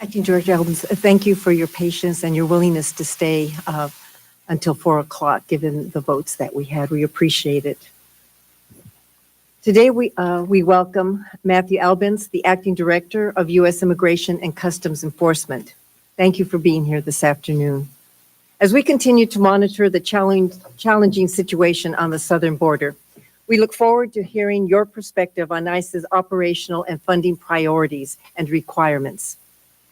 Acting Director Albence, thank you for your patience and your willingness to stay until 4 o'clock, given the votes that we had. We appreciate it. Today, we welcome Matthew Albence, the Acting Director of U.S. Immigration and Customs Enforcement. Thank you for being here this afternoon. As we continue to monitor the challenging situation on the southern border, we look forward to hearing your perspective on ICE's operational and funding priorities and requirements.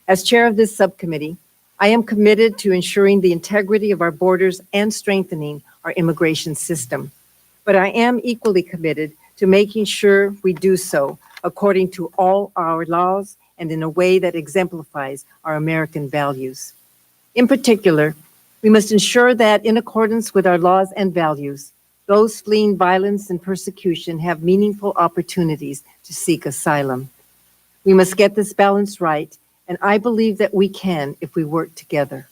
As chair of this subcommittee, I am committed to ensuring the integrity of our borders and strengthening our immigration system. But I am equally committed to making sure we do so according to all our laws and in a way that exemplifies our American values. In particular, we must ensure that in accordance with our laws and values, those fleeing violence and persecution have meaningful opportunities to seek asylum. We must get this balance right, and I believe that we can if we work together.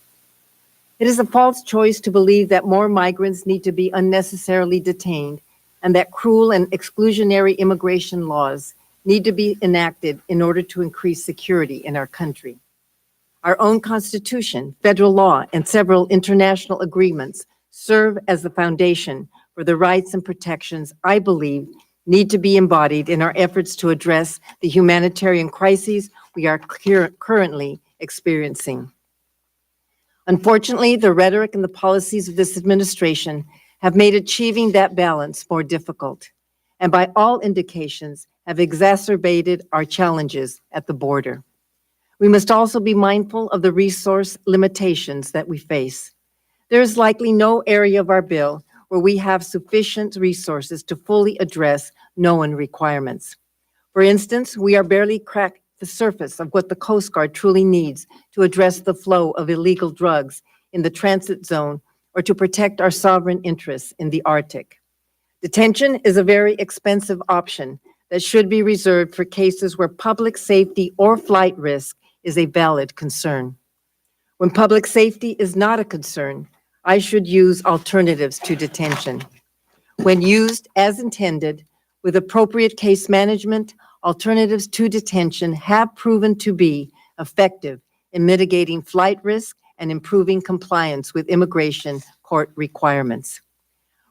It is a false choice to believe that more migrants need to be unnecessarily detained and that cruel and exclusionary immigration laws need to be enacted in order to increase security in our country. Our own Constitution, federal law, and several international agreements serve as the foundation for the rights and protections I believe need to be embodied in our efforts to address the humanitarian crises we are currently experiencing. Unfortunately, the rhetoric and the policies of this administration have made achieving that balance more difficult, and by all indications have exacerbated our challenges at the border. We must also be mindful of the resource limitations that we face. There is likely no area of our bill where we have sufficient resources to fully address known requirements. For instance, we are barely cracked the surface of what the Coast Guard truly needs to address the flow of illegal drugs in the transit zone or to protect our sovereign interests in the Arctic. Detention is a very expensive option that should be reserved for cases where public safety or flight risk is a valid concern. When public safety is not a concern, I should use alternatives to detention. When used as intended, with appropriate case management, alternatives to detention have proven to be effective in mitigating flight risk and improving compliance with immigration court requirements.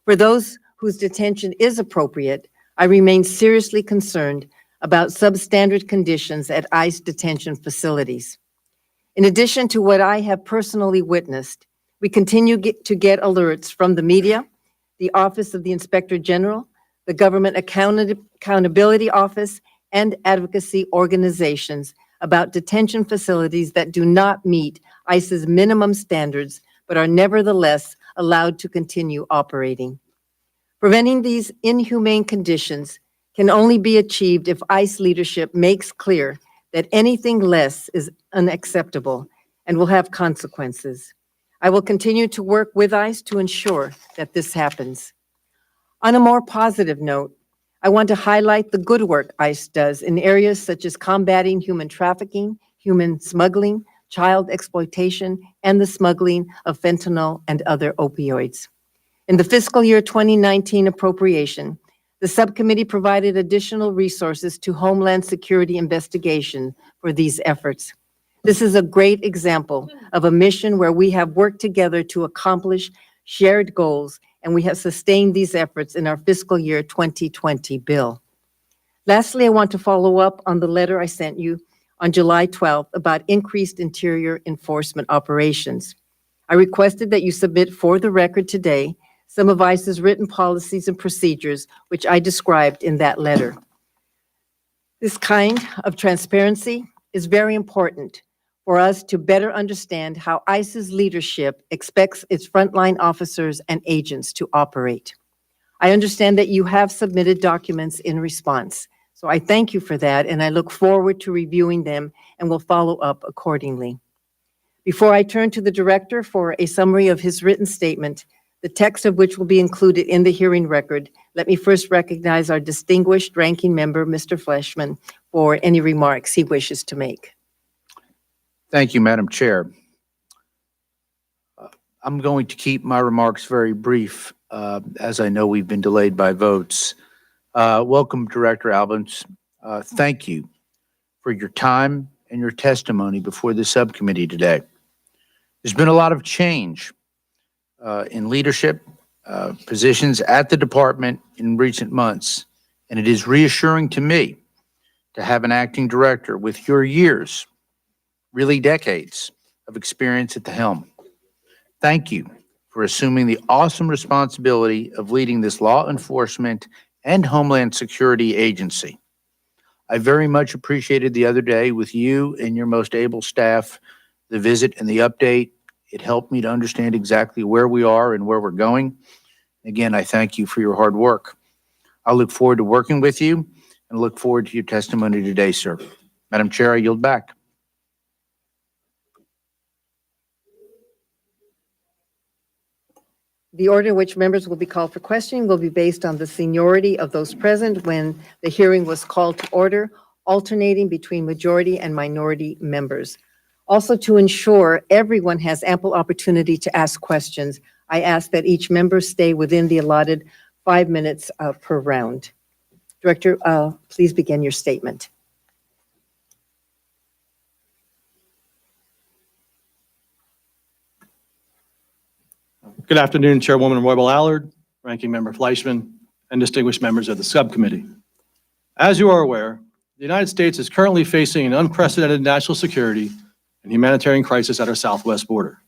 For those whose detention is appropriate, I remain seriously concerned about substandard conditions at ICE detention facilities. In addition to what I have personally witnessed, we continue to get alerts from the media, the Office of the Inspector General, the Government Accountability Office, and advocacy organizations about detention facilities that do not meet ICE's minimum standards, but are nevertheless allowed to continue operating. Preventing these inhumane conditions can only be achieved if ICE leadership makes clear that anything less is unacceptable and will have consequences. I will continue to work with ICE to ensure that this happens. On a more positive note, I want to highlight the good work ICE does in areas such as combating human trafficking, human smuggling, child exploitation, and the smuggling of fentanyl and other opioids. In the fiscal year 2019 appropriation, the subcommittee provided additional resources to Homeland Security investigation for these efforts. This is a great example of a mission where we have worked together to accomplish shared goals, and we have sustained these efforts in our fiscal year 2020 bill. Lastly, I want to follow up on the letter I sent you on July 12th about increased interior enforcement operations. I requested that you submit for the record today some of ICE's written policies and procedures, which I described in that letter. This kind of transparency is very important for us to better understand how ICE's leadership expects its frontline officers and agents to operate. I understand that you have submitted documents in response, so I thank you for that, and I look forward to reviewing them and will follow up accordingly. Before I turn to the director for a summary of his written statement, the text of which will be included in the hearing record, let me first recognize our distinguished ranking member, Mr. Fleshman, for any remarks he wishes to make. Thank you, Madam Chair. I'm going to keep my remarks very brief, as I know we've been delayed by votes. Welcome, Director Albence. Thank you for your time and your testimony before the subcommittee today. There's been a lot of change in leadership positions at the department in recent months, and it is reassuring to me to have an acting director with your years, really decades, of experience at the helm. Thank you for assuming the awesome responsibility of leading this law enforcement and Homeland Security agency. I very much appreciated the other day with you and your most able staff, the visit and the update. It helped me to understand exactly where we are and where we're going. Again, I thank you for your hard work. I look forward to working with you and look forward to your testimony today, sir. Madam Chair, I yield back. The order in which members will be called for questioning will be based on the seniority of those present when the hearing was called to order, alternating between majority and minority members. Also, to ensure everyone has ample opportunity to ask questions, I ask that each member stay within the allotted 5 minutes per round. Director, please begin your statement. Good afternoon, Chairwoman Roybal-Allard, Ranking Member Fleischman, and distinguished members of the subcommittee. As you are aware, the United States is currently facing an unprecedented national security and humanitarian crisis at our southwest border.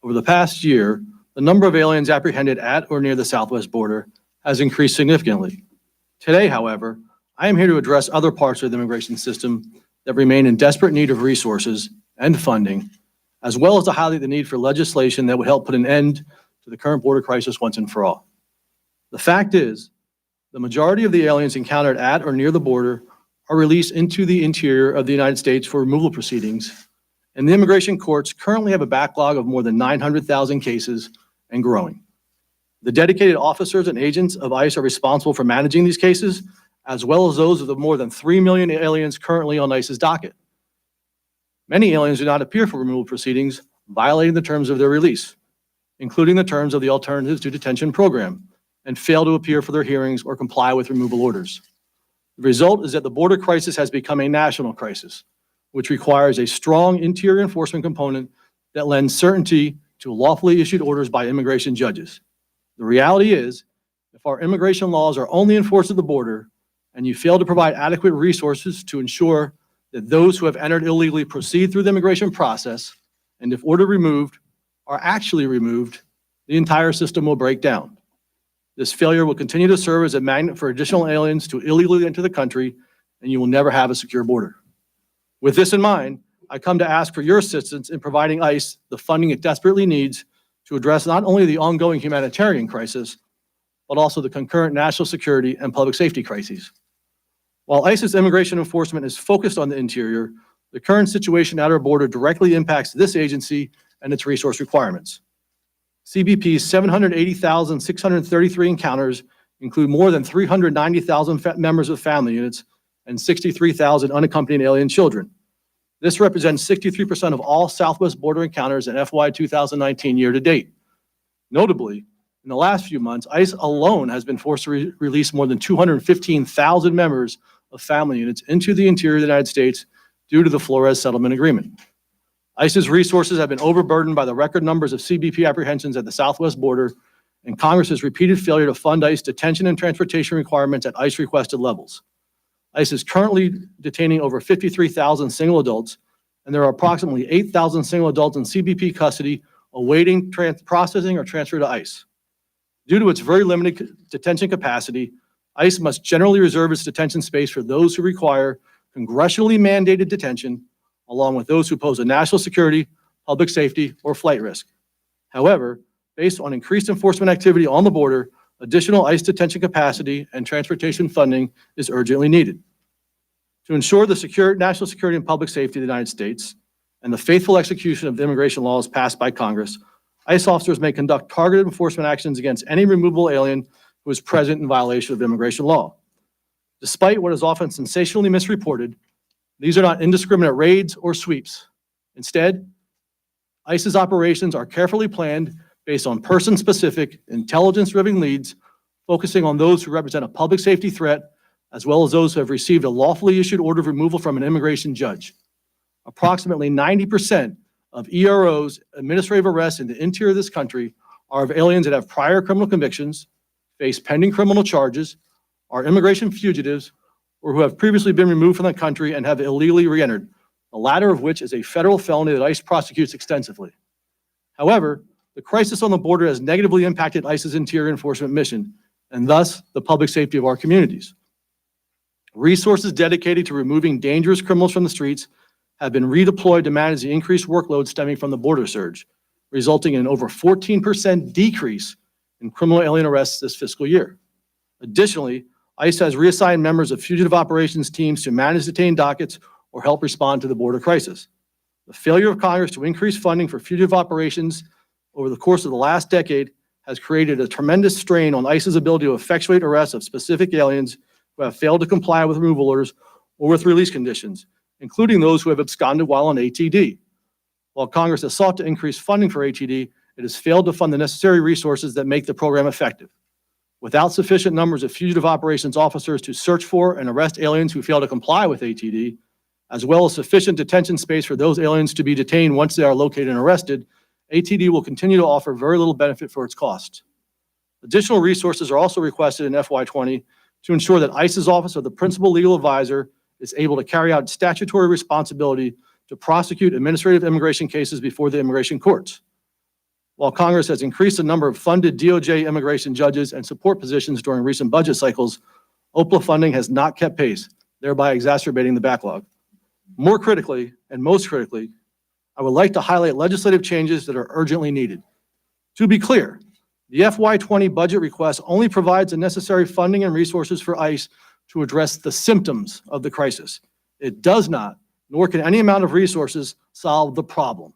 Over the past year, the number of aliens apprehended at or near the southwest border has increased significantly. Today, however, I am here to address other parts of the immigration system that remain in desperate need of resources and funding, as well as to highlight the need for legislation that would help put an end to the current border crisis once and for all. The fact is, the majority of the aliens encountered at or near the border are released into the interior of the United States for removal proceedings, and the immigration courts currently have a backlog of more than 900,000 cases and growing. The dedicated officers and agents of ICE are responsible for managing these cases, as well as those of the more than 3 million aliens currently on ICE's docket. Many aliens do not appear for removal proceedings, violating the terms of their release, including the terms of the Alternatives to Detention program, and fail to appear for their hearings or comply with removal orders. The result is that the border crisis has become a national crisis, which requires a strong interior enforcement component that lends certainty to lawfully issued orders by immigration judges. The reality is, if our immigration laws are only enforced at the border, and you fail to provide adequate resources to ensure that those who have entered illegally proceed through the immigration process, and if ordered removed, are actually removed, the entire system will break down. This failure will continue to serve as a magnet for additional aliens to illegally enter the country, and you will never have a secure border. With this in mind, I come to ask for your assistance in providing ICE the funding it desperately needs to address not only the ongoing humanitarian crisis, but also the concurrent national security and public safety crises. While ICE's immigration enforcement is focused on the interior, the current situation at our border directly impacts this agency and its resource requirements. CBP's 780,633 encounters include more than 390,000 members of family units and 63,000 unaccompanied alien children. This represents 63% of all southwest border encounters in FY 2019 year to date. Notably, in the last few months, ICE alone has been forced to release more than 215,000 members of family units into the interior of the United States due to the Flores Settlement Agreement. ICE's resources have been overburdened by the record numbers of CBP apprehensions at the southwest border and Congress's repeated failure to fund ICE detention and transportation requirements at ICE requested levels. ICE is currently detaining over 53,000 single adults, and there are approximately 8,000 single adults in CBP custody awaiting processing or transfer to ICE. Due to its very limited detention capacity, ICE must generally reserve its detention space for those who require congressionally mandated detention, along with those who pose a national security, public safety, or flight risk. However, based on increased enforcement activity on the border, additional ICE detention capacity and transportation funding is urgently needed. To ensure the national security and public safety of the United States and the faithful execution of the immigration laws passed by Congress, ICE officers may conduct targeted enforcement actions against any removable alien who is present in violation of immigration law. Despite what is often sensationally misreported, these are not indiscriminate raids or sweeps. Instead, ICE's operations are carefully planned based on person-specific, intelligence-driven leads, focusing on those who represent a public safety threat, as well as those who have received a lawfully issued order of removal from an immigration judge. Approximately 90% of ERO's administrative arrests in the interior of this country are of aliens that have prior criminal convictions, face pending criminal charges, are immigration fugitives, or who have previously been removed from the country and have illegally re-entered, the latter of which is a federal felony that ICE prosecutes extensively. However, the crisis on the border has negatively impacted ICE's interior enforcement mission, and thus the public safety of our communities. Resources dedicated to removing dangerous criminals from the streets have been redeployed to manage the increased workload stemming from the border surge, resulting in an over 14% decrease in criminal alien arrests this fiscal year. Additionally, ICE has reassigned members of fugitive operations teams to manage detained dockets or help respond to the border crisis. The failure of Congress to increase funding for fugitive operations over the course of the last decade has created a tremendous strain on ICE's ability to effectuate arrests of specific aliens who have failed to comply with removal orders or with release conditions, including those who have absconded while on ATD. While Congress has sought to increase funding for ATD, it has failed to fund the necessary resources that make the program effective. Without sufficient numbers of fugitive operations officers to search for and arrest aliens who fail to comply with ATD, as well as sufficient detention space for those aliens to be detained once they are located and arrested, ATD will continue to offer very little benefit for its costs. Additional resources are also requested in FY20 to ensure that ICE's Office of the Principal Legal Advisor is able to carry out statutory responsibility to prosecute administrative immigration cases before the immigration courts. While Congress has increased the number of funded DOJ immigration judges and support positions during recent budget cycles, OPLA funding has not kept pace, thereby exacerbating the backlog. More critically, and most critically, I would like to highlight legislative changes that are urgently needed. To be clear, the FY20 budget request only provides the necessary funding and resources for ICE to address the symptoms of the crisis. It does not, nor can any amount of resources solve the problem.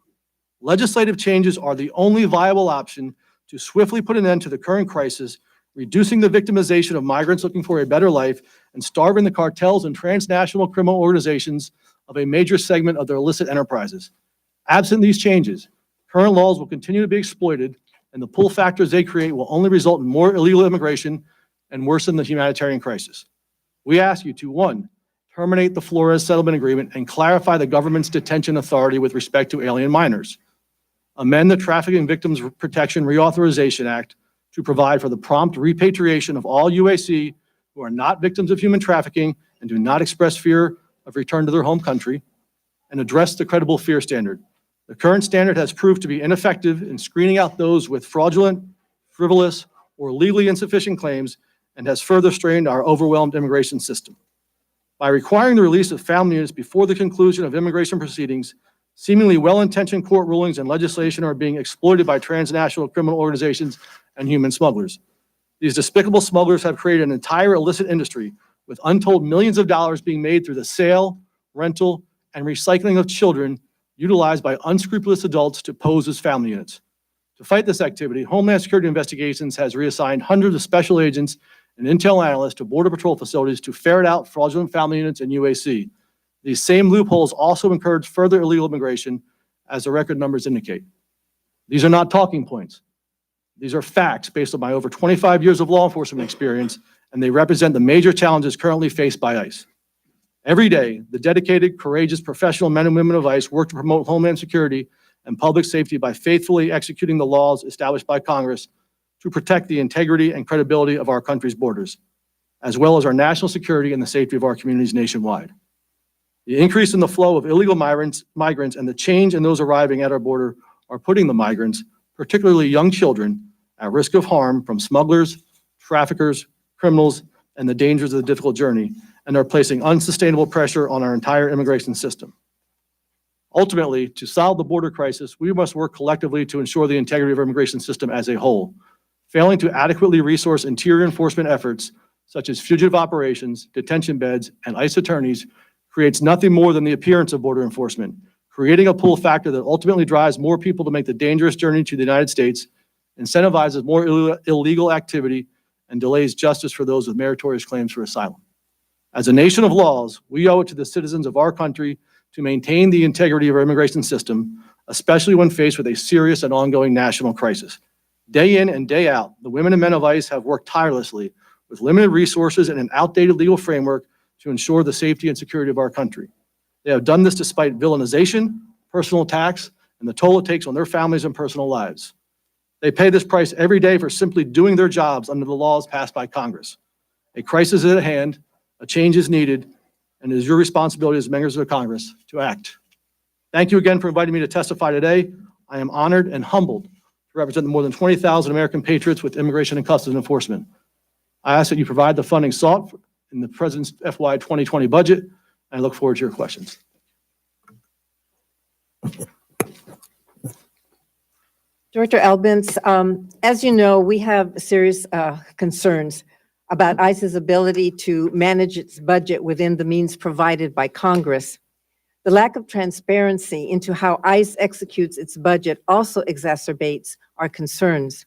Legislative changes are the only viable option to swiftly put an end to the current crisis, reducing the victimization of migrants looking for a better life and starving the cartels and transnational criminal organizations of a major segment of their illicit enterprises. Absent these changes, current laws will continue to be exploited, and the pull factors they create will only result in more illegal immigration and worsen the humanitarian crisis. We ask you to, 1, terminate the Flores settlement agreement and clarify the government's detention authority with respect to alien minors. Amend the Trafficking Victims Protection Reauthorization Act to provide for the prompt repatriation of all UAC who are not victims of human trafficking and do not express fear of return to their home country, and address the credible fear standard. The current standard has proved to be ineffective in screening out those with fraudulent, frivolous, or legally insufficient claims and has further strained our overwhelmed immigration system. By requiring the release of family units before the conclusion of immigration proceedings, seemingly well-intentioned court rulings and legislation are being exploited by transnational criminal organizations and human smugglers. These despicable smugglers have created an entire illicit industry with untold millions of dollars being made through the sale, rental, and recycling of children utilized by unscrupulous adults to pose as family units. To fight this activity, Homeland Security Investigations has reassigned hundreds of special agents and intel analysts to Border Patrol facilities to ferret out fraudulent family units and UAC. These same loopholes also encourage further illegal immigration, as the record numbers indicate. These are not talking points. These are facts based on my over 25 years of law enforcement experience, and they represent the major challenges currently faced by ICE. Every day, the dedicated, courageous, professional men and women of ICE work to promote homeland security and public safety by faithfully executing the laws established by Congress to protect the integrity and credibility of our country's borders, as well as our national security and the safety of our communities nationwide. The increase in the flow of illegal migrants and the change in those arriving at our border are putting the migrants, particularly young children, at risk of harm from smugglers, traffickers, criminals, and the dangers of the difficult journey, and are placing unsustainable pressure on our entire immigration system. Ultimately, to solve the border crisis, we must work collectively to ensure the integrity of our immigration system as a whole. Failing to adequately resource interior enforcement efforts, such as fugitive operations, detention beds, and ICE attorneys, creates nothing more than the appearance of border enforcement, creating a pull factor that ultimately drives more people to make the dangerous journey to the United States, incentivizes more illegal activity, and delays justice for those with meritorious claims for asylum. As a nation of laws, we owe it to the citizens of our country to maintain the integrity of our immigration system, especially when faced with a serious and ongoing national crisis. Day in and day out, the women and men of ICE have worked tirelessly with limited resources and an outdated legal framework to ensure the safety and security of our country. They have done this despite villainization, personal attacks, and the toll it takes on their families and personal lives. They pay this price every day for simply doing their jobs under the laws passed by Congress. A crisis is at hand, a change is needed, and it is your responsibility as members of Congress to act. Thank you again for inviting me to testify today. I am honored and humbled to represent the more than 20,000 American patriots with immigration and customs enforcement. I ask that you provide the funding sought in the President's FY 2020 budget, and I look forward to your questions. Director Albence, as you know, we have serious concerns about ICE's ability to manage its budget within the means provided by Congress. The lack of transparency into how ICE executes its budget also exacerbates our concerns.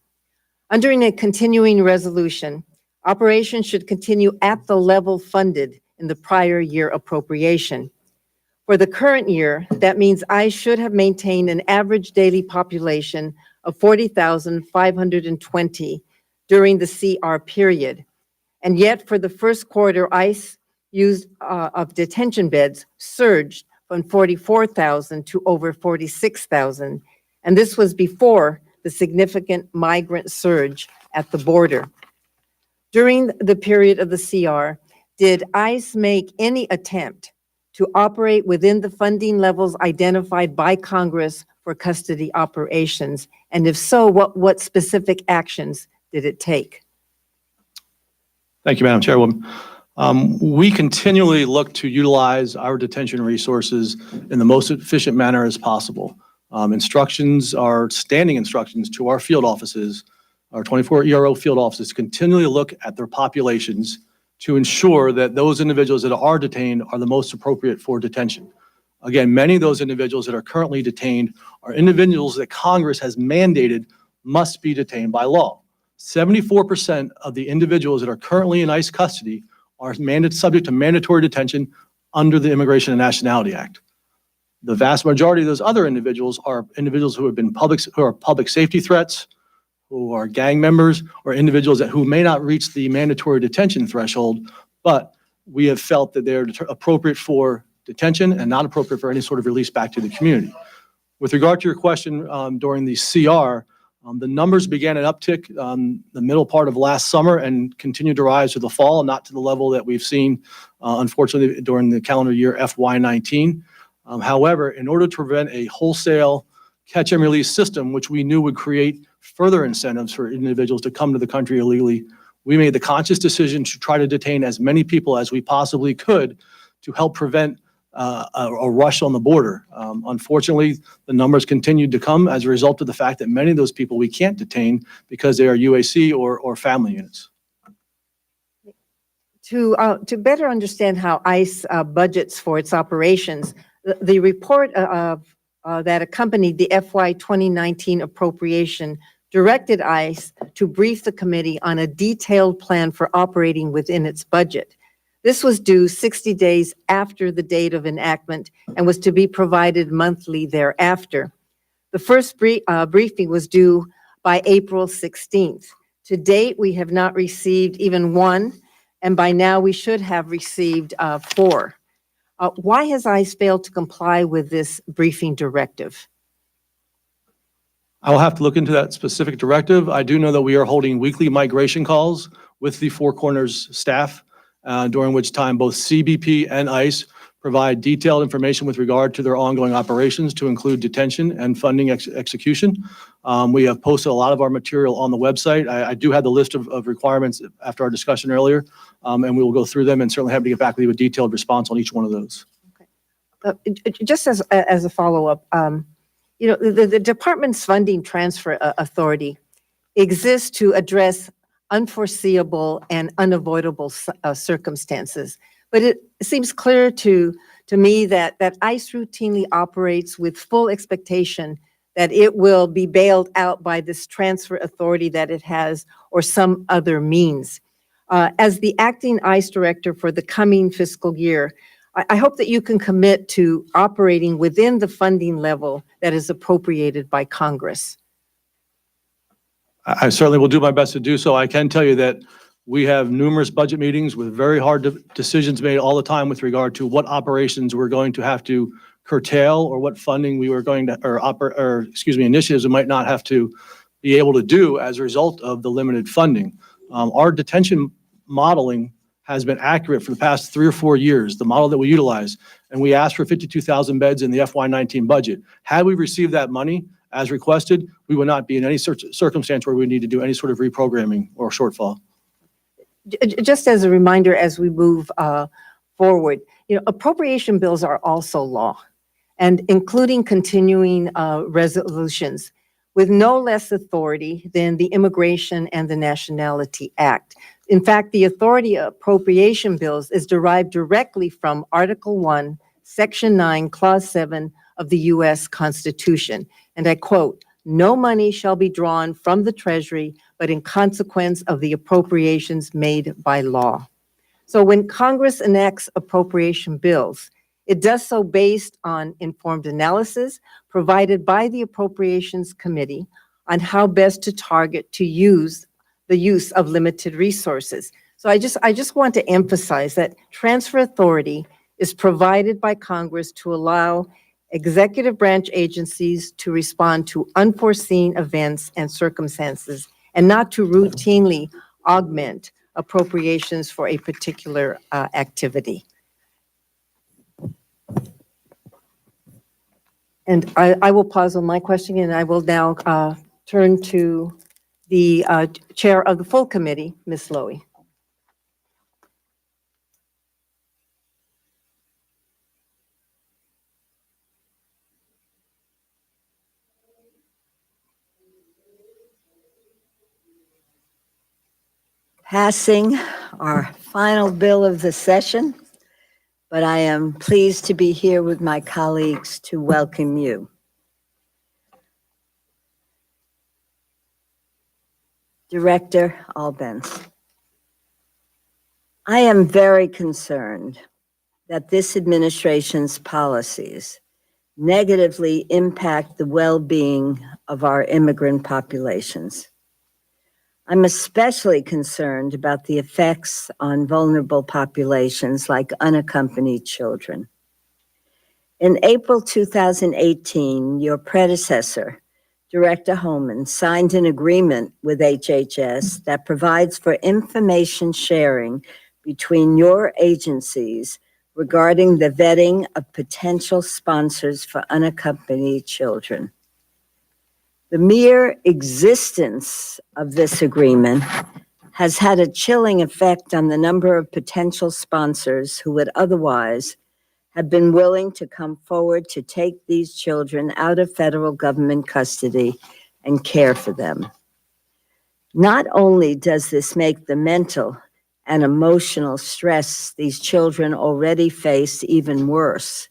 Under a continuing resolution, operations should continue at the level funded in the prior year appropriation. For the current year, that means ICE should have maintained an average daily population of 40,520 during the CR period. And yet, for the first quarter, ICE use of detention beds surged from 44,000 to over 46,000. And this was before the significant migrant surge at the border. During the period of the CR, did ICE make any attempt to operate within the funding levels identified by Congress for custody operations? And if so, what specific actions did it take? Thank you, Madam Chairwoman. We continually look to utilize our detention resources in the most efficient manner as possible. Instructions are standing instructions to our field offices, our 24 ERO field offices, continually look at their populations to ensure that those individuals that are detained are the most appropriate for detention. Again, many of those individuals that are currently detained are individuals that Congress has mandated must be detained by law. 74% of the individuals that are currently in ICE custody are subject to mandatory detention under the Immigration and Nationality Act. The vast majority of those other individuals are individuals who have been public safety threats, who are gang members, or individuals who may not reach the mandatory detention threshold, but we have felt that they're appropriate for detention and not appropriate for any sort of release back to the community. With regard to your question during the CR, the numbers began an uptick the middle part of last summer and continued to rise to the fall, not to the level that we've seen, unfortunately, during the calendar year FY19. However, in order to prevent a wholesale catch and release system, which we knew would create further incentives for individuals to come to the country illegally, we made the conscious decision to try to detain as many people as we possibly could to help prevent a rush on the border. Unfortunately, the numbers continued to come as a result of the fact that many of those people we can't detain because they are UAC or family units. To better understand how ICE budgets for its operations, the report that accompanied the FY 2019 appropriation directed ICE to brief the committee on a detailed plan for operating within its budget. This was due 60 days after the date of enactment and was to be provided monthly thereafter. The first briefing was due by April 16th. To date, we have not received even one, and by now we should have received 4. Why has ICE failed to comply with this briefing directive? I will have to look into that specific directive. I do know that we are holding weekly migration calls with the Four Corners staff, during which time both CBP and ICE provide detailed information with regard to their ongoing operations, to include detention and funding execution. We have posted a lot of our material on the website. I do have the list of requirements after our discussion earlier, and we will go through them and certainly have to get back with you with a detailed response on each one of those. Okay. Just as a follow-up, the department's funding transfer authority exists to address unforeseeable and unavoidable circumstances. But it seems clear to me that ICE routinely operates with full expectation that it will be bailed out by this transfer authority that it has or some other means. As the acting ICE director for the coming fiscal year, I hope that you can commit to operating within the funding level that is appropriated by Congress. I certainly will do my best to do so. I can tell you that we have numerous budget meetings with very hard decisions made all the time with regard to what operations we're going to have to curtail or what funding we were going to, initiatives we might not have to be able to do as a result of the limited funding. Our detention modeling has been accurate for the past 3 or 4 years, the model that we utilize, and we asked for 52,000 beds in the FY19 budget. Had we received that money as requested, we would not be in any circumstance where we need to do any sort of reprogramming or shortfall. Just as a reminder, as we move forward, appropriation bills are also law, and including continuing resolutions with no less authority than the Immigration and the Nationality Act. In fact, the authority of appropriation bills is derived directly from Article 1, Section 9, Clause 7 of the U.S. Constitution. And I quote, "No money shall be drawn from the Treasury, but in consequence of the appropriations made by law." So when Congress enacts appropriation bills, it does so based on informed analysis provided by the Appropriations Committee on how best to target the use of limited resources. So I just want to emphasize that transfer authority is provided by Congress to allow executive branch agencies to respond to unforeseen events and circumstances and not to routinely augment appropriations for a particular activity. And I will pause on my question, and I will now turn to the chair of the full committee, Ms. Lowy. Passing our final bill of the session, but I am pleased to be here with my colleagues to welcome you. Director Albence, I am very concerned that this administration's policies negatively impact the well-being of our immigrant populations. I'm especially concerned about the effects on vulnerable populations like unaccompanied children. In April 2018, your predecessor, Director Holman, signed an agreement with HHS that provides for information sharing between your agencies regarding the vetting of potential sponsors for unaccompanied children. The mere existence of this agreement has had a chilling effect on the number of potential sponsors who would otherwise have been willing to come forward to take these children out of federal government custody and care for them. Not only does this make the mental and emotional stress these children already face even worse,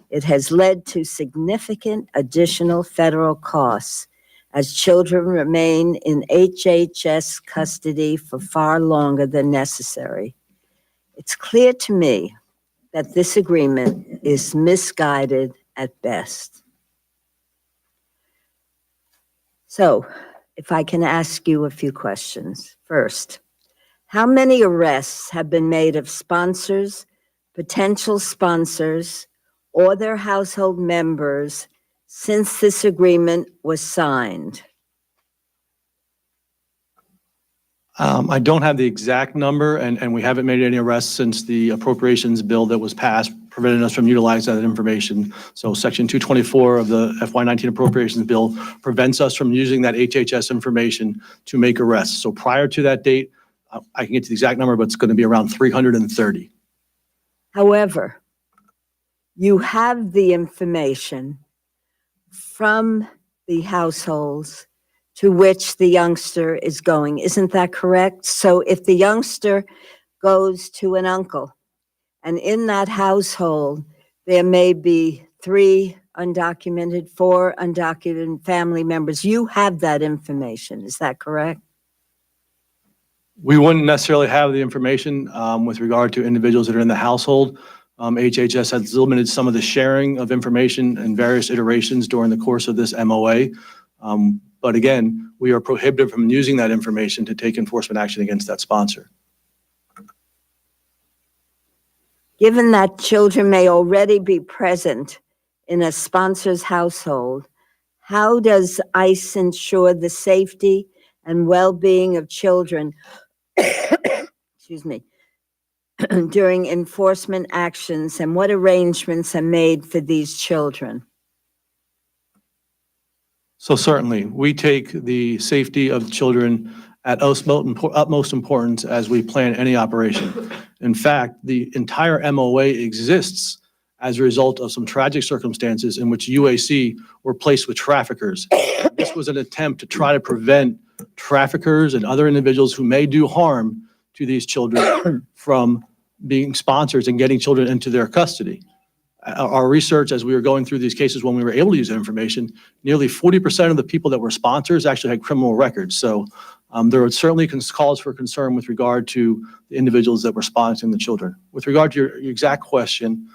it has led to significant additional federal costs as children remain in HHS custody for far longer than necessary. It's clear to me that this agreement is misguided at best. So, if I can ask you a few questions. First, how many arrests have been made of sponsors, potential sponsors, or their household members since this agreement was signed? I don't have the exact number, and we haven't made any arrests since the appropriations bill that was passed prevented us from utilizing that information. So Section 224 of the FY19 appropriations bill prevents us from using that HHS information to make arrests. So prior to that date, I can get to the exact number, but it's going to be around 330. However, you have the information from the households to which the youngster is going. Isn't that correct? So if the youngster goes to an uncle, and in that household, there may be 3 undocumented, 4 undocumented family members, you have that information. Is that correct? We wouldn't necessarily have the information with regard to individuals that are in the household. HHS has limited some of the sharing of information in various iterations during the course of this MOA. But again, we are prohibited from using that information to take enforcement action against that sponsor. Given that children may already be present in a sponsor's household, how does ICE ensure the safety and well-being of children excuse me, during enforcement actions, and what arrangements are made for these children? So certainly, we take the safety of children at utmost importance as we plan any operation. In fact, the entire MOA exists as a result of some tragic circumstances in which UAC were placed with traffickers. This was an attempt to try to prevent traffickers and other individuals who may do harm to these children from being sponsors and getting children into their custody. Our research, as we were going through these cases when we were able to use that information, nearly 40% of the people that were sponsors actually had criminal records. So there are certainly calls for concern with regard to the individuals that were sponsoring the children. With regard to your exact question,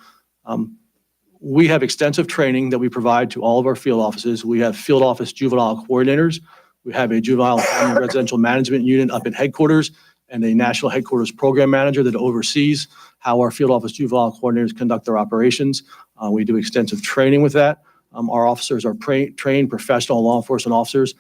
we have extensive training that we provide to all of our field offices. We have field office juvenile coordinators. We have a juvenile family residential management unit up at headquarters and a national headquarters program manager that oversees how our field office juvenile coordinators conduct their operations. We do extensive training with that. Our officers are trained professional law enforcement officers.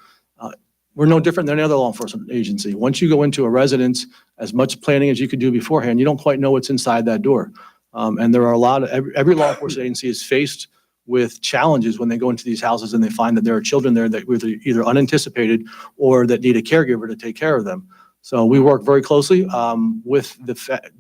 We're no different than any other law enforcement agency. Once you go into a residence, as much planning as you could do beforehand, you don't quite know what's inside that door. And there are a lot of, every law enforcement agency is faced with challenges when they go into these houses and they find that there are children there that were either unanticipated or that need a caregiver to take care of them. So we work very closely with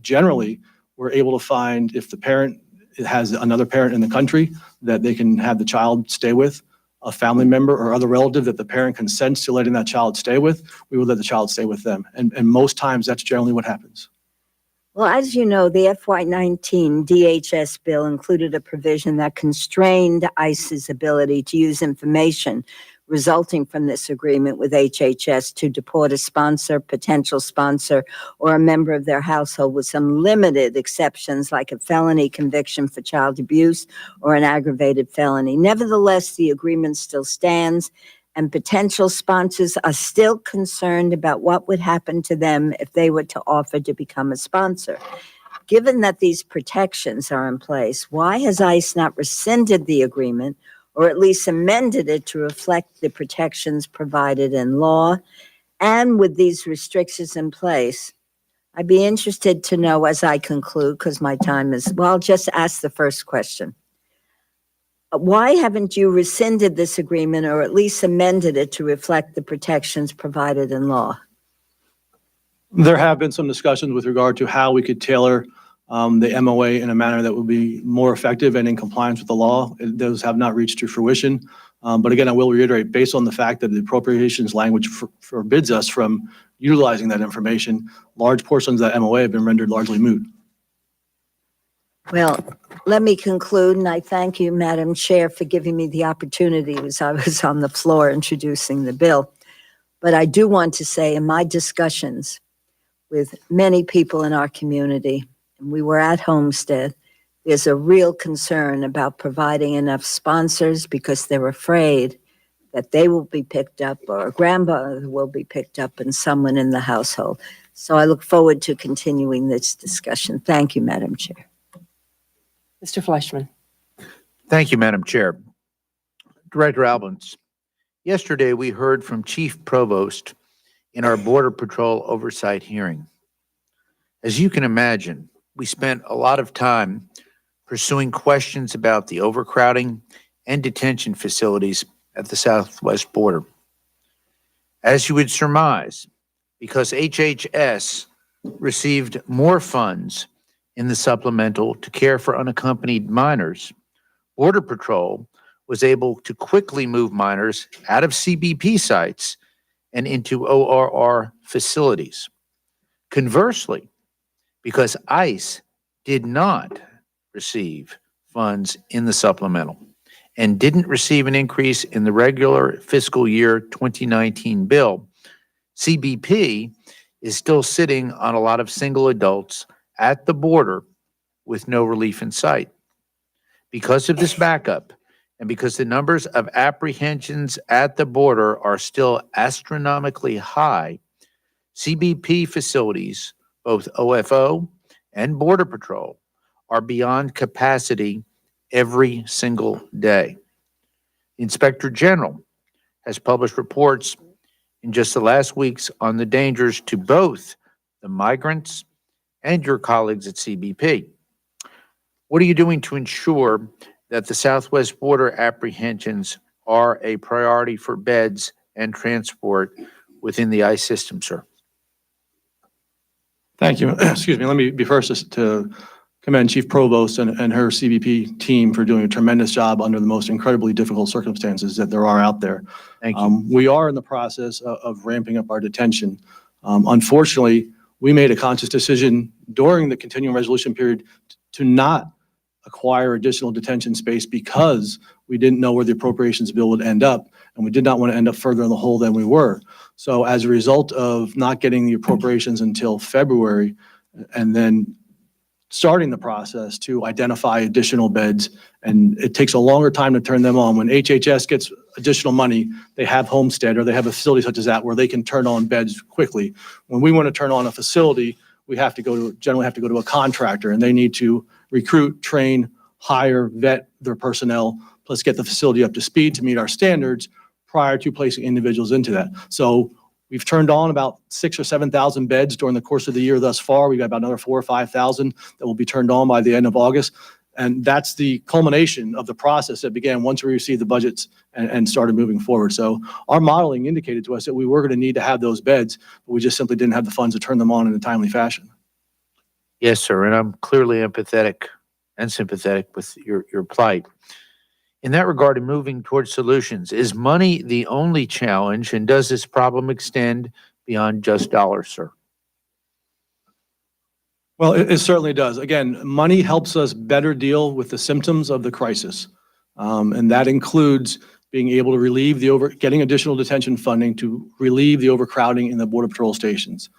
generally, we're able to find if the parent has another parent in the country that they can have the child stay with, a family member or other relative that the parent consents to letting that child stay with, we will let the child stay with them. And most times that's generally what happens. Well, as you know, the FY19 DHS bill included a provision that constrained ICE's ability to use information resulting from this agreement with HHS to deport a sponsor, potential sponsor, or a member of their household with some limited exceptions like a felony conviction for child abuse or an aggravated felony. Nevertheless, the agreement still stands, and potential sponsors are still concerned about what would happen to them if they were to offer to become a sponsor. Given that these protections are in place, why has ICE not rescinded the agreement or at least amended it to reflect the protections provided in law? And with these restrictions in place, I'd be interested to know as I conclude, because my time is, well, I'll just ask the first question. Why haven't you rescinded this agreement or at least amended it to reflect the protections provided in law? There have been some discussions with regard to how we could tailor the MOA in a manner that would be more effective and in compliance with the law. Those have not reached to fruition. But again, I will reiterate, based on the fact that the appropriations language forbids us from utilizing that information, large portions of that MOA have been rendered largely moot. Well, let me conclude, and I thank you, Madam Chair, for giving me the opportunity as I was on the floor introducing the bill. But I do want to say in my discussions with many people in our community, and we were at Homestead, there's a real concern about providing enough sponsors because they're afraid that they will be picked up or a grandmother will be picked up and someone in the household. So I look forward to continuing this discussion. Thank you, Madam Chair. Mr. Fleischman. Thank you, Madam Chair. Director Albence, yesterday we heard from Chief Provost in our Border Patrol Oversight hearing. As you can imagine, we spent a lot of time pursuing questions about the overcrowding and detention facilities at the southwest border. As you would surmise, because HHS received more funds in the supplemental to care for unaccompanied minors, Border Patrol was able to quickly move minors out of CBP sites and into ORR facilities. Conversely, because ICE did not receive funds in the supplemental and didn't receive an increase in the regular fiscal year 2019 bill, CBP is still sitting on a lot of single adults at the border with no relief in sight. Because of this backup, and because the numbers of apprehensions at the border are still astronomically high, CBP facilities, both OFO and Border Patrol, are beyond capacity every single day. The Inspector General has published reports in just the last weeks on the dangers to both the migrants and your colleagues at CBP. What are you doing to ensure that the southwest border apprehensions are a priority for beds and transport within the ICE system, sir? Thank you. Excuse me. Let me be first to commend Chief Provost and her CBP team for doing a tremendous job under the most incredibly difficult circumstances that there are out there. Thank you. We are in the process of ramping up our detention. Unfortunately, we made a conscious decision during the continuing resolution period to not acquire additional detention space because we didn't know where the appropriations bill would end up, and we did not want to end up further in the hole than we were. So as a result of not getting the appropriations until February, and then starting the process to identify additional beds, and it takes a longer time to turn them on. When HHS gets additional money, they have Homestead or they have a facility such as that where they can turn on beds quickly. When we want to turn on a facility, we have to generally have to go to a contractor, and they need to recruit, train, hire, vet their personnel, plus get the facility up to speed to meet our standards prior to placing individuals into that. So we've turned on about 6,000 or 7,000 beds during the course of the year thus far. We've got about another 4,000 or 5,000 that will be turned on by the end of August. And that's the culmination of the process that began once we received the budgets and started moving forward. So our modeling indicated to us that we were going to need to have those beds, but we just simply didn't have the funds to turn them on in a timely fashion. Yes, sir, and I'm clearly empathetic and sympathetic with your plight. In that regard, in moving towards solutions, is money the only challenge, and does this problem extend beyond just dollars, sir? Well, it certainly does. Again, money helps us better deal with the symptoms of the crisis. And that includes being able to getting additional detention funding to relieve the overcrowding in the Border Patrol stations.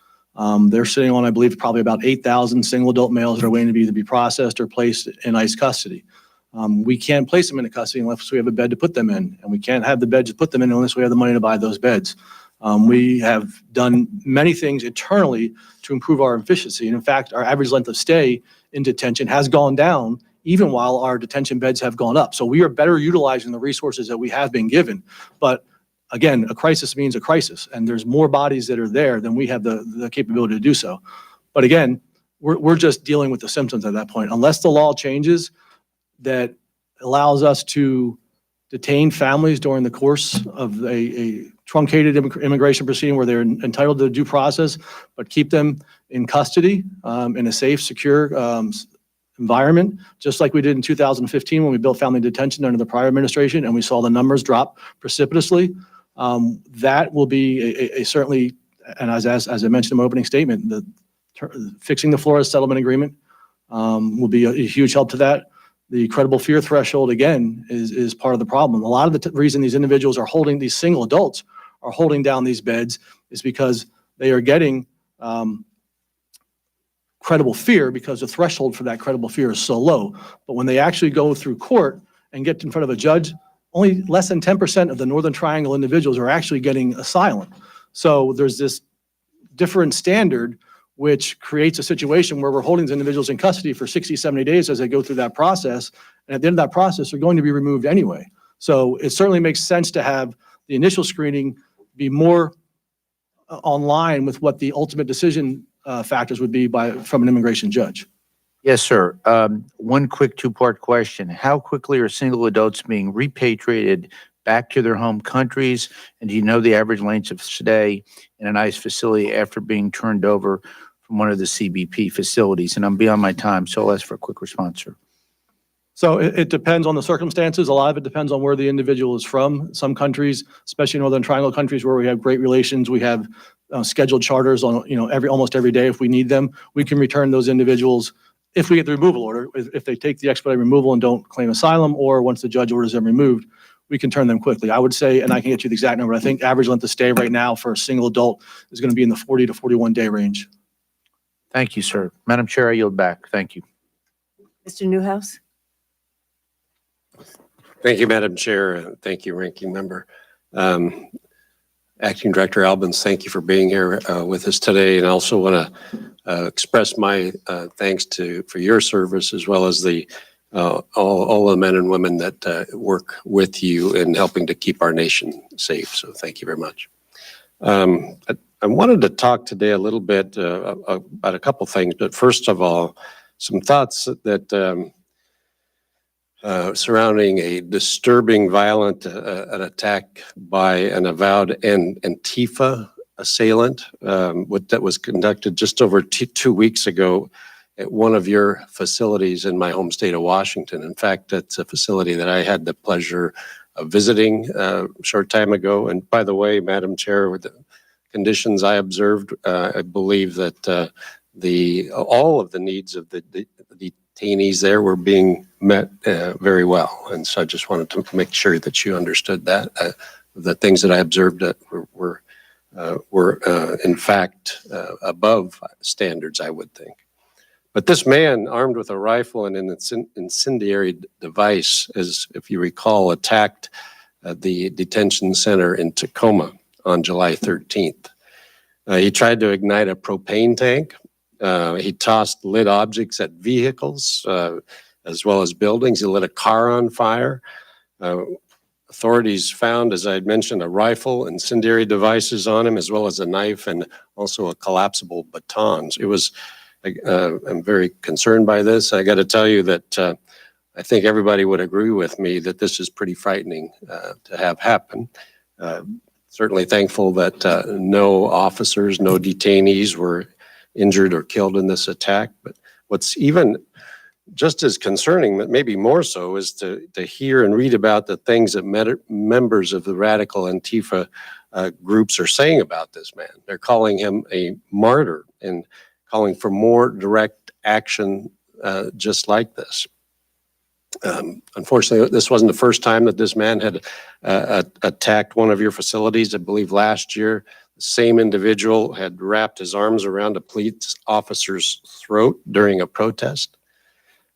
They're sitting on, I believe, probably about 8,000 single adult males that are waiting to either be processed or placed in ICE custody. We can't place them into custody unless we have a bed to put them in, and we can't have the bed to put them in unless we have the money to buy those beds. We have done many things internally to improve our efficiency. And in fact, our average length of stay in detention has gone down even while our detention beds have gone up. So we are better utilizing the resources that we have been given. But again, a crisis means a crisis, and there's more bodies that are there than we have the capability to do so. But again, we're just dealing with the symptoms at that point. Unless the law changes that allows us to detain families during the course of a truncated immigration proceeding where they're entitled to due process, but keep them in custody in a safe, secure environment, just like we did in 2015 when we built family detention under the prior administration and we saw the numbers drop precipitously. That will be certainly, and as I mentioned in my opening statement, fixing the Flores settlement agreement will be a huge help to that. The credible fear threshold, again, is part of the problem. A lot of the reason these individuals are holding, these single adults are holding down these beds is because they are getting credible fear because the threshold for that credible fear is so low. But when they actually go through court and get in front of a judge, only less than 10% of the Northern Triangle individuals are actually getting asylum. So there's this different standard which creates a situation where we're holding these individuals in custody for 60, 70 days as they go through that process. And at the end of that process, they're going to be removed anyway. So it certainly makes sense to have the initial screening be more online with what the ultimate decision factors would be from an immigration judge. Yes, sir. One quick two-part question. How quickly are single adults being repatriated back to their home countries? And do you know the average length of stay in an ICE facility after being turned over from one of the CBP facilities? And I'm beyond my time, so I'll ask for a quick response, sir. So it depends on the circumstances. A lot of it depends on where the individual is from. Some countries, especially Northern Triangle countries where we have great relations, we have scheduled charters on almost every day if we need them. We can return those individuals if we get the removal order. If they take the expedited removal and don't claim asylum, or once the judge orders them removed, we can turn them quickly. I would say, and I can get you the exact number, I think average length of stay right now for a single adult is going to be in the 40 to 41 day range. Thank you, sir. Madam Chair, I yield back. Thank you. Mr. Newhouse? Thank you, Madam Chair. Thank you, Ranking Member. Acting Director Albence, thank you for being here with us today. And I also want to express my thanks for your service, as well as all the men and women that work with you in helping to keep our nation safe. So thank you very much. I wanted to talk today a little bit about a couple things, but first of all, some thoughts that surrounding a disturbing, violent an attack by an avowed Antifa assailant that was conducted just over 2 weeks ago at one of your facilities in my home state of Washington. In fact, that's a facility that I had the pleasure of visiting a short time ago. And by the way, Madam Chair, conditions I observed, I believe that all of the needs of the detainees there were being met very well. And so I just wanted to make sure that you understood that. The things that I observed that were in fact above standards, I would think. But this man, armed with a rifle and an incendiary device, as if you recall, attacked the detention center in Tacoma on July 13th. He tried to ignite a propane tank. He tossed lit objects at vehicles, as well as buildings. He lit a car on fire. Authorities found, as I had mentioned, a rifle, incendiary devices on him, as well as a knife and also a collapsible baton. It was, I'm very concerned by this. I got to tell you that I think everybody would agree with me that this is pretty frightening to have happen. Certainly thankful that no officers, no detainees were injured or killed in this attack. But what's even just as concerning, but maybe more so, is to hear and read about the things that members of the radical Antifa groups are saying about this man. They're calling him a martyr and calling for more direct action just like this. Unfortunately, this wasn't the first time that this man had attacked one of your facilities. I believe last year, the same individual had wrapped his arms around a police officer's throat during a protest.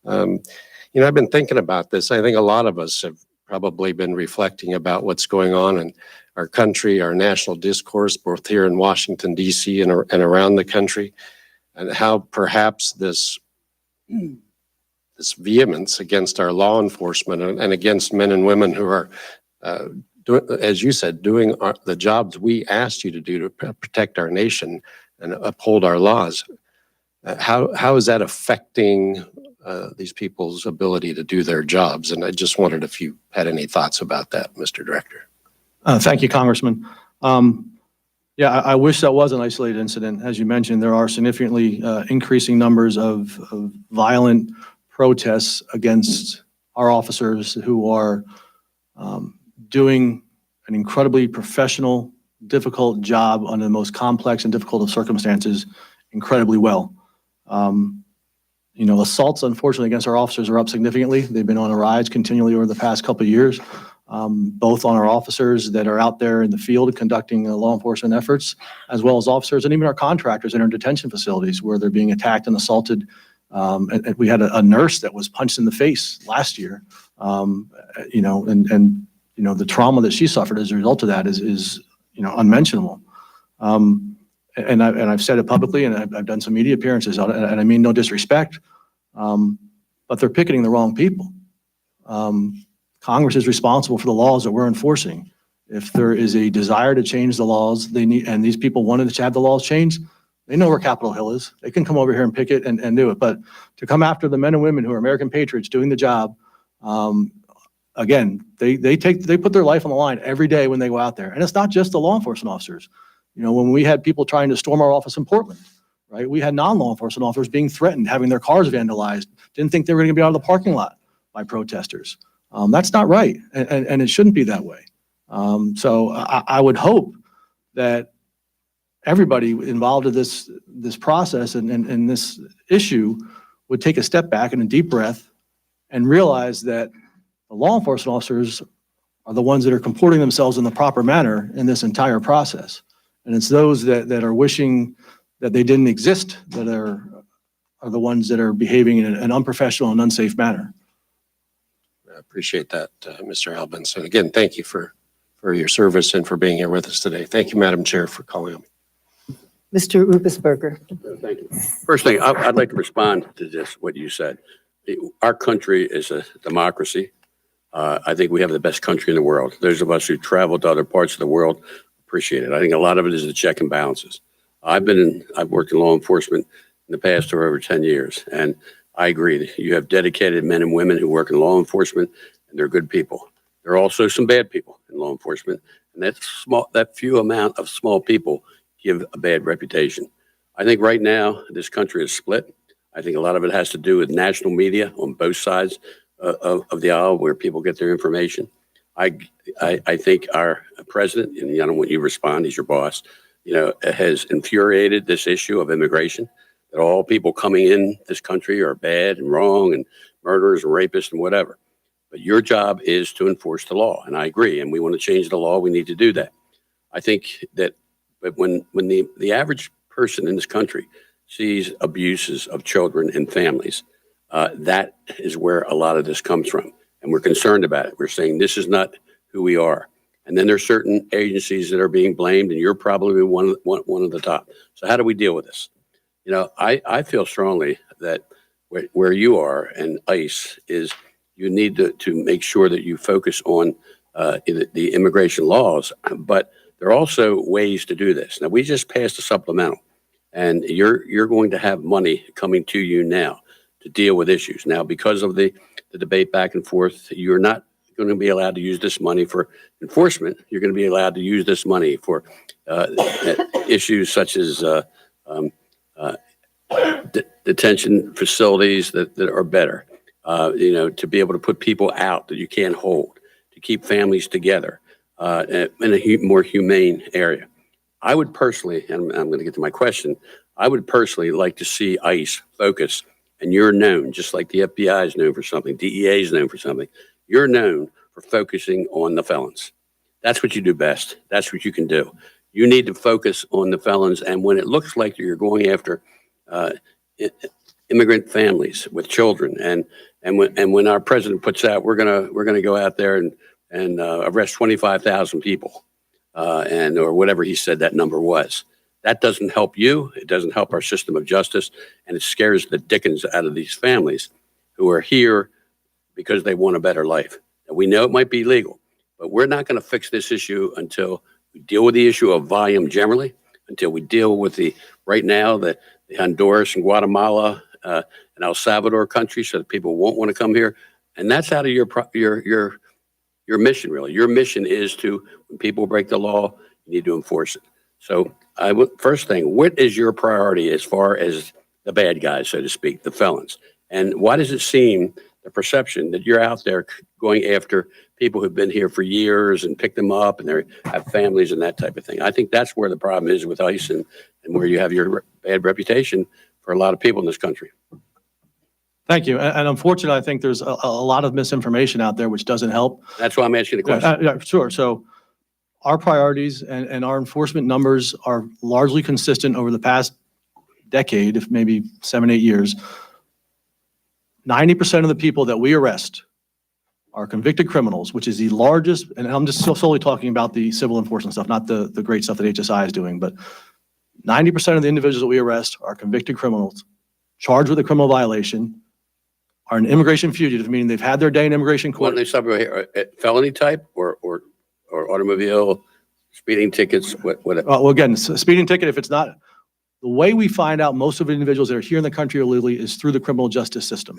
I've been thinking about this. I think a lot of us have probably been reflecting about what's going on in our country, our national discourse, both here in Washington, D.C. and around the country, and how perhaps this vehemence against our law enforcement and against men and women who are, as you said, doing the jobs we asked you to do to protect our nation and uphold our laws. How is that affecting these people's ability to do their jobs? And I just wondered if you had any thoughts about that, Mr. Director. Thank you, Congressman. I wish that was an isolated incident. As you mentioned, there are significantly increasing numbers of violent protests against our officers who are doing an incredibly professional, difficult job under the most complex and difficult of circumstances incredibly well. Assaults, unfortunately, against our officers are up significantly. They've been on a rise continually over the past couple of years, both on our officers that are out there in the field conducting law enforcement efforts, as well as officers and even our contractors in our detention facilities where they're being attacked and assaulted. And we had a nurse that was punched in the face last year, the trauma that she suffered as a result of that is unmentionable. And I've said it publicly, and I've done some media appearances on it, and I mean no disrespect, but they're picketing the wrong people. Congress is responsible for the laws that we're enforcing. If there is a desire to change the laws, and these people wanted to have the laws changed, they know where Capitol Hill is. They can come over here and picket and do it. But to come after the men and women who are American patriots doing the job, again, they put their life on the line every day when they go out there. And it's not just the law enforcement officers. When we had people trying to storm our office in Portland, right? We had non-law enforcement officers being threatened, having their cars vandalized, didn't think they were going to be out of the parking lot by protesters. That's not right, and it shouldn't be that way. So I would hope that everybody involved in this process and this issue would take a step back and a deep breath and realize that the law enforcement officers are the ones that are comporting themselves in the proper manner in this entire process. And it's those that are wishing that they didn't exist that are the ones that are behaving in an unprofessional and unsafe manner. I appreciate that, Mr. Albence. And again, thank you for your service and for being here with us today. Thank you, Madam Chair, for calling on me. Mr. Rupesberger. Thank you. First thing, I'd like to respond to just what you said. Our country is a democracy. I think we have the best country in the world. Those of us who travel to other parts of the world appreciate it. I think a lot of it is the check and balances. I've worked in law enforcement in the past for over 10 years, and I agree that you have dedicated men and women who work in law enforcement, and they're good people. There are also some bad people in law enforcement, and that few amount of small people give a bad reputation. I think right now this country is split. I think a lot of it has to do with national media on both sides of the aisle where people get their information. I think our president, and I don't want you to respond, he's your boss, has infuriated this issue of immigration, that all people coming in this country are bad and wrong and murderers and rapists and whatever. But your job is to enforce the law. And I agree. And we want to change the law. We need to do that. I think that but when the average person in this country sees abuses of children and families, that is where a lot of this comes from. And we're concerned about it. We're saying this is not who we are. And then there's certain agencies that are being blamed, and you're probably one of the top. So how do we deal with this? I feel strongly that where you are and ICE is, you need to make sure that you focus on the immigration laws, but there are also ways to do this. Now, we just passed a supplemental, and you're going to have money coming to you now to deal with issues. Now, because of the debate back and forth, you're not going to be allowed to use this money for enforcement. You're going to be allowed to use this money for issues such as detention facilities that are better, to be able to put people out that you can't hold, to keep families together in a more humane area. I would personally, and I'm going to get to my question, I would personally like to see ICE focus, and you're known, just like the FBI is known for something, DEA is known for something, you're known for focusing on the felons. That's what you do best. That's what you can do. You need to focus on the felons, and when it looks like you're going after immigrant families with children, and when our president puts out, we're gonna go out there and arrest 25,000 people, or whatever he said that number was. That doesn't help you. It doesn't help our system of justice, and it scares the dickens out of these families who are here because they want a better life. And we know it might be legal, but we're not going to fix this issue until we deal with the issue of volume generally, until we deal with the Honduras and Guatemala and El Salvador country, so that people won't want to come here. And that's out of your mission, really. Your mission is to, when people break the law, you need to enforce it. So first thing, what is your priority as far as the bad guys, so to speak, the felons? And why does it seem, the perception, that you're out there going after people who've been here for years and pick them up and they have families and that type of thing? I think that's where the problem is with ICE, and where you have your bad reputation for a lot of people in this country. Thank you. And unfortunately, I think there's a lot of misinformation out there, which doesn't help. That's why I'm asking the question. Yeah, sure. So our priorities and our enforcement numbers are largely consistent over the past decade, if maybe 7, 8 years. 90% of the people that we arrest are convicted criminals, which is the largest, and I'm just solely talking about the civil enforcement stuff, not the great stuff that HSI is doing, but 90% of the individuals that we arrest are convicted criminals, charged with a criminal violation, are an immigration fugitive, meaning they've had their day in immigration court. When they stop right here, felony type or automobile, speeding tickets, whatever? Well, again, speeding ticket, if it's not, the way we find out most of the individuals that are here in the country illegally is through the criminal justice system.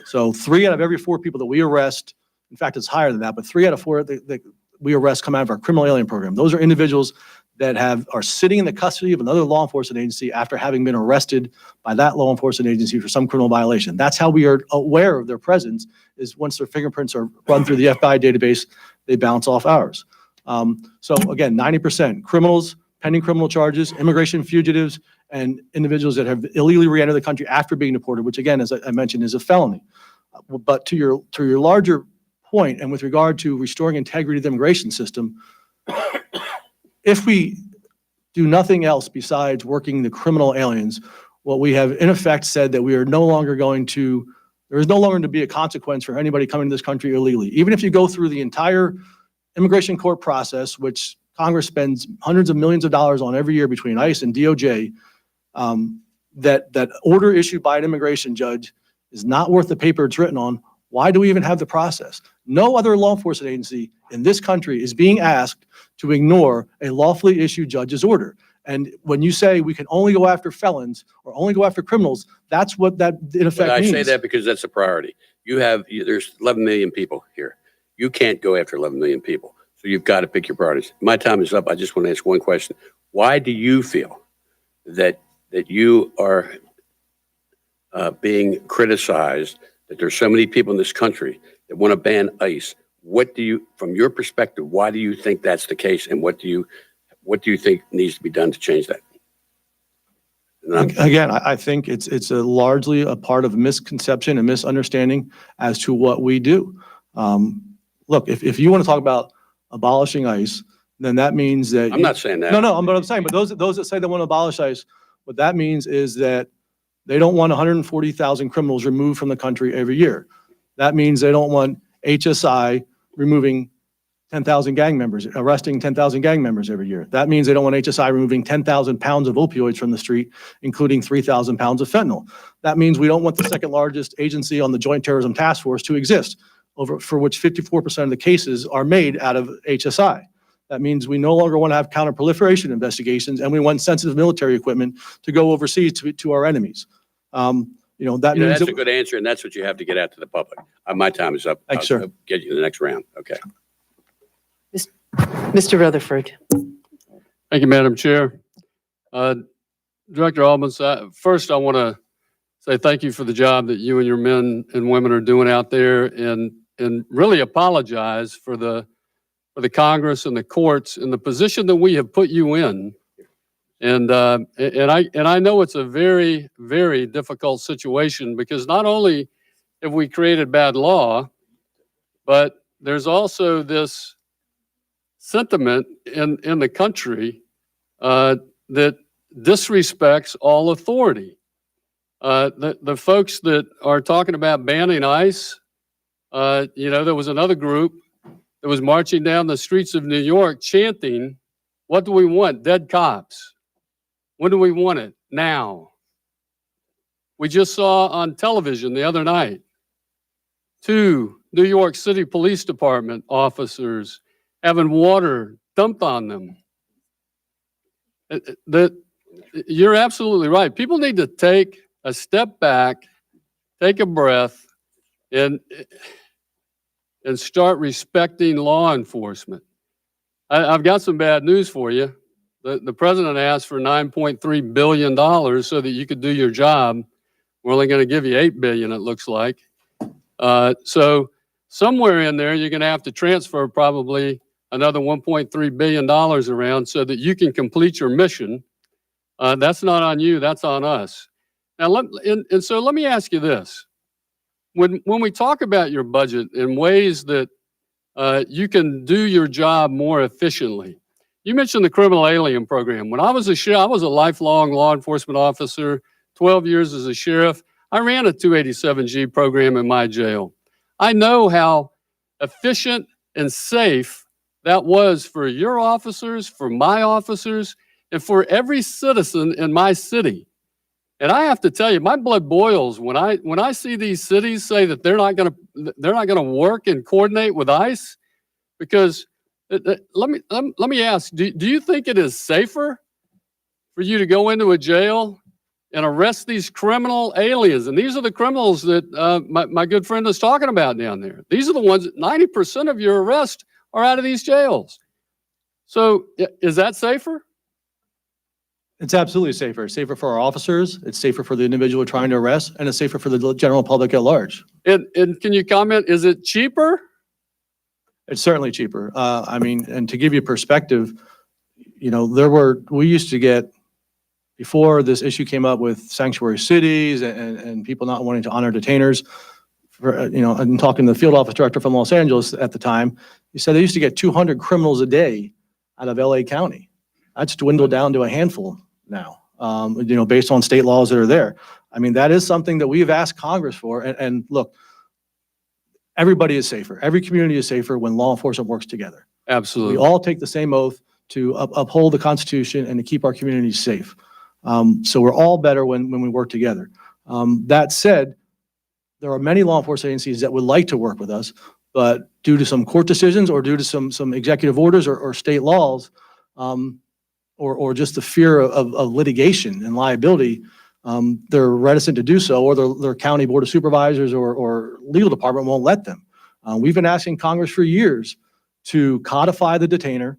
So 3 out of every 4 people that we arrest, in fact, it's higher than that, but 3 out of 4 that we arrest come out of our criminal alien program. Those are individuals that are sitting in the custody of another law enforcement agency after having been arrested by that law enforcement agency for some criminal violation. That's how we are aware of their presence, is once their fingerprints are run through the FBI database, they bounce off ours. So again, 90% criminals, pending criminal charges, immigration fugitives, and individuals that have illegally re-entered the country after being deported, which again, as I mentioned, is a felony. But to your larger point, and with regard to restoring integrity of the immigration system, if we do nothing else besides working the criminal aliens, what we have in effect said that we are no longer going to, there is no longer to be a consequence for anybody coming to this country illegally. Even if you go through the entire immigration court process, which Congress spends hundreds of millions of dollars on every year between ICE and DOJ, that order issued by an immigration judge is not worth the paper it's written on. Why do we even have the process? No other law enforcement agency in this country is being asked to ignore a lawfully issued judge's order. And when you say we can only go after felons or only go after criminals, that's what that in effect But I means. say that because that's a priority. There's 11 million people here. You can't go after 11 million people. So you've got to pick your priorities. My time is up. I just want to ask one question. Why do you feel that you are being criticized, that there's so many people in this country that want to ban ICE? What do you, from your perspective, why do you think that's the case? And what What do you think needs to be done to change that? And I'm- Again, I think it's largely a part of misconception and misunderstanding as to what we do. Look, if you want to talk about abolishing ICE, then that means that. I'm not saying that. No, but I'm saying, but those that say they want to abolish ICE, what that means is that they don't want 140,000 criminals removed from the country every year. That means they don't want HSI removing 10,000 gang members, arresting 10,000 gang members every year. That means they don't want HSI removing 10,000 pounds of opioids from the street, including 3,000 pounds of fentanyl. That means we don't want the second largest agency on the Joint Terrorism Task Force to exist, for which 54% of the cases are made out of HSI. That means we no longer want to have counterproliferation investigations, and we want sensitive military equipment to go overseas to our enemies. That means That's a good answer, and that's what you have to get out to the public. My time is up. Thanks, sir. I'll get you to the next round. Okay. Mr. Rutherford. Thank you, Madam Chair. Director Albence, first I want to say thank you for the job that you and your men and women are doing out there, and really apologize for the Congress and the courts and the position that we have put you in. And I know it's a very, very difficult situation, because not only have we created bad law, but there's also this sentiment in the country that disrespects all authority. The folks that are talking about banning ICE, there was another group that was marching down the streets of New York chanting, "What do we want? Dead cops. When do we want it? Now." We just saw on television the other night 2 New York City Police Department officers having water dumped on them. You're absolutely right. People need to take a step back, take a breath, and start respecting law enforcement. I've got some bad news for you. The president asked for $9.3 billion so that you could do your job. We're only going to give you $8 billion, it looks like. So somewhere in there, you're going to have to transfer probably another $1.3 billion around so that you can complete your mission. That's not on you, that's on us. Now, so let me ask you this. When we talk about your budget in ways that you can do your job more efficiently, you mentioned the criminal alien program. When I was a sheriff, I was a lifelong law enforcement officer, 12 years as a sheriff. I ran a 287G program in my jail. I know how efficient and safe that was for your officers, for my officers, and for every citizen in my city. And I have to tell you, my blood boils when I see these cities say that they're not going to work and coordinate with ICE, because let me ask, do you think it is safer for you to go into a jail and arrest these criminal aliens? And these are the criminals that my good friend is talking about down there. These are the ones that 90% of your arrests are out of these jails. So is that safer? It's absolutely safer. It's safer for our officers. It's safer for the individual we're trying to arrest, and it's safer for the general public at large. And can you comment, is it cheaper? It's certainly cheaper. And to give you perspective, we used to get, before this issue came up with sanctuary cities and people not wanting to honor detainers, and talking to the field office director from Los Angeles at the time, he said they used to get 200 criminals a day out of LA County. That's dwindled down to a handful now, based on state laws that are there. I mean, that is something that we've asked Congress for. And look, everybody is safer. Every community is safer when law enforcement works together. Absolutely. We all take the same oath to uphold the Constitution and to keep our communities safe. So we're all better when we work together. That said, there are many law enforcement agencies that would like to work with us, but due to some court decisions or due to some executive orders or state laws, or just the fear of litigation and liability, they're reticent to do so, or their county board of supervisors or legal department won't let them. We've been asking Congress for years to codify the detainer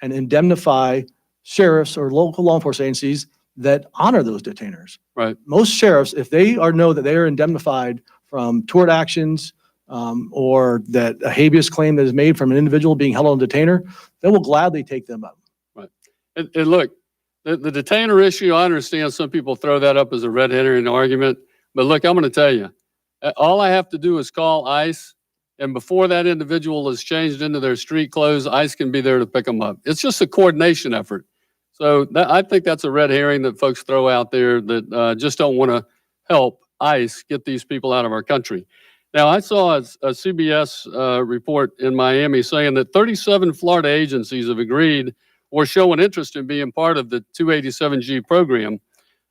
and indemnify sheriffs or local law enforcement agencies that honor those detainers. Right. Most sheriffs, if they know that they are indemnified from tort actions, or that a habeas claim that is made from an individual being held on detainer, they will gladly take them up. Right. And look, the detainer issue, I understand some people throw that up as a red herring argument, but look, I'm going to tell you, all I have to do is call ICE, and before that individual is changed into their street clothes, ICE can be there to pick them up. It's just a coordination effort. So I think that's a red herring that folks throw out there that just don't want to help ICE get these people out of our country. Now, I saw a CBS report in Miami saying that 37 Florida agencies have agreed or show an interest in being part of the 287G program,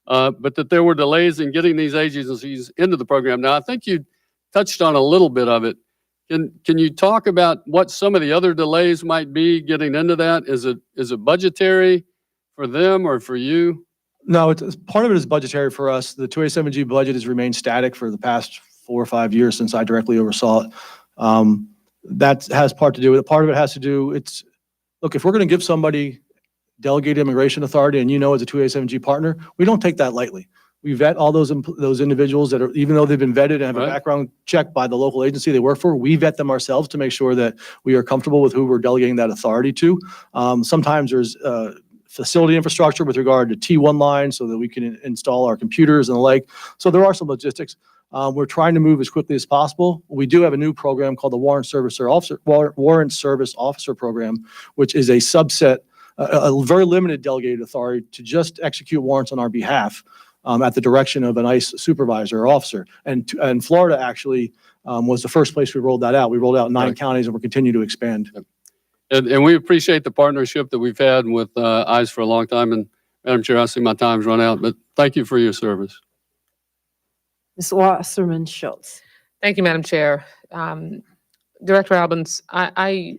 but that there were delays in getting these agencies into the program. Now, I think you touched on a little bit of it. Can you talk about what some of the other delays might be getting into that? Is it budgetary for them or for you? No, it's part of it is budgetary for us. The 287G budget has remained static for the past 4 or 5 years since I directly oversaw it. That has part to do with it. Part of it has to do, look, if we're going to give somebody delegated immigration authority and as a 287G partner, we don't take that lightly. We vet all those individuals that are, even though they've been vetted and have a background check by the local agency they work for, we vet them ourselves to make sure that we are comfortable with who we're delegating that authority to. Sometimes there's facility infrastructure with regard to T1 lines so that we can install our computers and the like. So there are some logistics. We're trying to move as quickly as possible. We do have a new program called the Warrant Service Officer Program, which is a subset, a very limited delegated authority to just execute warrants on our behalf at the direction of an ICE supervisor or officer. And Florida actually was the first place we rolled that out. We rolled out in 9 counties and we're continuing to expand. And we appreciate the partnership that we've had with ICE for a long time. And Madam Chair, I see my time's run out, but thank you for your service. Ms. Wasserman Schultz. Thank you, Madam Chair. Director Albence, I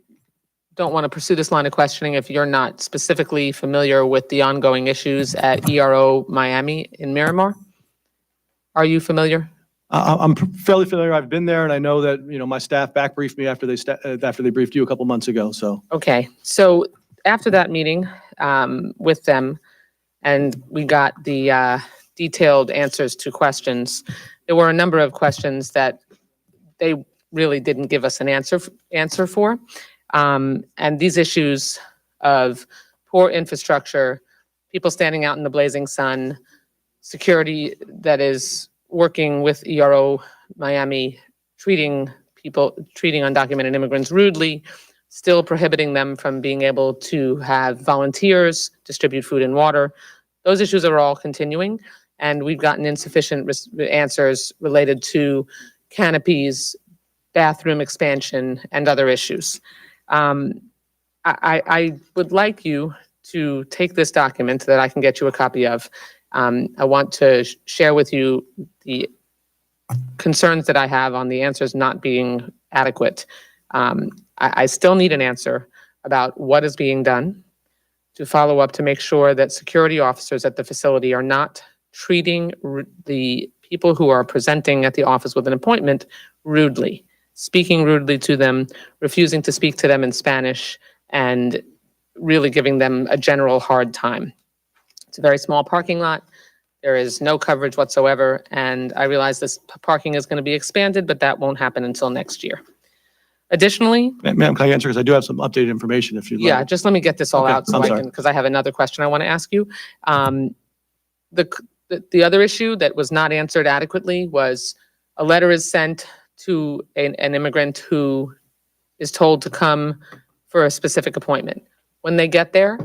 don't want to pursue this line of questioning if you're not specifically familiar with the ongoing issues at ERO Miami in Miramar. Are you familiar? I'm fairly familiar. I've been there and I know that, my staff back briefed me after they briefed you a couple months ago. So. Okay. So after that meeting with them, and we got the detailed answers to questions, there were a number of questions that they really didn't give us an answer for. And these issues of poor infrastructure, people standing out in the blazing sun, security that is working with ERO Miami, treating undocumented immigrants rudely, still prohibiting them from being able to have volunteers distribute food and water. Those issues are all continuing, and we've gotten insufficient answers related to canopies, bathroom expansion, and other issues. I would like you to take this document that I can get you a copy of. I want to share with you the concerns that I have on the answers not being adequate. I still need an answer about what is being done to follow up to make sure that security officers at the facility are not treating the people who are presenting at the office with an appointment rudely, speaking rudely to them, refusing to speak to them in Spanish, and really giving them a general hard time. It's a very small parking lot. There is no coverage whatsoever, and I realize this parking is going to be expanded, but that won't happen until next year. Additionally, Ma'am, can I answer? Because I do have some updated information if you'd like. yeah, just let me get this all Okay, out so I'm I sorry. can, because I have another question I want to ask you. The other issue that was not answered adequately was a letter is sent to an immigrant who is told to come for a specific appointment. When they get there,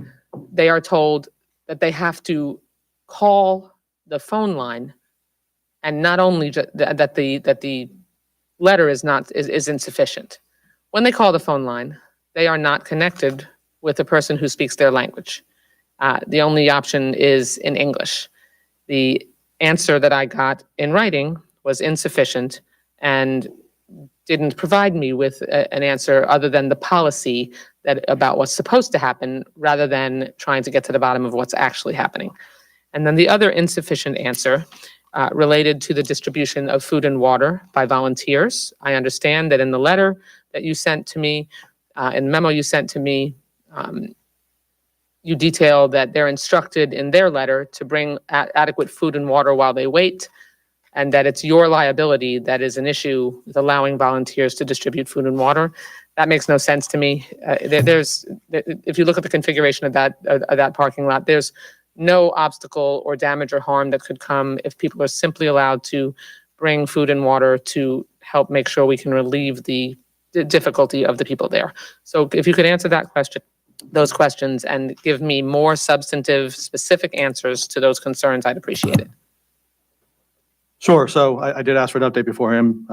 they are told that they have to call the phone line, and not only that the letter is insufficient. When they call the phone line, they are not connected with a person who speaks their language. The only option is in English. The answer that I got in writing was insufficient and didn't provide me with an answer other than the policy about what's supposed to happen, rather than trying to get to the bottom of what's actually happening. And then the other insufficient answer related to the distribution of food and water by volunteers. I understand that in the letter that you sent to me, in the memo you sent to me, you detail that they're instructed in their letter to bring adequate food and water while they wait, and that it's your liability that is an issue with allowing volunteers to distribute food and water. That makes no sense to me. If you look at the configuration of that parking lot, there's no obstacle or damage or harm that could come if people are simply allowed to bring food and water to help make sure we can relieve the difficulty of the people there. So if you could answer those questions and give me more substantive, specific answers to those concerns, I'd appreciate it. Sure. So I did ask for an update before him.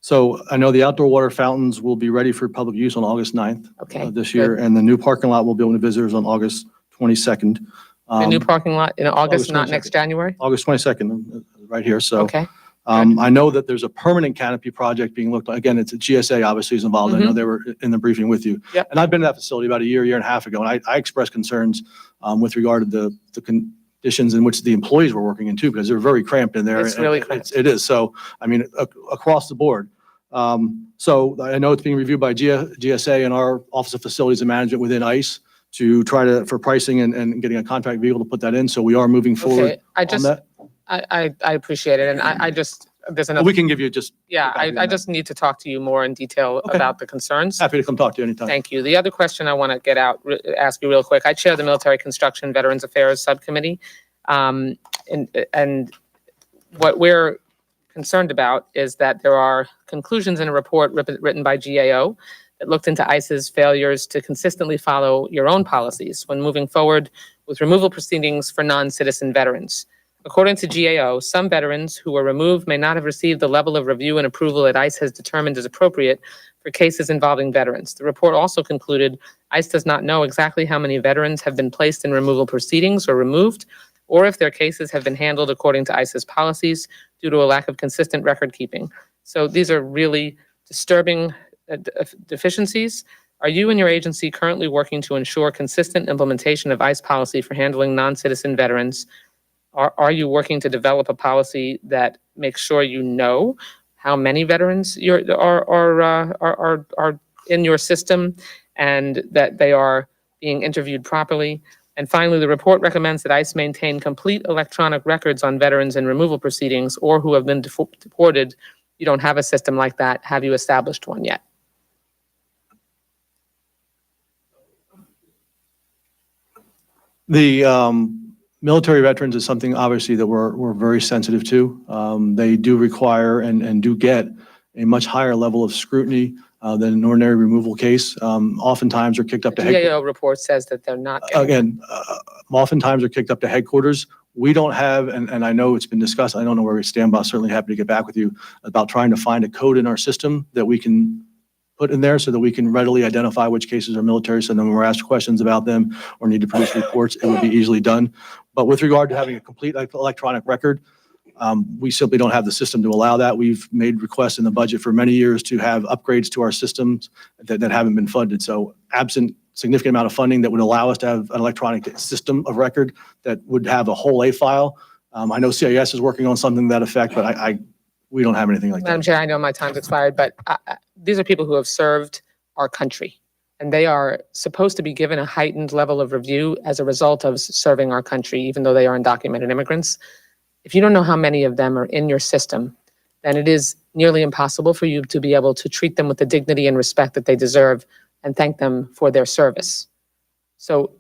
So I know the outdoor water fountains will be ready for public use on August 9th this year, and the new parking lot will be open to visitors on August 22nd. The new parking lot in August, August not 22nd. next January? August 22nd, right here. So Okay. I know that there's a permanent canopy project being looked at. Again, it's a GSA obviously is involved. I know they were in the briefing with you. Yep. And I've been to that facility about a year and a half ago, and I expressed concerns with regard to the conditions in which the employees were working in too, because they're very cramped in there. It's really cramped. It is. So, I mean, across the board. So I know it's being reviewed by GSA and our Office of Facilities and Management within ICE to try for pricing and getting a contract vehicle to put that in. So we are moving forward Okay, on that. I appreciate it, and there's But another, we can give you just, yeah, copy on I that. just need to talk to you more in detail Okay. about the concerns. happy to come talk to you anytime. Thank you. The other question I want to ask you real quick, I chair the Military Construction Veterans Affairs Subcommittee. And what we're concerned about is that there are conclusions in a report written by GAO that looked into ICE's failures to consistently follow your own policies when moving forward with removal proceedings for non-citizen veterans. According to GAO, some veterans who were removed may not have received the level of review and approval that ICE has determined is appropriate for cases involving veterans. The report also concluded ICE does not know exactly how many veterans have been placed in removal proceedings or removed, or if their cases have been handled according to ICE's policies due to a lack of consistent record keeping. So these are really disturbing deficiencies. Are you and your agency currently working to ensure consistent implementation of ICE policy for handling non-citizen veterans? Are you working to develop a policy that makes sure you know how many veterans are in your system and that they are being interviewed properly? And finally, the report recommends that ICE maintain complete electronic records on veterans in removal proceedings or who have been deported. You don't have a system like that. Have you established one yet? The military veterans is something obviously that we're very sensitive to. They do require and do get a much higher level of scrutiny than an ordinary removal case. Oftentimes are kicked up to headquarters. GAO report says that they're not getting Again, oftentimes are kicked up to headquarters. We don't have, and I know it's been discussed, I don't know where we stand, but I'm certainly happy to get back with you about trying to find a code in our system that we can put in there so that we can readily identify which cases are military. So then when we're asked questions about them or need to produce reports, it would be easily done. But with regard to having a complete electronic record, we simply don't have the system to allow that. We've made requests in the budget for many years to have upgrades to our systems that haven't been funded. So absent significant amount of funding that would allow us to have an electronic system of record that would have a whole A file. I know CIS is working on something to that effect, but we don't have anything like Madam that. Chair, I know my time's expired, but these are people who have served our country, and they are supposed to be given a heightened level of review as a result of serving our country, even though they are undocumented immigrants. If you don't know how many of them are in your system, then it is nearly impossible for you to be able to treat them with the dignity and respect that they deserve and thank them for their service. So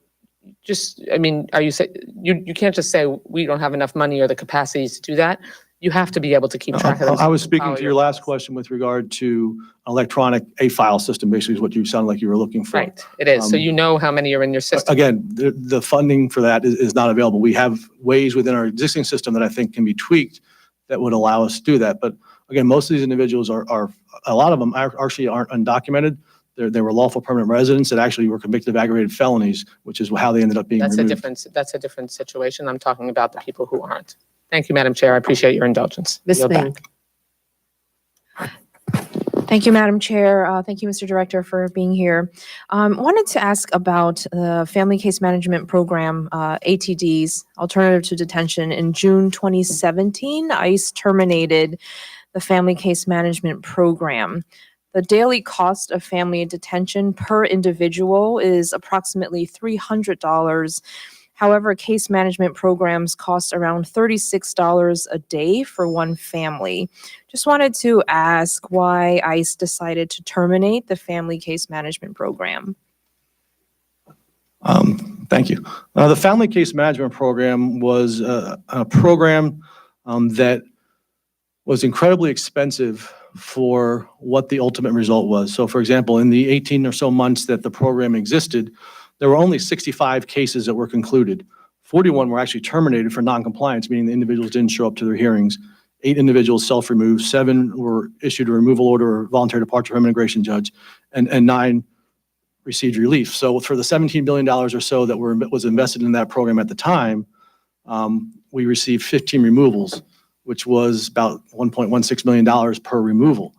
just, I mean, you can't just say we don't have enough money or the capacity to do that. You have to be able to keep track of those. I was speaking follow to your last question with regard to electronic A file system, basically is what you sounded like you were looking for. Right, it is. So you know how many are in your system. Again, the funding for that is not available. We have ways within our existing system that I think can be tweaked that would allow us to do that. But again, most of these individuals are a lot of them actually aren't undocumented. They were lawful permanent residents that actually were convicted of aggravated felonies, which is how they ended up being That's removed. that's a different situation. I'm talking about the people who aren't. Thank you, Madam Chair. I appreciate your indulgence. Ms. Yield back. Ming. Thank you, Madam Chair. Thank you, Mr. Director, for being here. Wanted to ask about the Family Case Management Program, ATDs, Alternative to Detention. In June 2017, ICE terminated the Family Case Management Program. The daily cost of family detention per individual is approximately $300. However, case management programs cost around $36 a day for one family. Just wanted to ask why ICE decided to terminate the family case management program. Thank you. The Family Case Management Program was a program that was incredibly expensive for what the ultimate result was. So for example, in the 18 or so months that the program existed, there were only 65 cases that were concluded. 41 were actually terminated for noncompliance, meaning the individuals didn't show up to their hearings. 8 individuals self-removed, 7 were issued a removal order or voluntary departure from an immigration judge, and 9 received relief. So for the $17 billion or so that was invested in that program at the time, we received 15 removals, which was about $1.16 million per removal,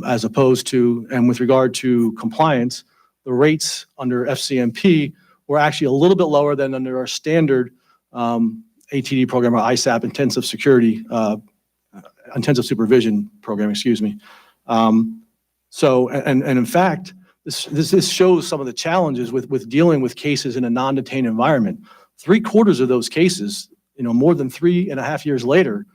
as opposed to, and with regard to compliance, the rates under FCMP were actually a little bit lower than under our standard ATD program, or ISAP, intensive supervision program, excuse me. So, and in fact, this shows some of the challenges with dealing with cases in a non-detained environment. 3/4 of those cases, more than 3.5 years later,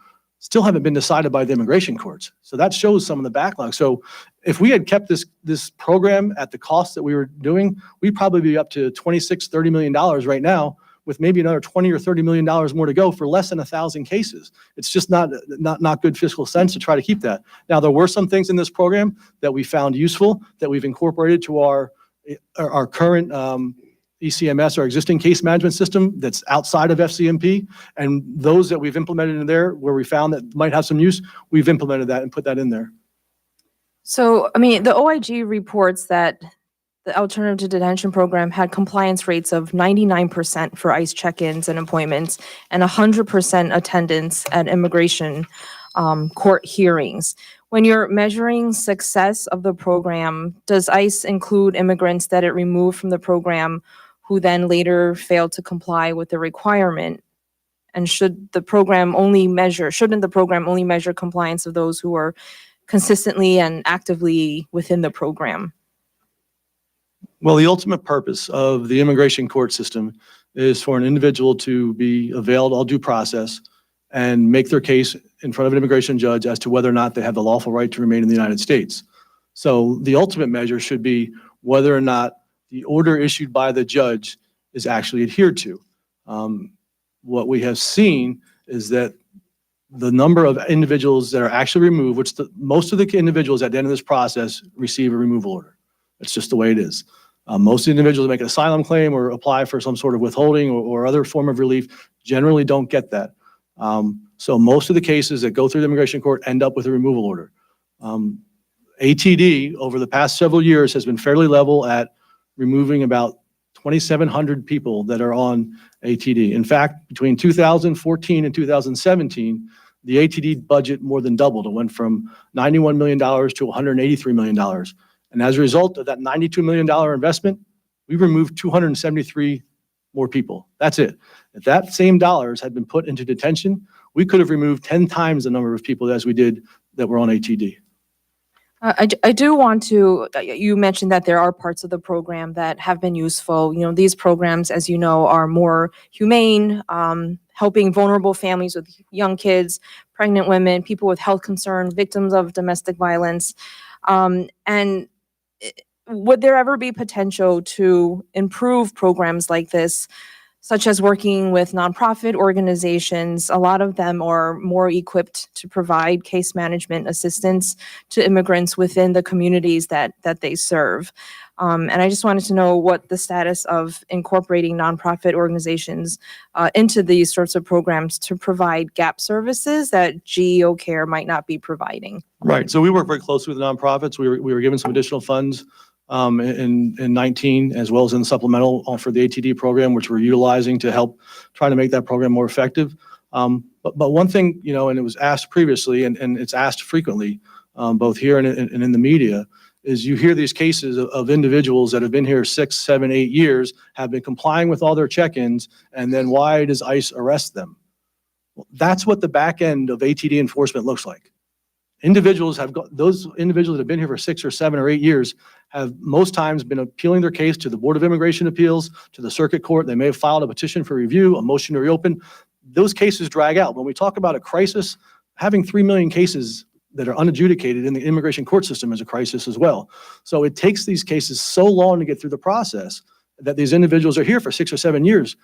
still haven't been decided by the immigration courts. So that shows some of the backlog. So if we had kept this program at the cost that we were doing, we'd probably be up to $26-30 million right now, with maybe another $20 or $30 million more to go for less than 1,000 cases. It's just not good fiscal sense to try to keep that. Now, there were some things in this program that we found useful that we've incorporated to our current ECMS, our existing case management system that's outside of FCMP, and those that we've implemented in there where we found that might have some use, we've implemented that and put that in there. So, I mean, the OIG reports that the alternative to detention program had compliance rates of 99% for ICE check-ins and appointments and 100% attendance at immigration court hearings. When you're measuring success of the program, does ICE include immigrants that it removed from the program who then later failed to comply with the requirement? And shouldn't the program only measure compliance of those who are consistently and actively within the program? Well, the ultimate purpose of the immigration court system is for an individual to be availed all due process and make their case in front of an immigration judge as to whether or not they have the lawful right to remain in the United States. So the ultimate measure should be whether or not the order issued by the judge is actually adhered to. What we have seen is that the number of individuals that are actually removed, which most of the individuals at the end of this process receive a removal order. It's just the way it is. Most of the individuals that make an asylum claim or apply for some sort of withholding or other form of relief generally don't get that. So most of the cases that go through the immigration court end up with a removal order. ATD over the past several years has been fairly level at removing about 2,700 people that are on ATD. In fact, between 2014 and 2017, the ATD budget more than doubled. It went from $91 million to $183 million. And as a result of that $92 million investment, we removed 273 more people. That's it. If that same dollars had been put into detention, we could have removed 10 times the number of people as we did that were on ATD. I do want to, you mentioned that there are parts of the program that have been useful. These programs, as you know, are more humane, helping vulnerable families with young kids, pregnant women, people with health concerns, victims of domestic violence. And would there ever be potential to improve programs like this, such as working with nonprofit organizations? A lot of them are more equipped to provide case management assistance to immigrants within the communities that they serve. And I just wanted to know what the status of incorporating nonprofit organizations into these sorts of programs to provide gap services that GEO Care might not be providing. Right. So we work very closely with the nonprofits. We were given some additional funds in 19, as well as in the supplemental for the ATD program, which we're utilizing to help try to make that program more effective. But one thing, and it was asked previously, and it's asked frequently, both here and in the media, is you hear these cases of individuals that have been here 6, 7, 8 years, have been complying with all their check-ins, and then why does ICE arrest them? Well, that's what the back end of ATD enforcement looks like. those individuals that have been here for 6 or 7 or 8 years have most times been appealing their case to the Board of Immigration Appeals, to the Circuit Court. They may have filed a petition for review, a motion to reopen. Those cases drag out. When we talk about a crisis, having 3 million cases that are unadjudicated in the immigration court system is a crisis as well. So it takes these cases so long to get through the process that these individuals are here for 6 or 7 years.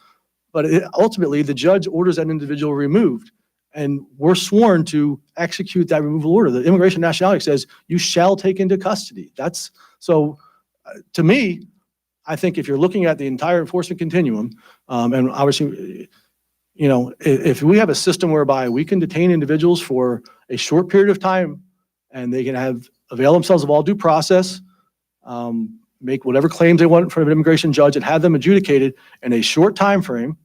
But ultimately, the judge orders that individual removed. And we're sworn to execute that removal order. The Immigration and Nationality says you shall take into custody. To me, I think if you're looking at the entire enforcement continuum, and obviously, if we have a system whereby we can detain individuals for a short period of time and they can avail themselves of all due process, make whatever claims they want in front of an immigration judge and have them adjudicated in a short time frame,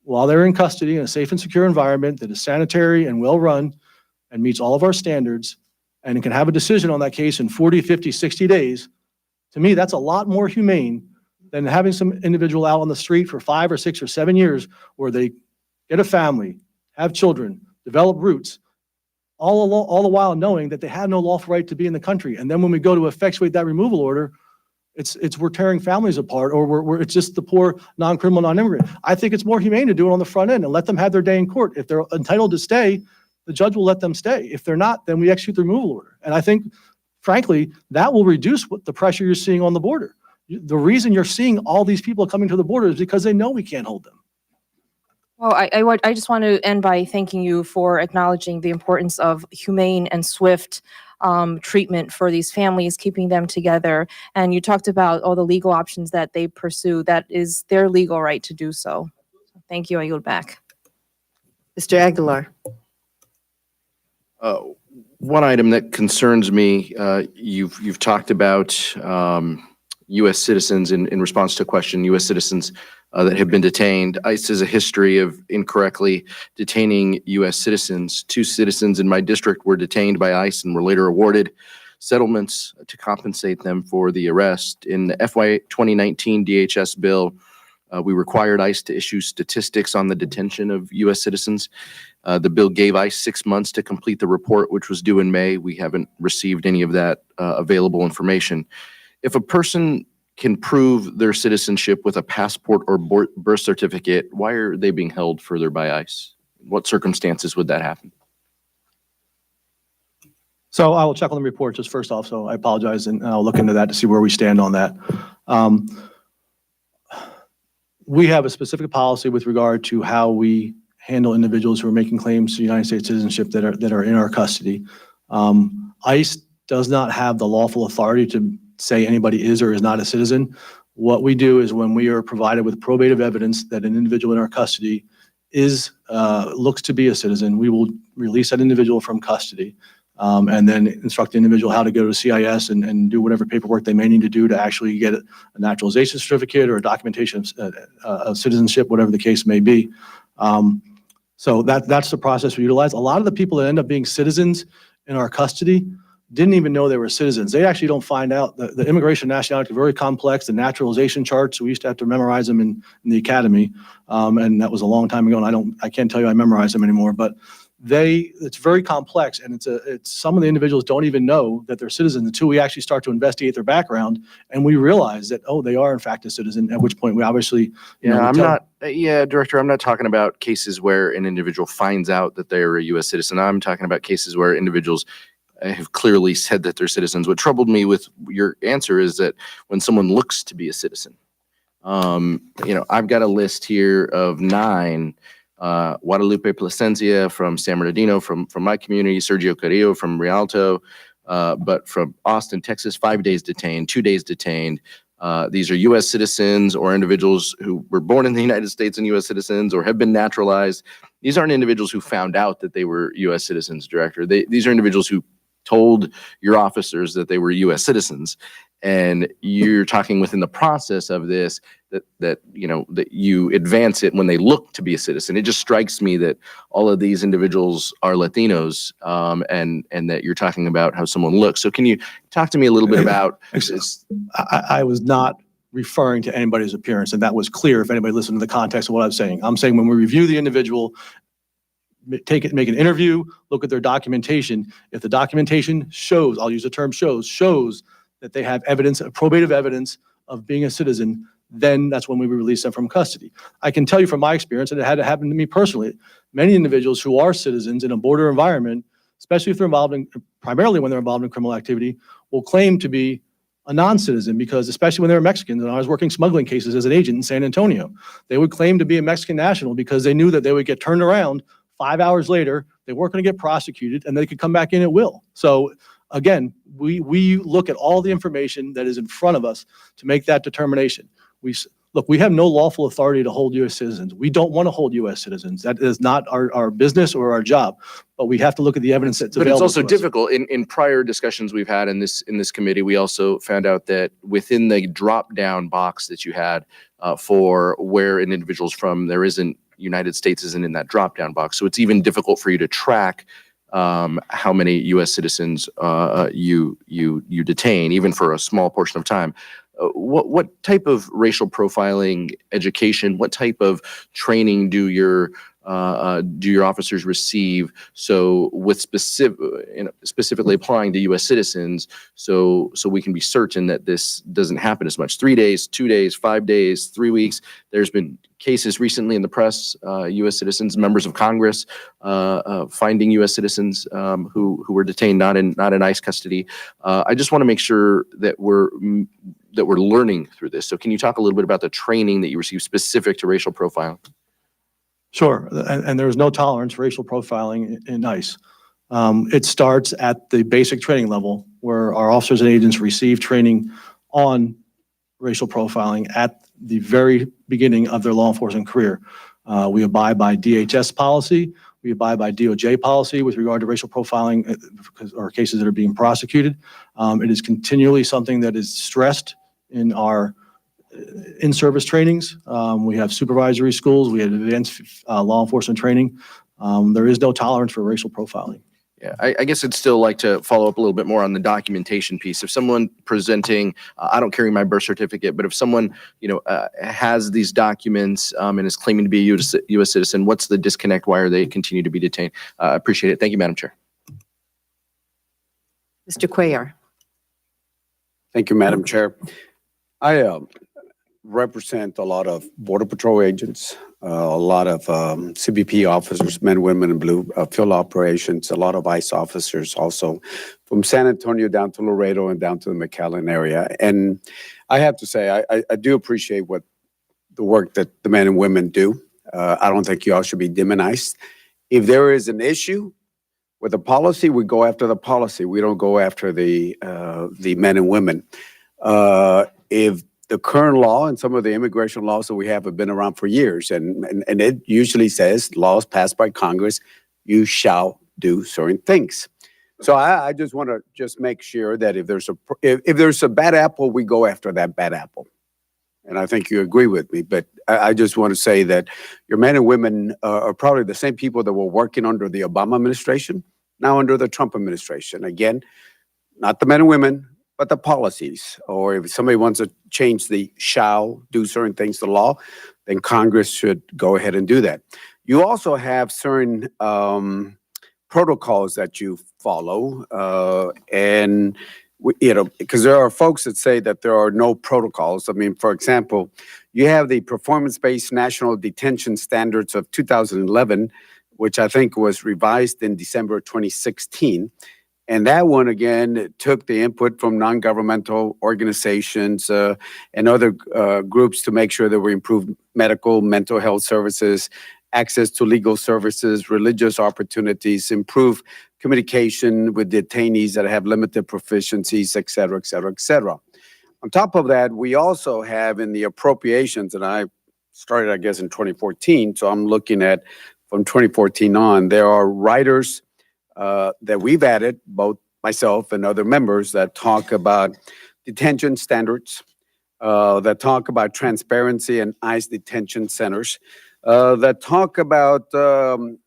while they're in custody in a safe and secure environment that is sanitary and well-run and meets all of our standards, and it can have a decision on that case in 40, 50, 60 days, to me, that's a lot more humane than having some individual out on the street for 5 or 6 or 7 years where they get a family, have children, develop roots, all the while knowing that they have no lawful right to be in the country. And then when we go to effectuate that removal order, we're tearing families apart, or it's just the poor non-criminal non-immigrant. I think it's more humane to do it on the front end and let them have their day in court. If they're entitled to stay, the judge will let them stay. If they're not, then we execute the removal order. And I think, frankly, that will reduce the pressure you're seeing on the border. The reason you're seeing all these people coming to the border is because they know we can't hold them. Well, I just want to end by thanking you for acknowledging the importance of humane and swift treatment for these families, keeping them together. And you talked about all the legal options that they pursue. That is their legal right to do so. Thank you. I yield back. Mr. Aguilar. One item that concerns me, you've talked about U.S. citizens in response to a question, U.S. citizens that have been detained. ICE has a history of incorrectly detaining U.S. citizens. 2 citizens in my district were detained by ICE and were later awarded settlements to compensate them for the arrest. In the FY 2019 DHS bill, we required ICE to issue statistics on the detention of U.S. citizens. The bill gave ICE 6 months to complete the report, which was due in May. We haven't received any of that available information. If a person can prove their citizenship with a passport or birth certificate, why are they being held further by ICE? What circumstances would that happen? So I will check on the report just first off, so I apologize, and I'll look into that to see where we stand on that. We have a specific policy with regard to how we handle individuals who are making claims to United States citizenship that are in our custody. ICE does not have the lawful authority to say anybody is or is not a citizen. What we do is when we are provided with probative evidence that an individual in our custody looks to be a citizen, we will release that individual from custody and then instruct the individual how to go to CIS and do whatever paperwork they may need to do to actually get a naturalization certificate or a documentation of citizenship, whatever the case may be. So that's the process we utilize. A lot of the people that end up being citizens in our custody didn't even know they were citizens. They actually don't find out. The immigration nationality is very complex. The naturalization charts, we used to have to memorize them in the academy. And that was a long time ago, and I can't tell you I memorize them anymore, but it's very complex, and it's some of the individuals don't even know that they're citizens until we actually start to investigate their background, and we realize that, oh, they are in fact a citizen, at which point we obviously, Director, I'm not talking about cases where an individual finds out that they're a U.S. citizen. I'm talking about cases where individuals have clearly said that they're citizens. What troubled me with your answer is that when someone looks to be a citizen, I've got a list here of 9, Guadalupe Plasencia from San Bernardino, from my community, Sergio Carrillo from Rialto, but from Austin, Texas, 5 days detained, 2 days detained. These are U.S. citizens or individuals who were born in the United States and U.S. citizens or have been naturalized. These aren't individuals who found out that they were U.S. citizens, Director. These are individuals who told your officers that they were U.S. citizens, and you're talking within the process of this that you advance it when they look to be a citizen. It just strikes me that all of these individuals are Latinos, and that you're talking about how someone looks. So can you talk to me a little bit about this? I was not referring to anybody's appearance, and that was clear if anybody listened to the context of what I was saying. I'm saying when we review the individual, make an interview, look at their documentation. If the documentation shows, I'll use the term shows that they have evidence, probative evidence of being a citizen, then that's when we release them from custody. I can tell you from my experience, and it had to happen to me personally, many individuals who are citizens in a border environment, especially if they're involved in, primarily when they're involved in criminal activity, will claim to be a non-citizen because, especially when they were Mexicans, and I was working smuggling cases as an agent in San Antonio, they would claim to be a Mexican national because they knew that they would get turned around 5 hours later, they weren't going to get prosecuted, and they could come back in at will. So again, we look at all the information that is in front of us to make that determination. Look, we have no lawful authority to hold U.S. citizens. We don't want to hold U.S. citizens. That is not our business or our job, but we have to look at the evidence that's But available. it's also to us. difficult. In prior discussions we've had in this committee, we also found out that within the drop-down box that you had for where an individual's from, there isn't, United States isn't in that drop-down box. So it's even difficult for you to track how many U.S. citizens you detain, even for a small portion of time. What type of racial profiling education, what type of training do your officers receive? So with specifically applying to U.S. citizens, so we can be certain that this doesn't happen as much. 3 days, 2 days, 5 days, 3 weeks. There's been cases recently in the press, U.S. citizens, members of Congress, finding U.S. citizens who were detained not in ICE custody. I just want to make sure that we're learning through this. So can you talk a little bit about the training that you receive specific to racial profiling? Sure, and there's no tolerance for racial profiling in ICE. It starts at the basic training level where our officers and agents receive training on racial profiling at the very beginning of their law enforcement career. We abide by DHS policy. We abide by DOJ policy with regard to racial profiling or cases that are being prosecuted. It is continually something that is stressed in our in-service trainings. We have supervisory schools. We have advanced law enforcement training. There is no tolerance for racial profiling. Yeah, I guess I'd still like to follow up a little bit more on the documentation piece. If someone presenting, I don't carry my birth certificate, but if someone, has these documents and is claiming to be a U.S. citizen, what's the disconnect? Why are they continue to be detained? I appreciate it. Thank you, Madam Chair. Mr. Cuellar. Thank you, Madam Chair. I represent a lot of Border Patrol agents, a lot of CBP officers, men, women in blue, field operations, a lot of ICE officers also from San Antonio down to Laredo and down to the McAllen area. And I have to say, I do appreciate the work that the men and women do. I don't think you all should be demonized. If there is an issue with the policy, we go after the policy. We don't go after the men and women. If the current law and some of the immigration laws that we have been around for years, and it usually says laws passed by Congress, you shall do certain things. So I just want to just make sure that if there's a bad apple, we go after that bad apple. And I think you agree with me, but I just want to say that your men and women are probably the same people that were working under the Obama administration, now under the Trump administration. Again, not the men and women, but the policies. Or if somebody wants to change the shall do certain things to law, then Congress should go ahead and do that. You also have certain protocols that you follow, because there are folks that say that there are no protocols. I mean, for example, you have the Performance-Based National Detention Standards of 2011, which I think was revised in December 2016. And that one, again, took the input from non-governmental organizations and other groups to make sure that we improve medical, mental health services, access to legal services, religious opportunities, improve communication with detainees that have limited proficiencies, et cetera, et cetera, et cetera. On top of that, we also have in the appropriations, and I started, I guess, in 2014, so I'm looking at from 2014 on, there are riders that we've added, both myself and other members, that talk about detention standards, that talk about transparency in ICE detention centers, that talk about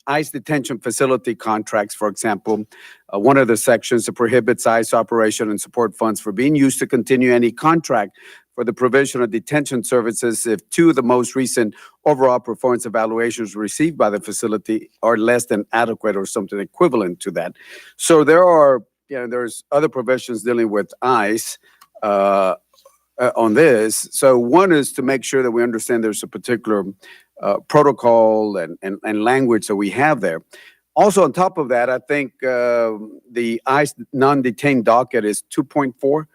ICE detention facility contracts, for example. One of the sections that prohibits ICE operation and support funds for being used to continue any contract for the provision of detention services if two of the most recent overall performance evaluations received by the facility are less than adequate or something equivalent to that. So there's other provisions dealing with ICE on this. So one is to make sure that we understand there's a particular protocol and language that we have there. Also, on top of that, I think the ICE non-detained docket is 2.4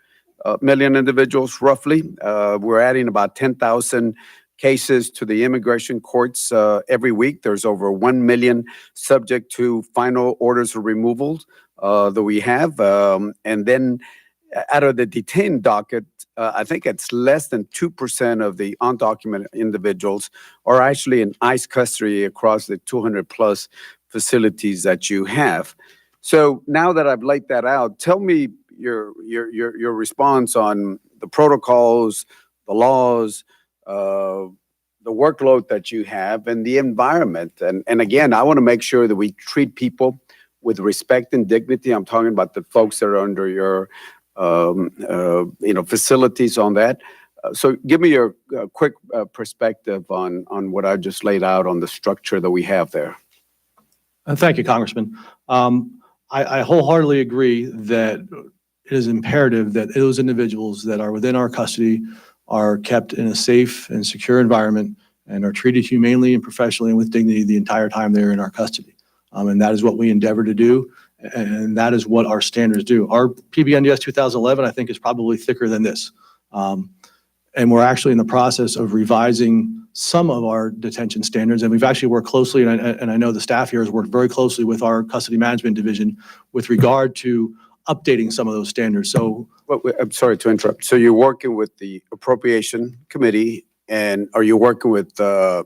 million individuals, roughly. We're adding about 10,000 cases to the immigration courts every week. There's over 1 million subject to final orders of removal that we have. And then out of the detained docket, I think it's less than 2% of the undocumented individuals are actually in ICE custody across the 200 plus facilities that you have. So now that I've laid that out, tell me your response on the protocols, the laws, the workload that you have, and the environment. And again, I want to make sure that we treat people with respect and dignity. I'm talking about the folks that are under your facilities on that. So give me your quick perspective on what I just laid out on the structure that we have there. Thank you, Congressman. I wholeheartedly agree that it is imperative that those individuals that are within our custody are kept in a safe and secure environment and are treated humanely and professionally and with dignity the entire time they're in our custody. And that is what we endeavor to do, and that is what our standards do. Our PBNDS 2011, I think, is probably thicker than this. And we're actually in the process of revising some of our detention standards, and we've actually worked closely, and I know the staff here has worked very closely with our custody management division with regard to updating some of those standards. So, I'm sorry to interrupt. So you're working with the Appropriation Committee, and are you working with NGOs?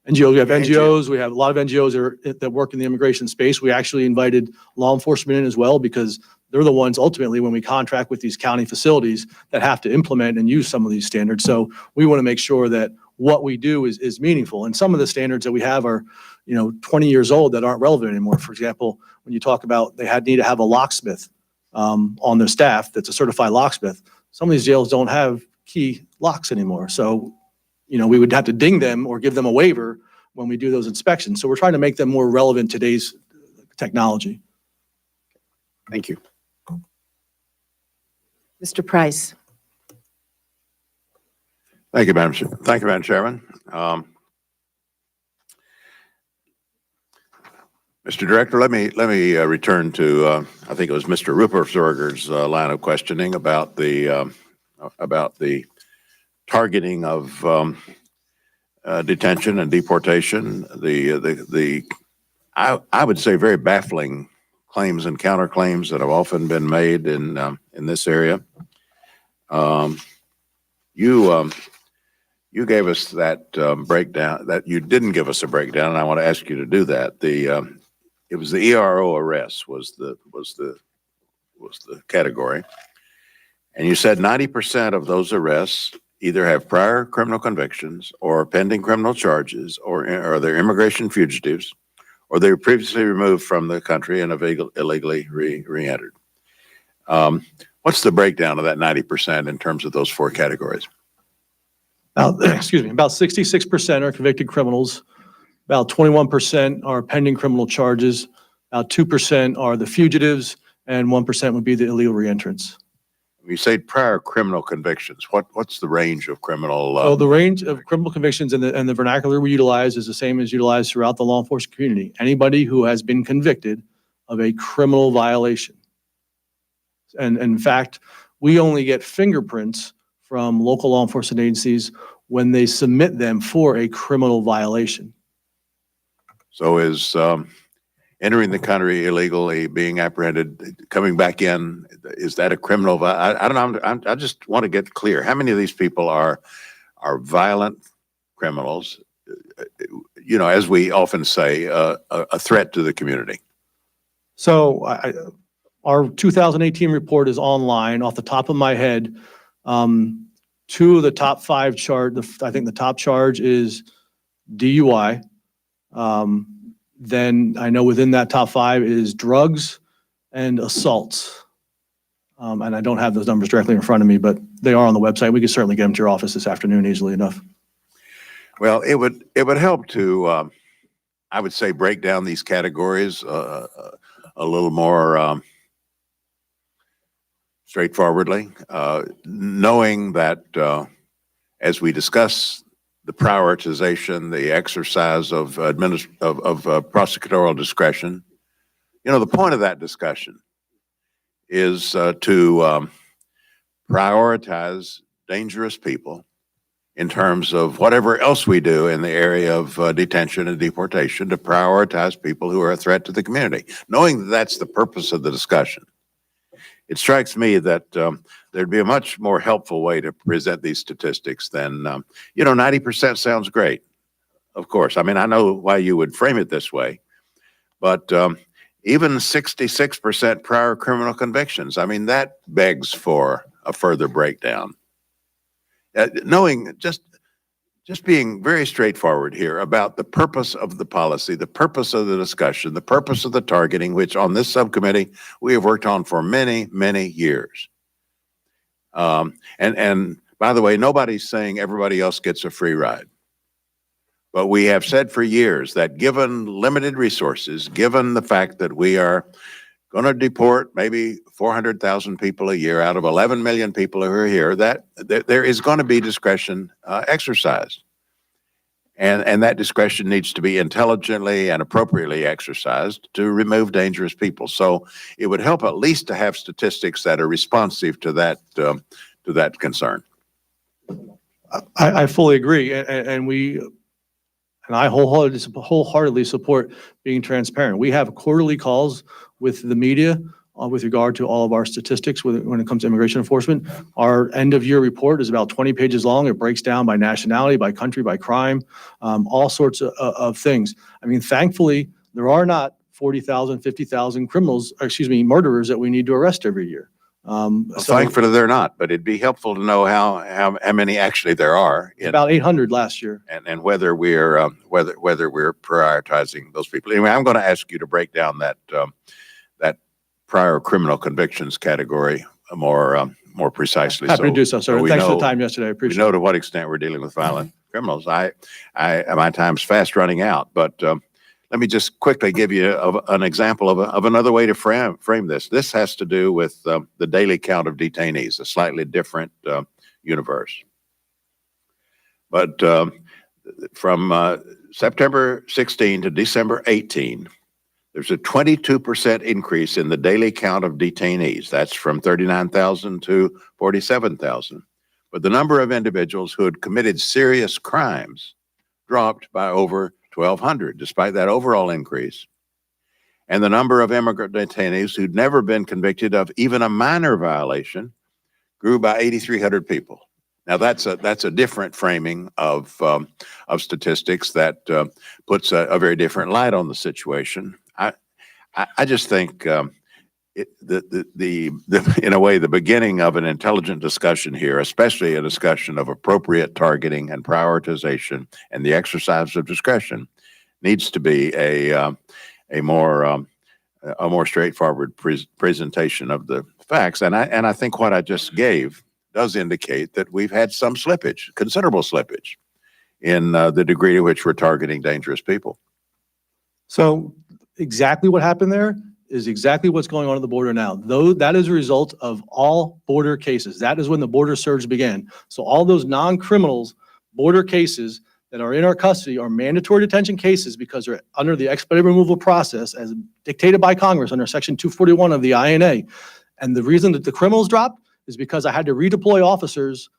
We have NGOs. We have a lot of NGOs that work in the immigration space. We actually invited law enforcement in as well because they're the ones ultimately when we contract with these county facilities that have to implement and use some of these standards. So we want to make sure that what we do is meaningful. And some of the standards that we have are, 20 years old that aren't relevant anymore. For example, when you talk about they need to have a locksmith on their staff that's a certified locksmith, some of these jails don't have key locks anymore. So, we would have to ding them or give them a waiver when we do those inspections. So we're trying to make them more relevant to today's technology. Thank you. Mr. Price. Thank you, Madam Chairman. Mr. Director, let me return to I think it was Mr. Ruppersberger's line of questioning about the targeting of detention and deportation. I would say very baffling claims and counterclaims that have often been made in this area. You gave us that breakdown. That you didn't give us a breakdown, and I want to ask you to do that. It was the ERO arrests was the category, and you said 90% of those arrests either have prior criminal convictions or pending criminal charges, or they're immigration fugitives, or they were previously removed from the country and have illegally re-entered. What's the breakdown of that 90% in terms of those four categories? About 66% are convicted criminals, about 21% are pending criminal charges, about 2% are the fugitives, and 1% would be the illegal reentrants. You say prior criminal convictions. What's the range of criminal? So the range of criminal convictions and the vernacular we utilize is the same as utilized throughout the law enforcement community. Anybody who has been convicted of a criminal violation. And in fact, we only get fingerprints from local law enforcement agencies when they submit them for a criminal violation. So is entering the country illegally, being apprehended, coming back in, is that a criminal? I don't know. I just want to get clear. How many of these people are violent criminals? As we often say, a threat to the community. So our 2018 report is online. Off the top of my head, two of the top five I think the top charge is DUI. Then I know within that top five is drugs and assaults. And I don't have those numbers directly in front of me, but they are on the website. We can certainly get them to your office this afternoon easily enough. Well, it would help to, I would say, break down these categories a little more straightforwardly, knowing that as we discuss the prioritization, the exercise of prosecutorial discretion, the point of that discussion is to prioritize dangerous people in terms of whatever else we do in the area of detention and deportation, to prioritize people who are a threat to the community. Knowing that that's the purpose of the discussion, it strikes me that there'd be a much more helpful way to present these statistics than, 90% sounds great, of course. I mean, I know why you would frame it this way, but even 66% prior criminal convictions, I mean, that begs for a further breakdown. Knowing, just being very straightforward here about the purpose of the policy, the purpose of the discussion, the purpose of the targeting, which on this subcommittee we have worked on for many, many years. And by the way, nobody's saying everybody else gets a free ride. But we have said for years that given limited resources, given the fact that we are going to deport maybe 400,000 people a year out of 11 million people who are here, that there is going to be discretion exercised. And that discretion needs to be intelligently and appropriately exercised to remove dangerous people. So it would help at least to have statistics that are responsive to that concern. I fully agree. And I wholeheartedly support being transparent. We have quarterly calls with the media with regard to all of our statistics when it comes to immigration enforcement. Our end of year report is about 20 pages long. It breaks down by nationality, by country, by crime, all sorts of things. I mean, thankfully, there are not 40,000, 50,000 murderers that we need to arrest every year. Thankfully, they're not, but it'd be helpful to know how many actually there are. About 800 last year. And whether we're prioritizing those people. Anyway, I'm going to ask you to break down that prior criminal convictions category more precisely. Happy to do so, sir. Thanks for the time yesterday. I appreciate it. We know to what extent we're dealing with violent criminals. My time's fast running out, but let me just quickly give you an example of another way to frame this. This has to do with the daily count of detainees, a slightly different universe. But from September 16 to December 18, there's a 22% increase in the daily count of detainees. That's from 39,000 to 47,000. But the number of individuals who had committed serious crimes dropped by over 1,200, despite that overall increase. And the number of immigrant detainees who'd never been convicted of even a minor violation grew by 8,300 people. Now that's a different framing of statistics that puts a very different light on the situation. I just think in a way, the beginning of an intelligent discussion here, especially a discussion of appropriate targeting and prioritization and the exercise of discretion, needs to be a more straightforward presentation of the facts. And I think what I just gave does indicate that we've had some slippage, considerable slippage, in the degree to which we're targeting dangerous people. So exactly what happened there is exactly what's going on at the border now. Though that is a result of all border cases. That is when the border surge began. So all those non-criminals border cases that are in our custody are mandatory detention cases because they're under the expedited removal process as dictated by Congress under Section 241 of the INA. And the reason that the criminals dropped is because I had to redeploy officers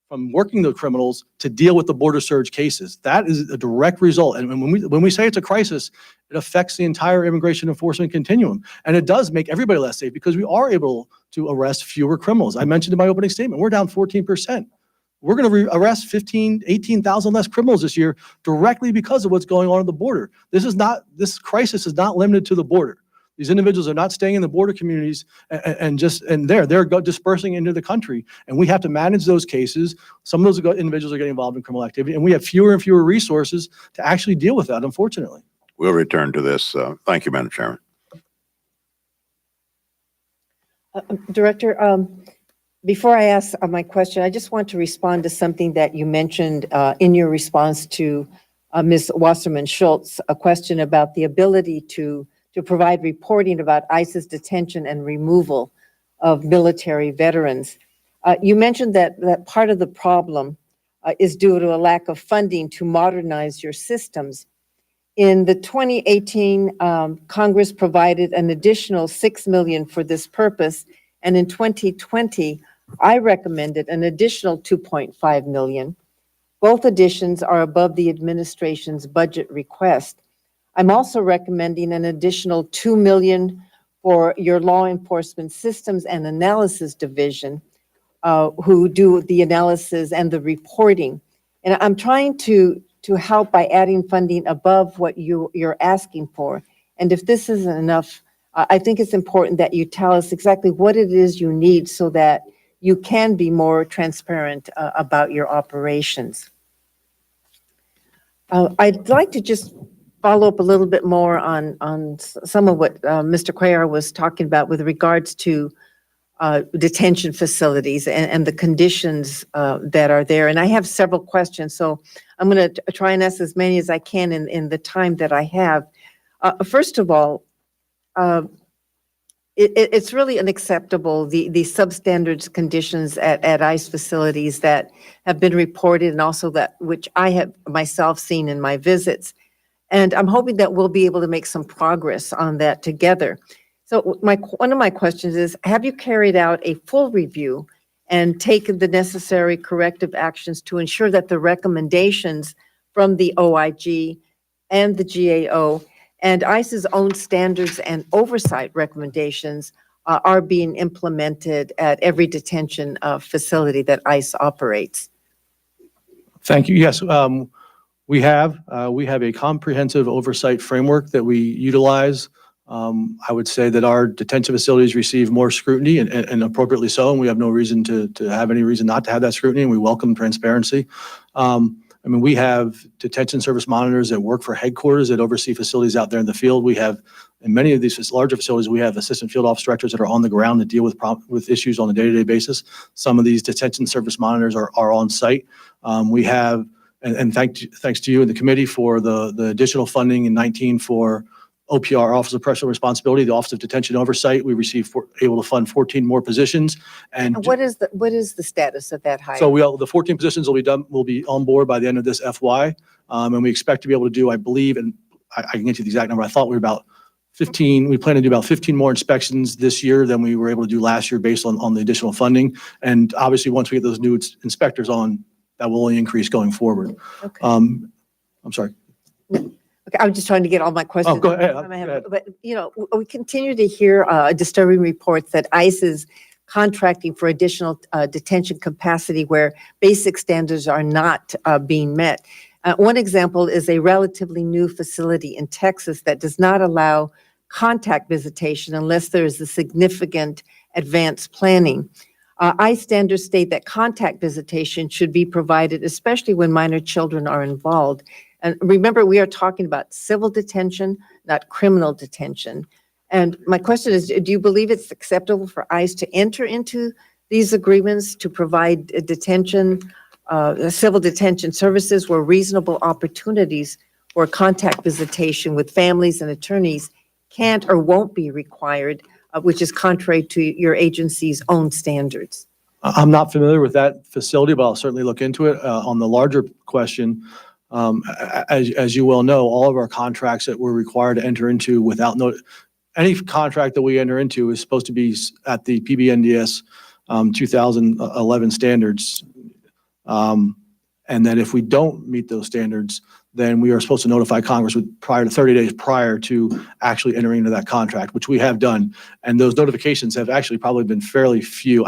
from working the criminals to deal with the border surge cases. That is a direct result. And when we say it's a crisis, it affects the entire immigration enforcement continuum. And it does make everybody less safe because we are able to arrest fewer criminals. I mentioned in my opening statement, we're down 14%. We're going to arrest 18,000 less criminals this year directly because of what's going on at the border. This crisis is not limited to the border. These individuals are not staying in the border communities they're dispersing into the country. And we have to manage those cases. Some of those individuals are getting involved in criminal activity, and we have fewer and fewer resources to actually deal with that, unfortunately. We'll return to this. Thank you, Madam Chairman. Director, before I ask my question, I just want to respond to something that you mentioned in your response to Ms. Wasserman Schultz, a question about the ability to provide reporting about ICE's detention and removal of military veterans. You mentioned that part of the problem is due to a lack of funding to modernize your systems. In the 2018, Congress provided an additional $6 million for this purpose, and in 2020, I recommended an additional $2.5 million. Both additions are above the administration's budget request. I'm also recommending an additional $2 million for your law enforcement systems and analysis division, who do the analysis and the reporting. And I'm trying to help by adding funding above what you're asking for. And if this isn't enough, I think it's important that you tell us exactly what it is you need so that you can be more transparent about your operations. I'd like to just follow up a little bit more on some of what Mr. Cuellar was talking about with regards to detention facilities and the conditions that are there. And I have several questions, so I'm going to try and ask as many as I can in the time that I have. First of all, it's really unacceptable, the substandards conditions at ICE facilities that have been reported and also that which I have myself seen in my visits. And I'm hoping that we'll be able to make some progress on that together. So one of my questions is, have you carried out a full review and taken the necessary corrective actions to ensure that the recommendations from the OIG and the GAO and ICE's own standards and oversight recommendations are being implemented at every detention facility that ICE operates? Thank you. Yes, we have a comprehensive oversight framework that we utilize. I would say that our detention facilities receive more scrutiny and appropriately so, and we have no reason to have any reason not to have that scrutiny, and we welcome transparency. I mean, we have detention service monitors that work for headquarters that oversee facilities out there in the field. We have, in many of these larger facilities, we have assistant field office directors that are on the ground to deal with issues on a day-to-day basis. Some of these detention service monitors are on site. We have, and thanks to you and the committee for the additional funding in 19 for OPR, Office of Personal Responsibility, the Office of Detention Oversight. We received able to fund 14 more positions. And what is the status of that hire? so the 14 positions will be on board by the end of this FY. And we expect to be able to do, I believe, and I can get you the exact number. I thought we were about 15. We plan to do about 15 more inspections this year than we were able to do last year based on the additional funding. And obviously, once we get those new inspectors on, that will only increase going forward. Okay. I'm sorry. Okay, I'm just trying to get all my questions. Oh, go ahead. Go ahead. But, we continue to hear disturbing reports that ICE is contracting for additional detention capacity where basic standards are not being met. One example is a relatively new facility in Texas that does not allow contact visitation unless there is a significant advanced planning. ICE standards state that contact visitation should be provided, especially when minor children are involved. And remember, we are talking about civil detention, not criminal detention. And my question is, do you believe it's acceptable for ICE to enter into these agreements to provide civil detention services where reasonable opportunities for contact visitation with families and attorneys can't or won't be required, which is contrary to your agency's own standards? I'm not familiar with that facility, but I'll certainly look into it. On the larger question, as you well know, all of our contracts that we're required to enter into without any contract that we enter into is supposed to be at the PBNDS 2011 standards. And that if we don't meet those standards, then we are supposed to notify Congress 30 days prior to actually entering into that contract, which we have done. And those notifications have actually probably been fairly few.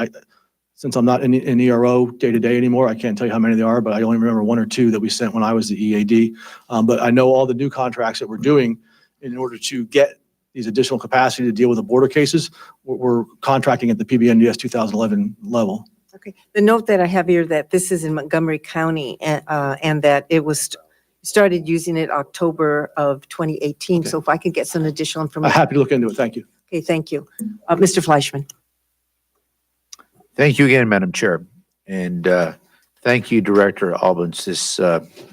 Since I'm not in ERO day-to-day anymore, I can't tell you how many there are, but I only remember one or two that we sent when I was the EAD. But I know all the new contracts that we're doing in order to get these additional capacity to deal with the border cases, we're contracting at the PBNDS 2011 level. Okay. The note that I have here that this is in Montgomery County and that it was started using it October of 2018. Okay. So if I could get some additional I'm information. happy to look into it. Thank you. Okay, thank you. Mr. Fleischman. Thank you again, Madam Chair. And thank you, Director Albence. This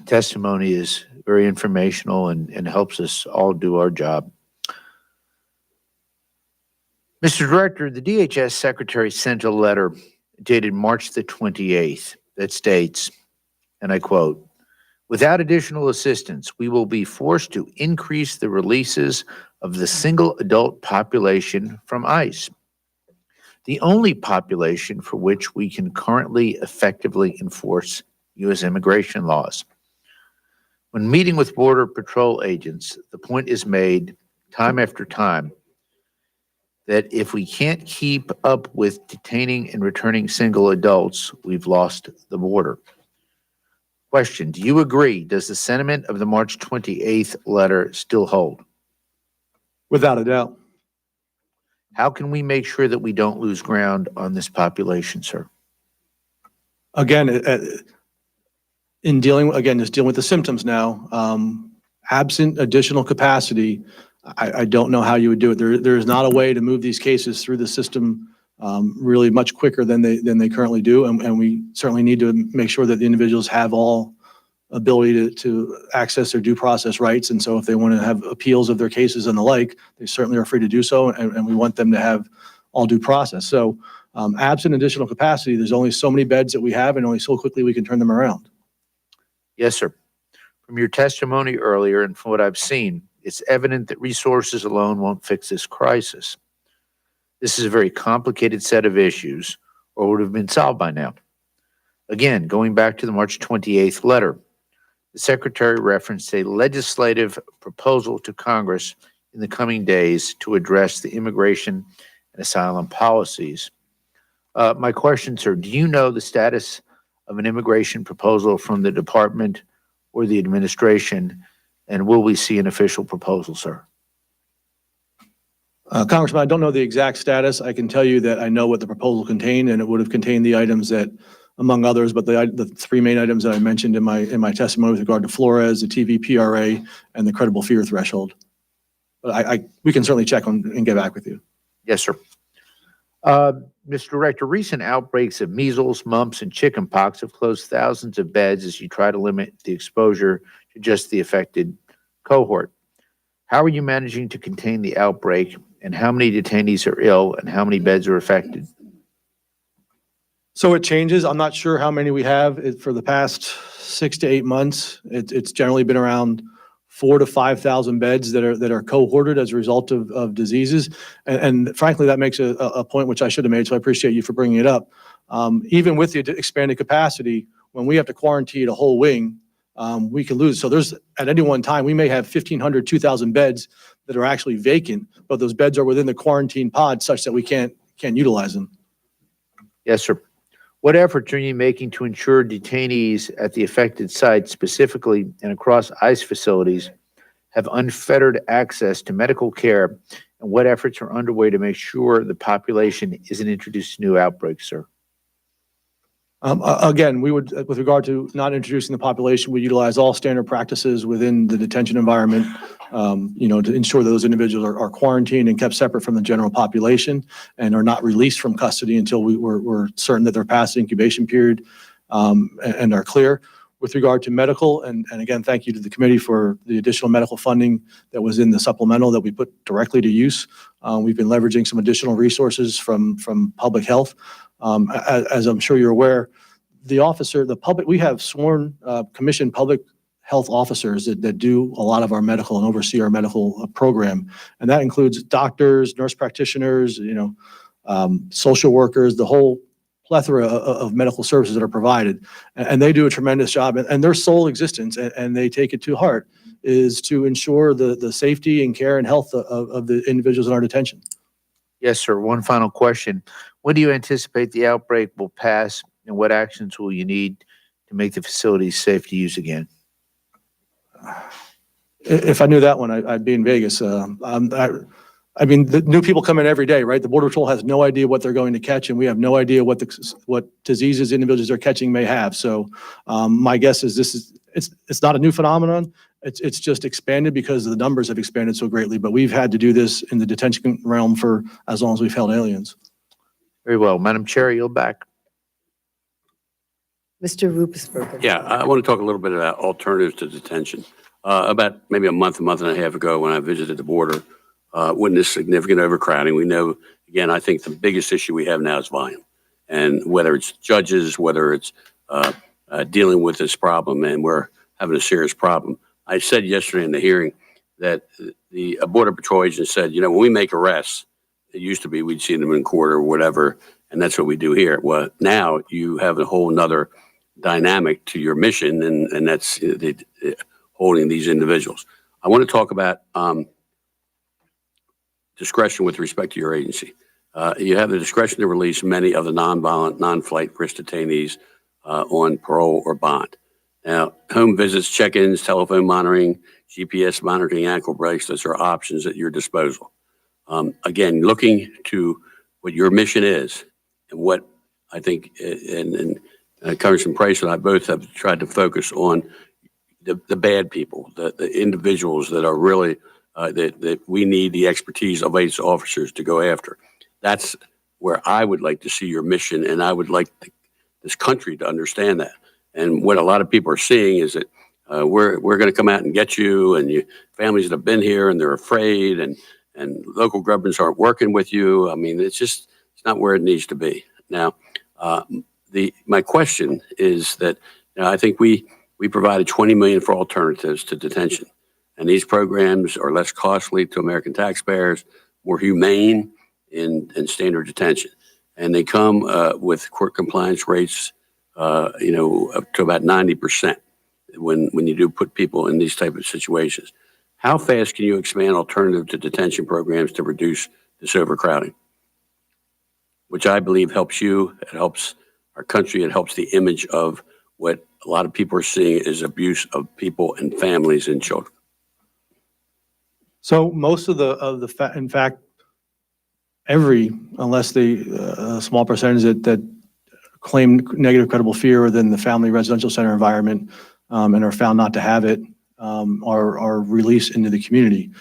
testimony is very informational and helps us all do our job. Mr. Director, the DHS Secretary sent a letter dated March the 28th that states, and I quote, "Without additional assistance, we will be forced to increase the releases of the single adult population from ICE, the only population for which we can currently effectively enforce U.S. immigration laws. When meeting with Border Patrol agents, the point is made time after time that if we can't keep up with detaining and returning single adults, we've lost the border." Question, do you agree? Does the sentiment of the March 28th letter still hold? Without a doubt. How can we make sure that we don't lose ground on this population, sir? Again, in dealing, again, just dealing with the symptoms now, absent additional capacity, I don't know how you would do it. There is not a way to move these cases through the system really much quicker than they currently do. And we certainly need to make sure that the individuals have all ability to access their due process rights. And so if they want to have appeals of their cases and the like, they certainly are free to do so. And we want them to have all due process. So absent additional capacity, there's only so many beds that we have and only so quickly we can turn them around. Yes, sir. From your testimony earlier and from what I've seen, it's evident that resources alone won't fix this crisis. This is a very complicated set of issues or would have been solved by now. Again, going back to the March 28th letter, the Secretary referenced a legislative proposal to Congress in the coming days to address the immigration and asylum policies. My question, sir, do you know the status of an immigration proposal from the department or the administration, and will we see an official proposal, sir? Congressman, I don't know the exact status. I can tell you that I know what the proposal contained, and it would have contained the items that, among others, but the three main items that I mentioned in my testimony with regard to Flores, the TVPRA, and the credible fear threshold. But we can certainly check on and get back with you. Yes, sir. Mr. Director, recent outbreaks of measles, mumps, and chickenpox have closed thousands of beds as you try to limit the exposure to just the affected cohort. How are you managing to contain the outbreak, and how many detainees are ill, and how many beds are affected? So it changes. I'm not sure how many we have. For the past 6 to 8 months, it's generally been around 4,000 to 5,000 beds that are cohorted as a result of diseases. And frankly, that makes a point which I should have made, so I appreciate you for bringing it up. Even with the expanded capacity, when we have to quarantine a whole wing, we can lose. So there's, at any one time, we may have 1,500, 2,000 beds that are actually vacant, but those beds are within the quarantine pod such that we can't utilize them. Yes, sir. What efforts are you making to ensure detainees at the affected sites specifically and across ICE facilities have unfettered access to medical care? And what efforts are underway to make sure the population isn't introduced to new outbreaks, sir? Again, we would, with regard to not introducing the population, we utilize all standard practices within the detention environment, to ensure that those individuals are quarantined and kept separate from the general population and are not released from custody until we're certain that they're past the incubation period and are clear. With regard to medical, and again, thank you to the committee for the additional medical funding that was in the supplemental that we put directly to use. We've been leveraging some additional resources from public health. As I'm sure you're aware, we have sworn commissioned public health officers that do a lot of our medical and oversee our medical program. And that includes doctors, nurse practitioners, social workers, the whole plethora of medical services that are provided. And they do a tremendous job. And their sole existence, and they take it to heart, is to ensure the safety and care and health of the individuals in our detention. Yes, sir. One final question. When do you anticipate the outbreak will pass, and what actions will you need to make the facilities safe to use again? If I knew that one, I'd be in Vegas. The new people come in every day, right? The Border Patrol has no idea what they're going to catch, and we have no idea what diseases individuals are catching may have. So my guess is it's not a new phenomenon. It's just expanded because the numbers have expanded so greatly. But we've had to do this in the detention realm for as long as we've held aliens. Very well. Madam Chair, yield back. Mr. Rupesberger. Yeah, I want to talk a little bit about alternatives to detention. About maybe a month and a half ago, when I visited the border, witnessed significant overcrowding. We know, again, I think the biggest issue we have now is volume. And whether it's judges, whether it's dealing with this problem, and we're having a serious problem. I said yesterday in the hearing that the Border Patrol agent said, when we make arrests, it used to be we'd see them in court or whatever, and that's what we do here. Well, now you have a whole nother dynamic to your mission, and that's holding these individuals. I want to talk about discretion with respect to your agency. You have the discretion to release many of the nonviolent, non-flight risk detainees on parole or bond. Now, home visits, check-ins, telephone monitoring, GPS monitoring, ankle bracelets are options at your disposal. Again, looking to what your mission is and what I think, and Congressman Price and I both have tried to focus on the bad people, the individuals that are really, that we need the expertise of ICE officers to go after. That's where I would like to see your mission, and I would like this country to understand that. And what a lot of people are seeing is that we're going to come out and get you, and families that have been here and they're afraid, and local governments aren't working with you. I mean, it's not where it needs to be. Now, my question is that I think we provided $20 million for alternatives to detention, and these programs are less costly to American taxpayers, more humane in standard detention, and they come with court compliance rates, up to about 90% when you do put people in these type of situations. How fast can you expand alternative to detention programs to reduce this overcrowding? Which I believe helps you, it helps our country, it helps the image of what a lot of people are seeing is abuse of people and families and children. So most in fact, unless a small percentage that claim negative credible fear within the family residential center environment and are found not to have it, are released into the community.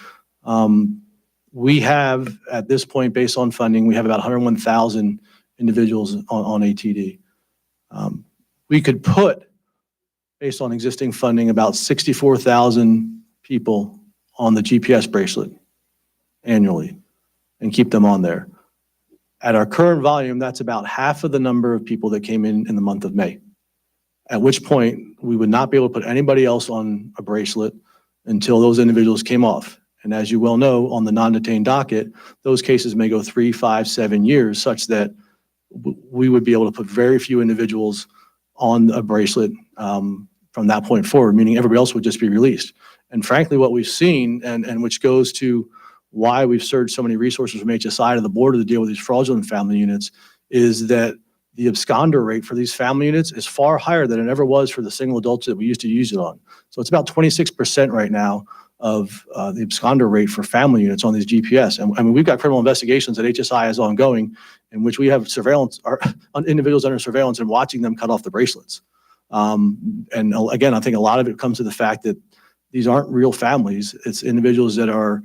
We have, at this point, based on funding, we have about 101,000 individuals on ATD. We could put, based on existing funding, about 64,000 people on the GPS bracelet annually and keep them on there. At our current volume, that's about half of the number of people that came in the month of May, at which point we would not be able to put anybody else on a bracelet until those individuals came off. And as you well know, on the non-detained docket, those cases may go 3, 5, 7 years, such that we would be able to put very few individuals on a bracelet from that point forward, meaning everybody else would just be released. And frankly, what we've seen, and which goes to why we've surged so many resources from HSI to the border to deal with these fraudulent family units, is that the absconder rate for these family units is far higher than it ever was for the single adults that we used to use it on. So it's about 26% right now of the absconder rate for family units on these GPS. And I mean, we've got criminal investigations that HSI has ongoing in which we have surveillance, or individuals under surveillance and watching them cut off the bracelets. And again, I think a lot of it comes to the fact that these aren't real families. It's individuals that are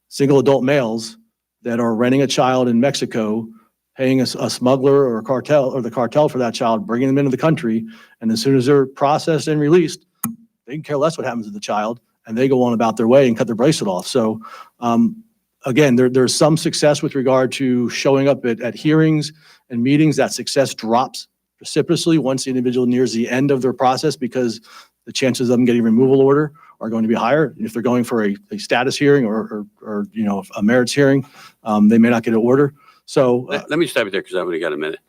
single adult males that are renting a child in Mexico, paying a smuggler or a cartel, or the cartel for that child, bringing them into the country. And as soon as they're processed and released, they can care less what happens to the child, and they go on about their way and cut their bracelet off. So again, there's some success with regard to showing up at hearings and meetings. That success drops precipitously once the individual nears the end of their process, because the chances of them getting a removal order are going to be higher. If they're going for a status hearing or a merits hearing, they may not get an order. So let me stop you there, because I've only got a minute.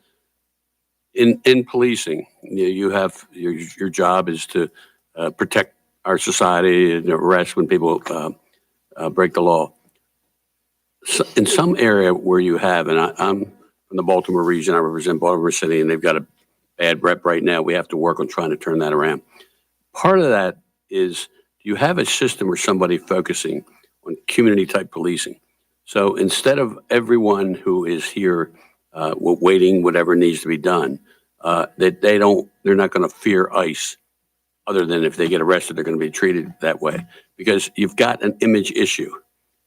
In policing, you have your job is to protect our society and arrest when people break the law. So in some area where you have, and I'm from the Baltimore region, I represent Baltimore City, and they've got a bad rep right now. We have to work on trying to turn that around. Part of that is, you have a system or somebody focusing on community type policing. So instead of everyone who is here waiting whatever needs to be done, that they're not going to fear ICE, other than if they get arrested, they're going to be treated that way, because you've got an image issue.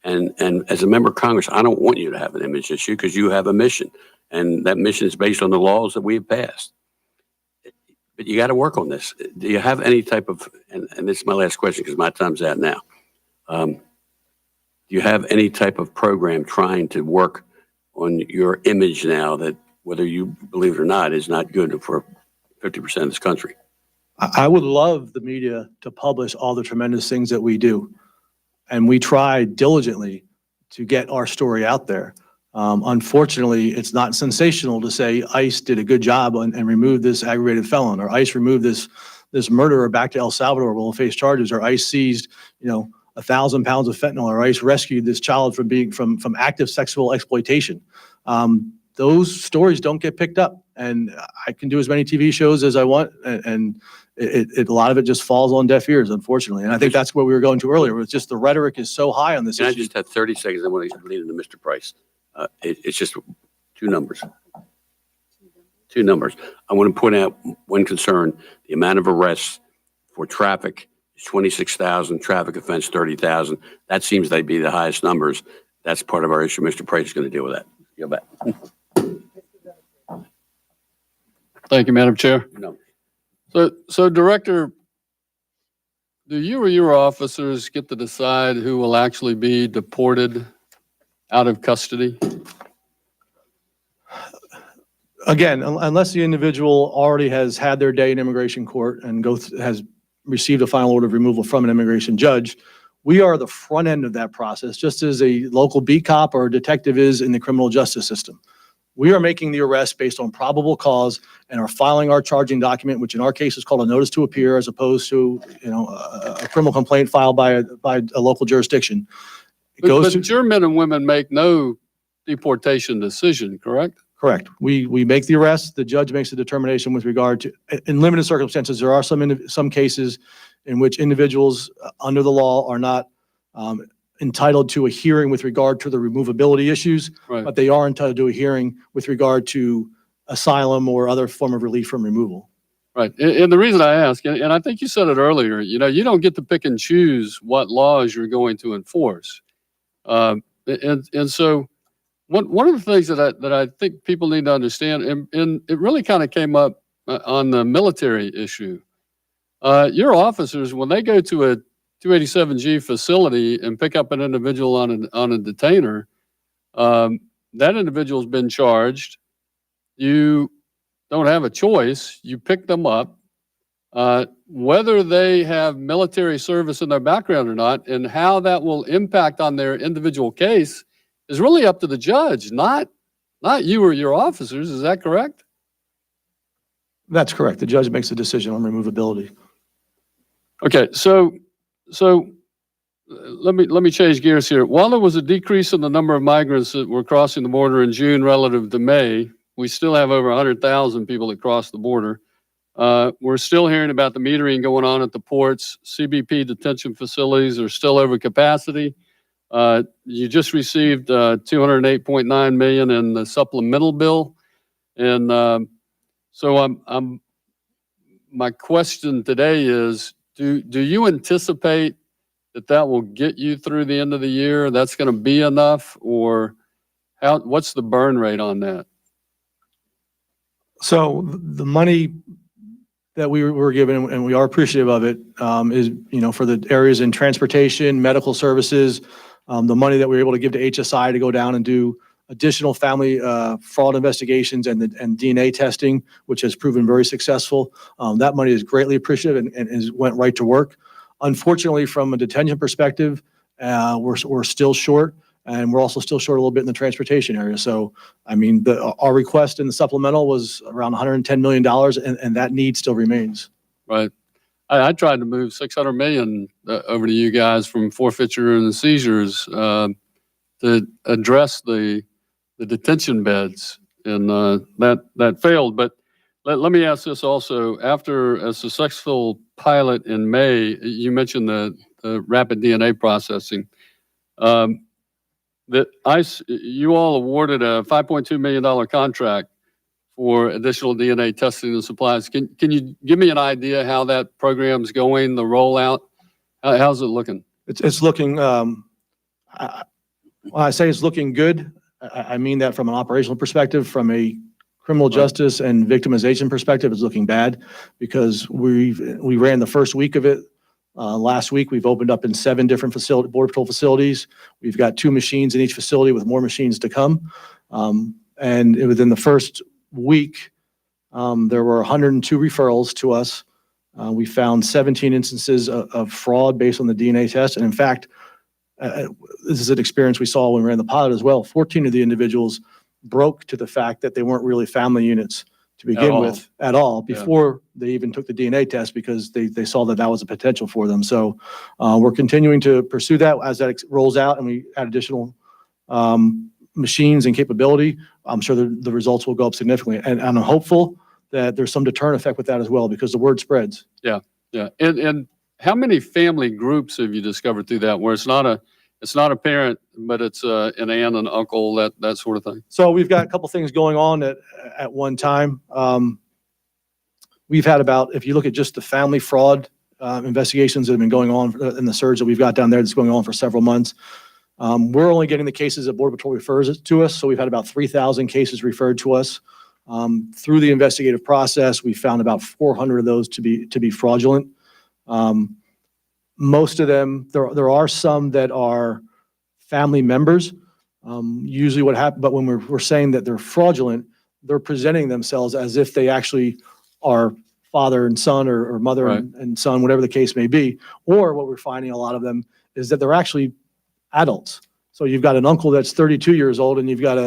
And as a member of Congress, I don't want you to have an image issue, because you have a mission. And that mission is based on the laws that we have passed. But you got to work on this. Do you have any type of, and this is my last question because my time's out now. Do you have any type of program trying to work on your image now that, whether you believe it or not, is not good for 50% of this country? I would love the media to publish all the tremendous things that we do. And we try diligently to get our story out there. Unfortunately, it's not sensational to say ICE did a good job and removed this aggravated felon, or ICE removed this murderer back to El Salvador will face charges, or ICE seized, 1,000 pounds of fentanyl, or ICE rescued this child from active sexual exploitation. Those stories don't get picked up, and I can do as many TV shows as I want, and a lot of it just falls on deaf ears, unfortunately. And I think that's where we were going to earlier. It's just the rhetoric is so high on this And I issue. just have 30 seconds. I want to lead into Mr. Price. It's just two numbers. Two numbers. I want to point out one concern. The amount of arrests for traffic is 26,000, traffic offense 30,000. That seems to be the highest numbers. That's part of our issue. Mr. Price is going to deal with that. Go back. Thank you, Madam Chair. No. So Director, do you or your officers get to decide who will actually be deported out of custody? Again, unless the individual already has had their day in immigration court and has received a final order of removal from an immigration judge, we are the front end of that process, just as a local beat cop or a detective is in the criminal justice system. We are making the arrest based on probable cause and are filing our charging document, which in our case is called a notice to appear, as opposed to, a criminal complaint filed by a local jurisdiction. It goes But your men and women make no deportation decision, correct? Correct. We make the arrest. The judge makes a determination with regard to, in limited circumstances, there are some cases in which individuals under the law are not entitled to a hearing with regard to the removability issues, Right. but they are entitled to a hearing with regard to asylum or other form of relief from removal. Right. And the reason I ask, and I think you said it earlier, you don't get to pick and choose what laws you're going to enforce. And so one of the things that I think people need to understand, and it really kind of came up on the military issue. Your officers, when they go to a 287G facility and pick up an individual on a detainer, that individual's been charged. You don't have a choice. You pick them up. Whether they have military service in their background or not, and how that will impact on their individual case is really up to the judge, not you or your officers. Is that correct? That's correct. The judge makes a decision on removability. Okay, so let me change gears here. While there was a decrease in the number of migrants that were crossing the border in June relative to May, we still have over 100,000 people that cross the border. We're still hearing about the metering going on at the ports. CBP detention facilities are still over capacity. You just received $208.9 million in the supplemental bill, and so my question today is: Do you anticipate that will get you through the end of the year? That's going to be enough, or what's the burn rate on that? So the money that we were given, and we are appreciative of it, is, for the areas in transportation, medical services, the money that we were able to give to HSI to go down and do additional family fraud investigations and DNA testing, which has proven very successful. That money is greatly appreciative and went right to work. Unfortunately, from a detention perspective, we're still short, and we're also still short a little bit in the transportation area. So, our request in the supplemental was around $110 million, and that need still remains. Right. I tried to move $600 million over to you guys from forfeiture and seizures to address the detention beds, and that failed. But let me ask this also. After a successful pilot in May, you mentioned the rapid DNA processing. That you all awarded a $5.2 million contract for additional DNA testing and supplies. Can you give me an idea how that program's going, the rollout? How's it looking? It's looking, when I say it's looking good, I mean that from an operational perspective, from a criminal justice and victimization perspective, it's looking bad because we ran the first week of it. Last week, we've opened up in 7 different Border Patrol facilities. We've got 2 machines in each facility with more machines to come. And within the first week, there were 102 referrals to us. We found 17 instances of fraud based on the DNA test. And in fact, this is an experience we saw when we ran the pilot as well. 14 of the individuals broke to the fact that they weren't really family units to begin with at all before they even took the DNA test because they saw that that was a potential for them. So we're continuing to pursue that as that rolls out and we add additional machines and capability. I'm sure the results will go up significantly. And I'm hopeful that there's some deterrent effect with that as well because the word spreads. Yeah. And how many family groups have you discovered through that where it's not a parent, but it's an aunt, an uncle, that sort of thing? So we've got a couple things going on at one time. We've had about, if you look at just the family fraud investigations that have been going on in the surge that we've got down there that's going on for several months, we're only getting the cases that Border Patrol refers it to us. So we've had about 3,000 cases referred to us. Through the investigative process, we found about 400 of those to be fraudulent. Most of them, there are some that are family members. Usually what happens, but when we're saying that they're fraudulent, they're presenting themselves as if they actually are father and son or mother and son, whatever the case may be. Or what we're finding a lot of them is that they're actually adults. So you've got an uncle that's 32 years old and you've got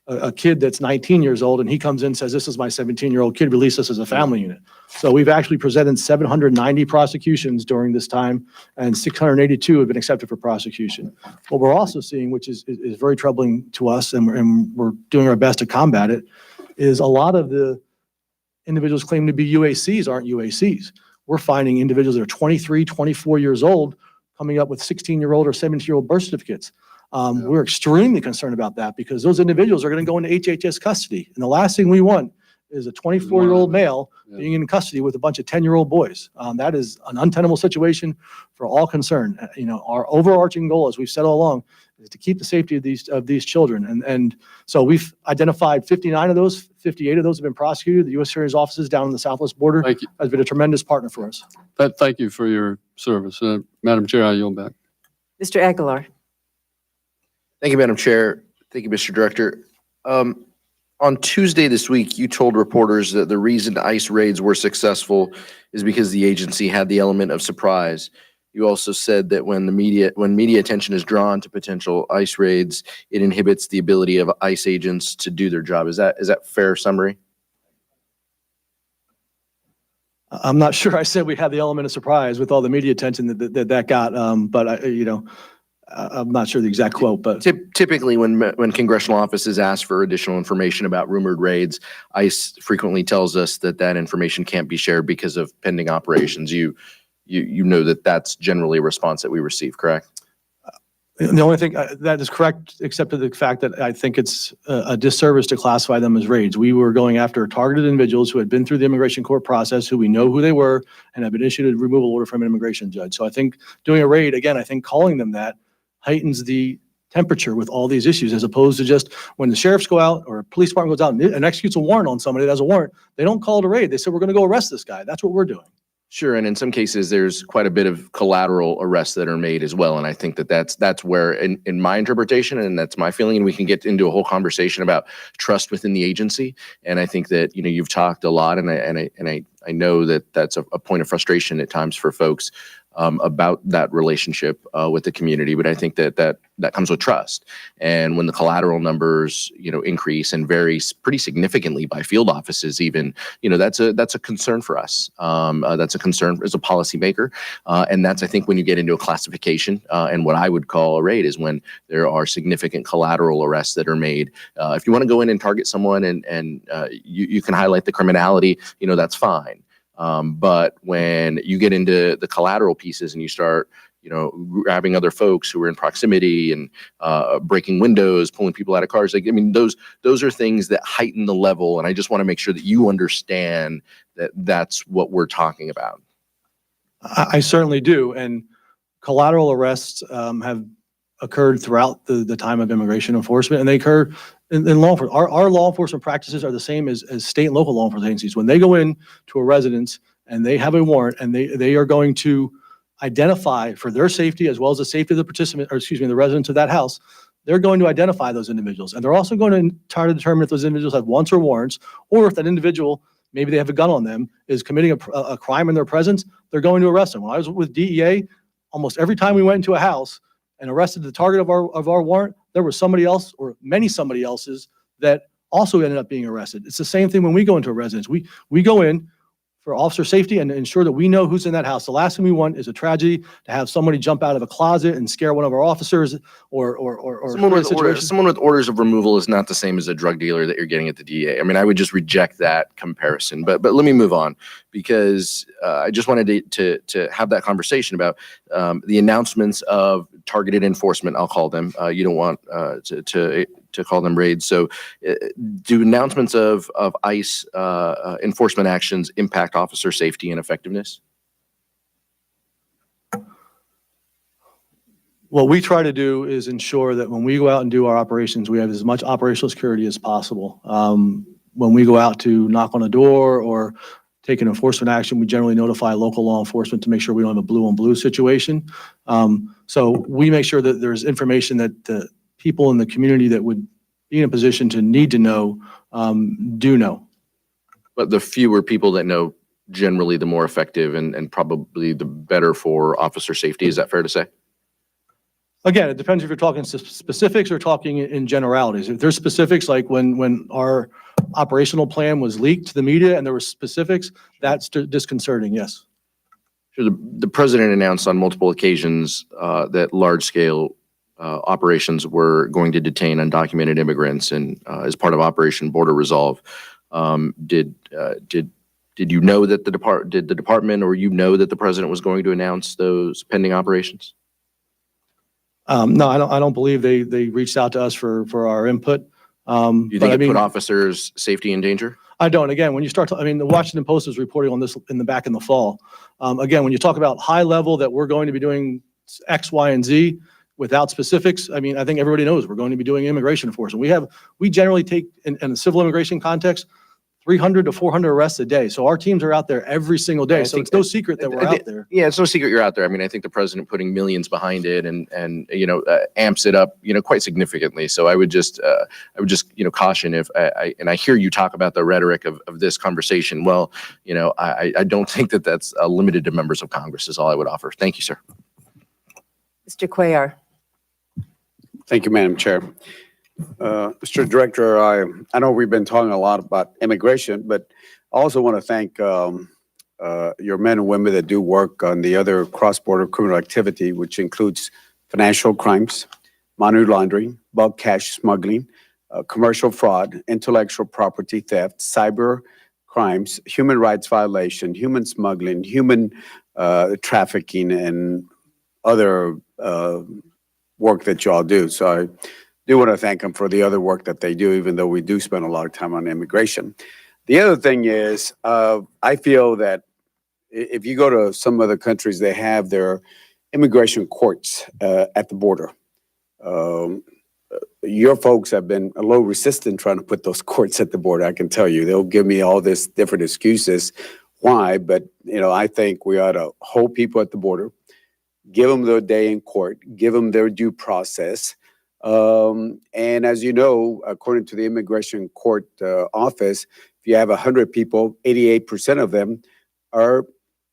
a kid that's 19 years old and he comes in and says, this is my 17-year-old kid, release us as a family unit. So we've actually presented 790 prosecutions during this time and 682 have been accepted for prosecution. What we're also seeing, which is very troubling to us and we're doing our best to combat it, is a lot of the individuals claiming to be UACs aren't UACs. We're finding individuals that are 23, 24 years old coming up with 16-year-old or 17-year-old birth certificates. We're extremely concerned about that because those individuals are going to go into HHS custody. And the last thing we want is a 24-year-old male being in custody with a bunch of 10-year-old boys. That is an untenable situation for all concerned. Our overarching goal, as we've said all along, is to keep the safety of these children. And so we've identified 59 of those, 58 of those have been prosecuted. The U.S. Attorney's offices down on the Southwest border has been a tremendous partner for us. Thank you for your service. Madam Chair, I yield back. Mr. Aguilar. Thank you, Madam Chair. Thank you, Mr. Director. On Tuesday this week, you told reporters that the reason ICE raids were successful is because the agency had the element of surprise. You also said that when media attention is drawn to potential ICE raids, it inhibits the ability of ICE agents to do their job. Is that fair summary? I'm not sure I said we had the element of surprise with all the media attention that got, but I'm not sure the exact quote, but Typically, when congressional offices ask for additional information about rumored raids, ICE frequently tells us that information can't be shared because of pending operations. You know that that's generally a response that we receive, correct? the only thing that is correct, except for the fact that I think it's a disservice to classify them as raids. We were going after targeted individuals who had been through the immigration court process, who we know who they were, and have been issued a removal order from an immigration judge. So I think doing a raid, again, I think calling them that heightens the temperature with all these issues, as opposed to just when the sheriffs go out or a police department goes out and executes a warrant on somebody that has a warrant, they don't call it a raid. They say, we're going to go arrest this guy. That's what we're doing. Sure, and in some cases, there's quite a bit of collateral arrests that are made as well, and I think that that's where, in my interpretation, and that's my feeling, and we can get into a whole conversation about trust within the agency. And I think that you've talked a lot, and I know that that's a point of frustration at times for folks about that relationship with the community. But I think that comes with trust, and when the collateral numbers increase and vary pretty significantly by field offices, even that's a concern for us. That's a concern as a policymaker, and that's, I think, when you get into a classification and what I would call a raid is when there are significant collateral arrests that are made. If you want to go in and target someone and you can highlight the criminality, that's fine. But when you get into the collateral pieces and you start, grabbing other folks who are in proximity and breaking windows, pulling people out of cars, those are things that heighten the level. And I just want to make sure that you understand that that's what we're talking about. I certainly do. And collateral arrests have occurred throughout the time of immigration enforcement, and they occur in law enforcement. Our law enforcement practices are the same as state and local law enforcement agencies. When they go in to a residence and they have a warrant and they are going to identify for their safety as well as the safety of the participant, or excuse me, the residents of that house, they're going to identify those individuals. And they're also going to try to determine if those individuals have wants or warrants, or if that individual, maybe they have a gun on them, is committing a crime in their presence, they're going to arrest them. When I was with DEA, almost every time we went into a house and arrested the target of our warrant, there was somebody else or many somebody else's that also ended up being arrested. It's the same thing when we go into a residence. We go in for officer safety and ensure that we know who's in that house. The last thing we want is a tragedy to have somebody jump out of a closet and scare one of our officers or Someone with orders of removal is not the same as a drug dealer that you're getting at the DEA. I mean, I would just reject that comparison. But let me move on, because I just wanted to have that conversation about the announcements of targeted enforcement, I'll call them. You don't want to call them raids. So do announcements of ICE enforcement actions impact officer safety and effectiveness? What we try to do is ensure that when we go out and do our operations, we have as much operational security as possible. When we go out to knock on a door or take an enforcement action, we generally notify local law enforcement to make sure we don't have a blue on blue situation. So we make sure that there's information that the people in the community that would be in a position to need to know, do know. But the fewer people that know, generally the more effective and probably the better for officer safety. Is that fair to say? Again, it depends if you're talking specifics or talking in generalities. If there's specifics, like when our operational plan was leaked to the media and there were specifics, that's disconcerting, yes. Sure, the president announced on multiple occasions that large-scale operations were going to detain undocumented immigrants, and as part of Operation Border Resolve, did you know that did the department or that the president was going to announce those pending operations? No, I don't believe they reached out to us for our input. Do you think it put officers' safety in danger? I don't. Again, when you start, the Washington Post is reporting on this in the fall. Again, when you talk about high level that we're going to be doing X, Y, and Z without specifics, I think everybody knows we're going to be doing immigration enforcement. We generally take, in a civil immigration context, 300 to 400 arrests a day. So our teams are out there every single day. So it's no secret that we're out there. Yeah, it's no secret you're out there. I think the president putting millions behind it and amps it up, quite significantly. So I would just caution if I hear you talk about the rhetoric of this conversation. Well, I don't think that's limited to members of Congress is all I would offer. Thank you, sir. Mr. Cuellar. Thank you, Madam Chair. Mr. Director, I know we've been talking a lot about immigration, but I also want to thank your men and women that do work on the other cross-border criminal activity, which includes financial crimes, money laundering, bulk cash smuggling, commercial fraud, intellectual property theft, cyber crimes, human rights violation, human smuggling, human trafficking, and other work that y'all do. So I do want to thank them for the other work that they do, even though we do spend a lot of time on immigration. The other thing is, I feel that if you go to some other countries, they have their immigration courts at the border. Your folks have been a little resistant trying to put those courts at the border. I can tell you, they'll give me all this different excuses why, but I think we ought to hold people at the border, give them their day in court, give them their due process. And as you know, according to the Immigration Court Office, if you have 100 people, 88% of them are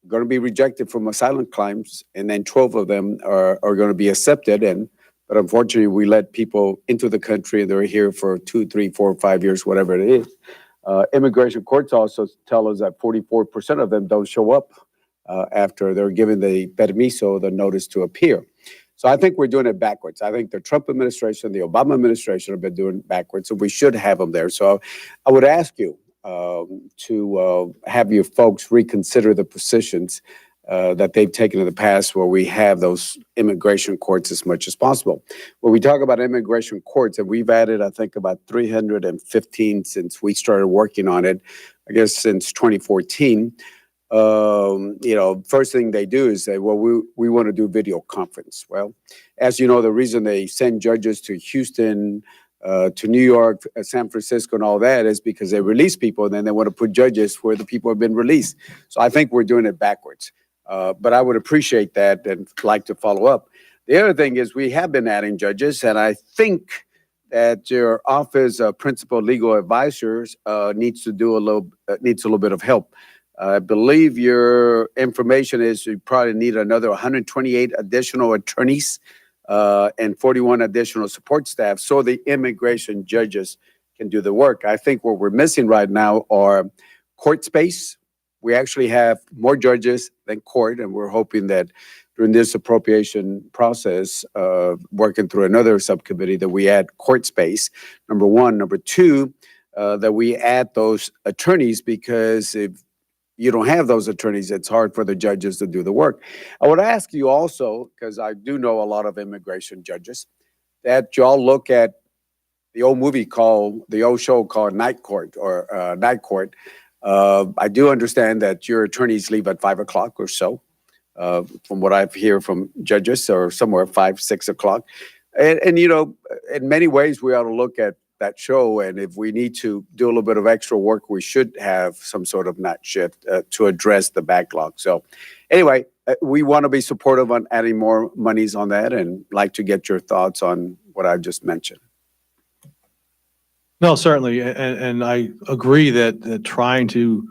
going to be rejected from asylum claims, and then 12 of them are going to be accepted. But unfortunately, we let people into the country, and they're here for 2, 3, 4, 5 years, whatever it is. Immigration courts also tell us that 44% of them don't show up after they're given the permiso, the notice to appear. So I think we're doing it backwards. I think the Trump administration, the Obama administration have been doing it backwards, so we should have them there. So I would ask you to have your folks reconsider the positions that they've taken in the past where we have those immigration courts as much as possible. When we talk about immigration courts, and we've added, I think, about 315 since we started working on it, I guess since 2014, first thing they do is say, well, we want to do video conference. Well, as you know, the reason they send judges to Houston, to New York, San Francisco, and all that is because they release people, and then they want to put judges where the people have been released. So I think we're doing it backwards. But I would appreciate that and like to follow up. The other thing is we have been adding judges, and I think that your office of principal legal advisors needs a little bit of help. I believe your information is you probably need another 128 additional attorneys and 41 additional support staff so the immigration judges can do the work. I think what we're missing right now are court space. We actually have more judges than court, and we're hoping that during this appropriation process, working through another subcommittee, that we add court space, number one. Number two, that we add those attorneys, because if you don't have those attorneys, it's hard for the judges to do the work. I would ask you also, because I do know a lot of immigration judges, that y'all look at the old show called Night Court or Night Court. I do understand that your attorneys leave at 5 o'clock or so, from what I've heard from judges, or somewhere 5, 6 o'clock. And in many ways, we ought to look at that show, and if we need to do a little bit of extra work, we should have some sort of night shift to address the backlog. So anyway, we want to be supportive on adding more monies on that, and like to get your thoughts on what I just mentioned. No, certainly, and I agree that trying to,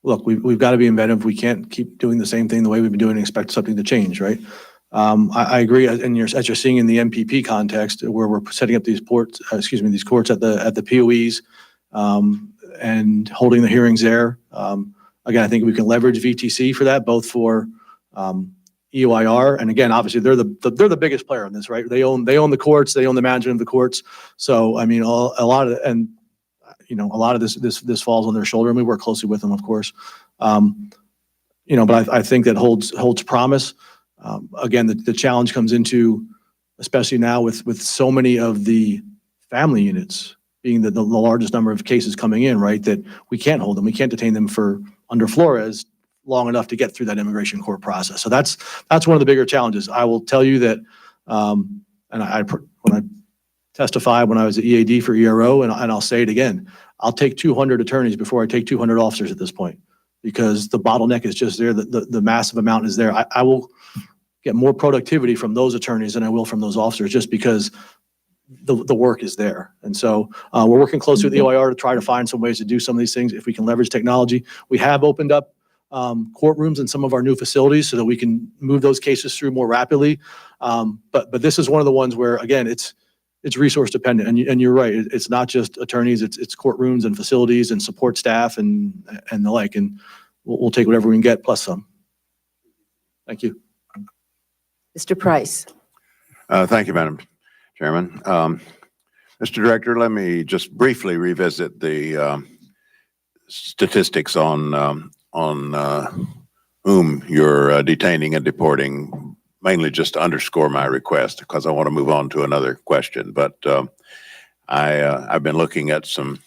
look, we've got to be inventive. We can't keep doing the same thing the way we've been doing and expect something to change, right? I agree, and as you're seeing in the MPP context, where we're setting up these courts at the POEs, and holding the hearings there. Again, I think we can leverage VTC for that, both for EOIR, and again, obviously they're the biggest player in this, right? They own the courts, they own the management of the courts. So I mean, a lot of this falls on their shoulder, and we work closely with them, of course. But I think that holds promise. Again, the challenge comes into, especially now with so many of the family units being the largest number of cases coming in, right? That we can't hold them, we can't detain them for under Flores long enough to get through that immigration court process. So that's one of the bigger challenges. I will tell you that, and when I testified when I was at EAD for ERO, and I'll say it again, I'll take 200 attorneys before I take 200 officers at this point, because the bottleneck is just there. The massive amount is there. I will get more productivity from those attorneys than I will from those officers, just because the work is there. And so we're working closely with the OIR to try to find some ways to do some of these things if we can leverage technology. We have opened up courtrooms in some of our new facilities so that we can move those cases through more rapidly. But this is one of the ones where, again, it's resource dependent, and you're right. It's not just attorneys, it's courtrooms and facilities and support staff and the like, and we'll take whatever we can get plus some. Thank you. Mr. Price. Thank you, Madam Chairman. Mr. Director, let me just briefly revisit the statistics on whom you're detaining and deporting, mainly just to underscore my request, because I want to move on to another question. But I've been looking at some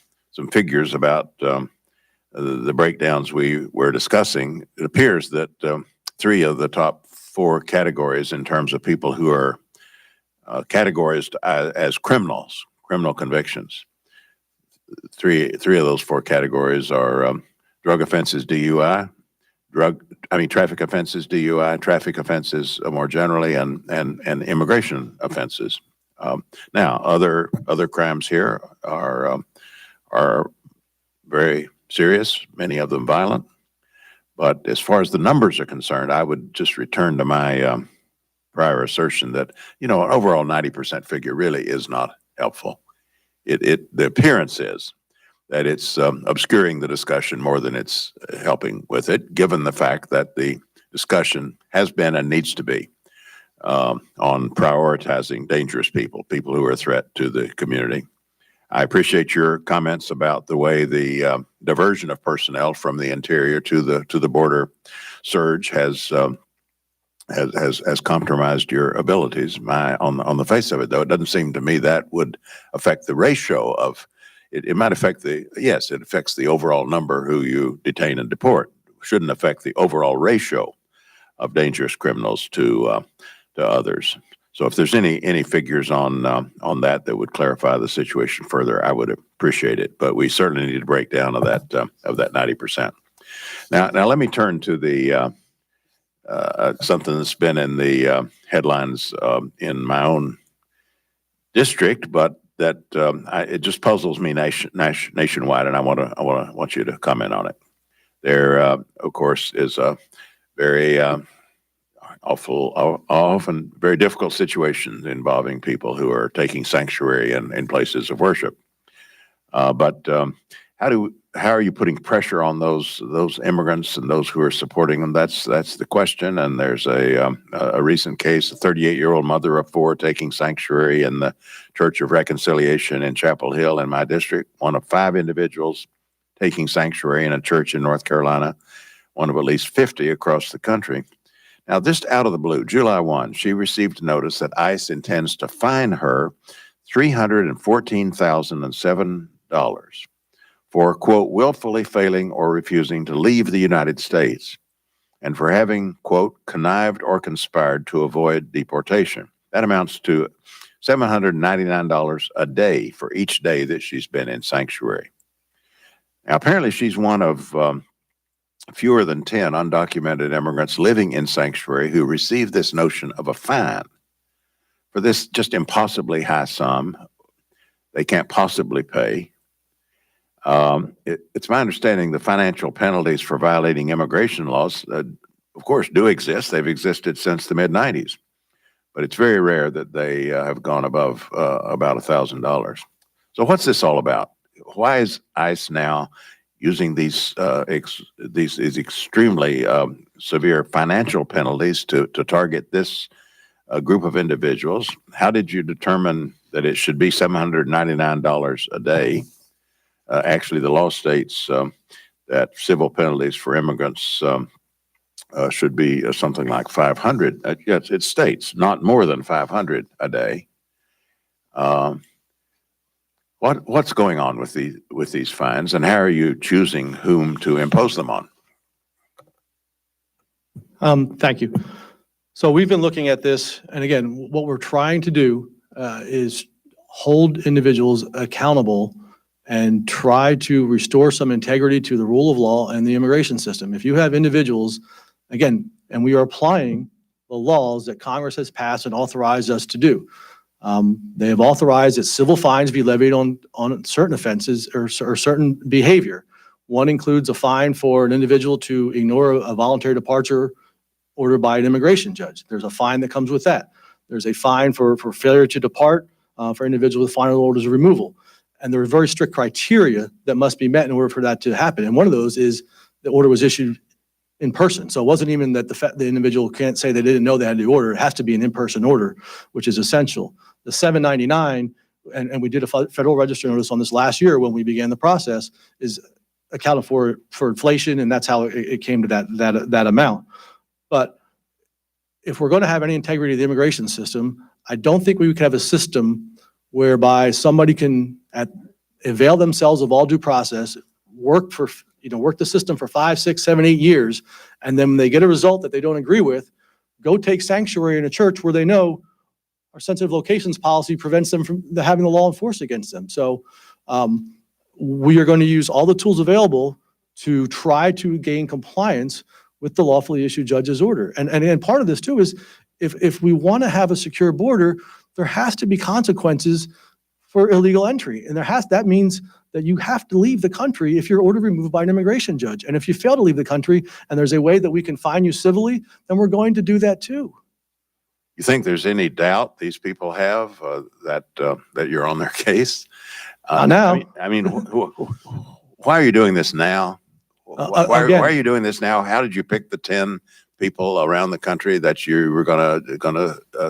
figures about the breakdowns we were discussing. It appears that 3 of the top 4 categories in terms of people who are categorized as criminal convictions. 3 of those 4 categories are drug offenses, DUI, traffic offenses, DUI, traffic offenses more generally, and immigration offenses. Now, other crimes here are very serious, many of them violent. But as far as the numbers are concerned, I would just return to my prior assertion that, an overall 90% figure really is not helpful. The appearance is that it's obscuring the discussion more than it's helping with it, given the fact that the discussion has been and needs to be on prioritizing dangerous people who are a threat to the community. I appreciate your comments about the way the diversion of personnel from the interior to the border surge has compromised your abilities. On the face of it, though, it doesn't seem to me that would affect the ratio of. It might affect it affects the overall number who you detain and deport, shouldn't affect the overall ratio of dangerous criminals to others. So if there's any figures on that would clarify the situation further, I would appreciate it. But we certainly need a breakdown of that 90%. Now let me turn to the something that's been in the headlines in my own district, but that it just puzzles me nationwide, and I want you to comment on it. There, of course, is a very often very difficult situations involving people who are taking sanctuary in places of worship. But how are you putting pressure on those immigrants and those who are supporting them? That's the question. And there's a recent case, a 38-year-old mother of four taking sanctuary in the Church of Reconciliation in Chapel Hill in my district. One of 5 individuals taking sanctuary in a church in North Carolina. One of at least 50 across the country. Now, just out of the blue, July 1, she received notice that ICE intends to fine her $314,007 for, quote, willfully failing or refusing to leave the United States and for having, quote, connived or conspired to avoid deportation. That amounts to $799 a day for each day that she's been in sanctuary. Now, apparently she's one of fewer than 10 undocumented immigrants living in sanctuary who received this notion of a fine for this just impossibly high sum they can't possibly pay. It's my understanding the financial penalties for violating immigration laws, of course, do exist. They've existed since the mid-90s, but it's very rare that they have gone above about $1,000. So what's this all about? Why is ICE now using these extremely severe financial penalties to target this group of individuals? How did you determine that it should be $799 a day? Actually, the law states that civil penalties for immigrants should be something like $500. Yes, it states not more than $500 a day. What's going on with these fines, and how are you choosing whom to impose them on? Thank you. So we've been looking at this, and again, what we're trying to do is hold individuals accountable and try to restore some integrity to the rule of law and the immigration system. If you have individuals, again, and we are applying the laws that Congress has passed and authorized us to do. They have authorized that civil fines be levied on certain offenses or certain behavior. One includes a fine for an individual to ignore a voluntary departure ordered by an immigration judge. There's a fine that comes with that. There's a fine for failure to depart for individuals with final orders of removal. And there are very strict criteria that must be met in order for that to happen. And one of those is the order was issued in person. So it wasn't even that the individual can't say they didn't know they had the order. It has to be an in-person order, which is essential. The $799, and we did a Federal Register notice on this last year when we began the process, is accounted for inflation, and that's how it came to that amount. But if we're going to have any integrity of the immigration system, I don't think we could have a system whereby somebody can avail themselves of all due process, work the system for 5, 6, 7, 8 years, and then when they get a result that they don't agree with, go take sanctuary in a church where they know our sensitive locations policy prevents them from having the law enforced against them. So we are going to use all the tools available to try to gain compliance with the lawfully issued judge's order. And part of this too is if we want to have a secure border, there has to be consequences for illegal entry. And that means that you have to leave the country if you're ordered removed by an immigration judge. And if you fail to leave the country and there's a way that we can fine you civilly, then we're going to do that too. You think there's any doubt these people have that you're on their case? Now. I mean, why are you doing this now? Why are you doing this now? How did you pick the 10 people around the country that you were gonna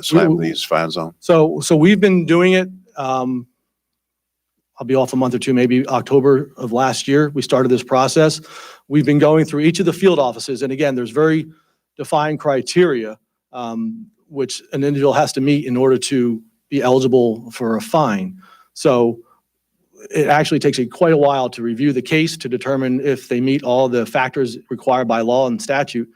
slap these fines on? So we've been doing it. I'll be off a month or two, maybe October of last year. We started this process. We've been going through each of the field offices, and again, there's very defined criteria which an individual has to meet in order to be eligible for a fine. So it actually takes quite a while to review the case to determine if they meet all the factors required by law and statute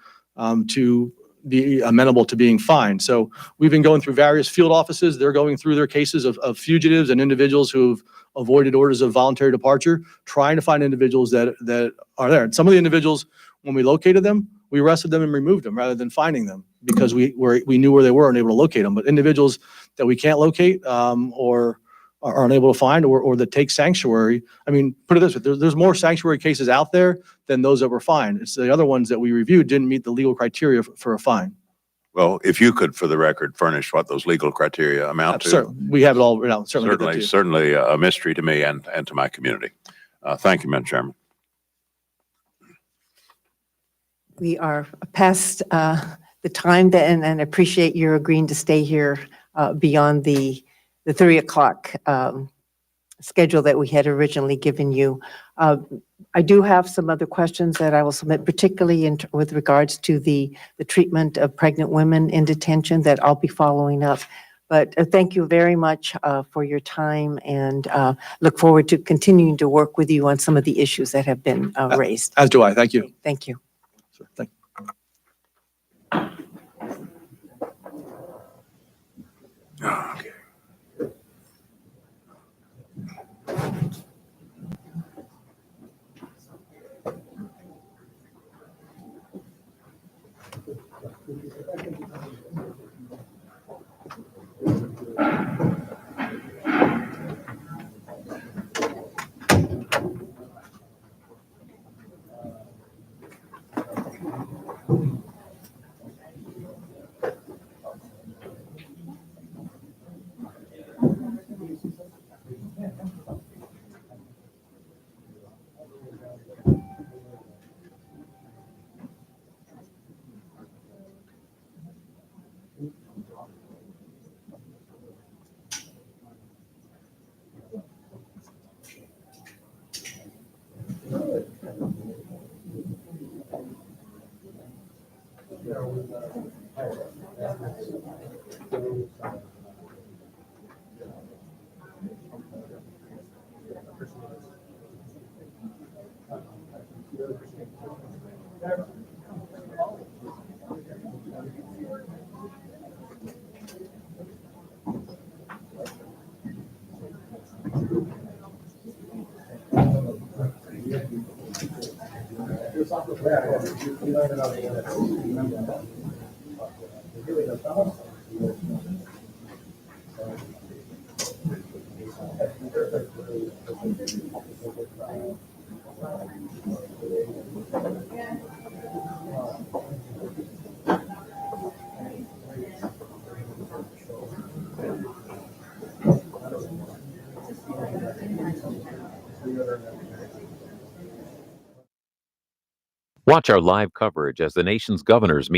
to be amenable to being fined. So we've been going through various field offices. They're going through their cases of fugitives and individuals who've avoided orders of voluntary departure, trying to find individuals that are there. And some of the individuals, when we located them, we arrested them and removed them rather than finding them because we knew where they were and able to locate them. But individuals that we can't locate or are unable to find or that take sanctuary. I mean, put it this way, there's more sanctuary cases out there than those that were fined. It's the other ones that we reviewed didn't meet the legal criteria for a fine. Well, if you could, for the record, furnish what those legal criteria amount to. We have it all written out. Certainly get that to you. Certainly a mystery to me and to my community. Thank you, Madam Chairman. We are past the time and appreciate your agreeing to stay here beyond the 3 o'clock schedule that we had originally given you. I do have some other questions that I will submit, particularly with regards to the treatment of pregnant women in detention that I'll be following up. But thank you very much for your time and look forward to continuing to work with you on some of the issues that have been raised. As do I. Thank you. Thank you. Sure. Thank you. Okay. Watch our live coverage as the nation's governors meet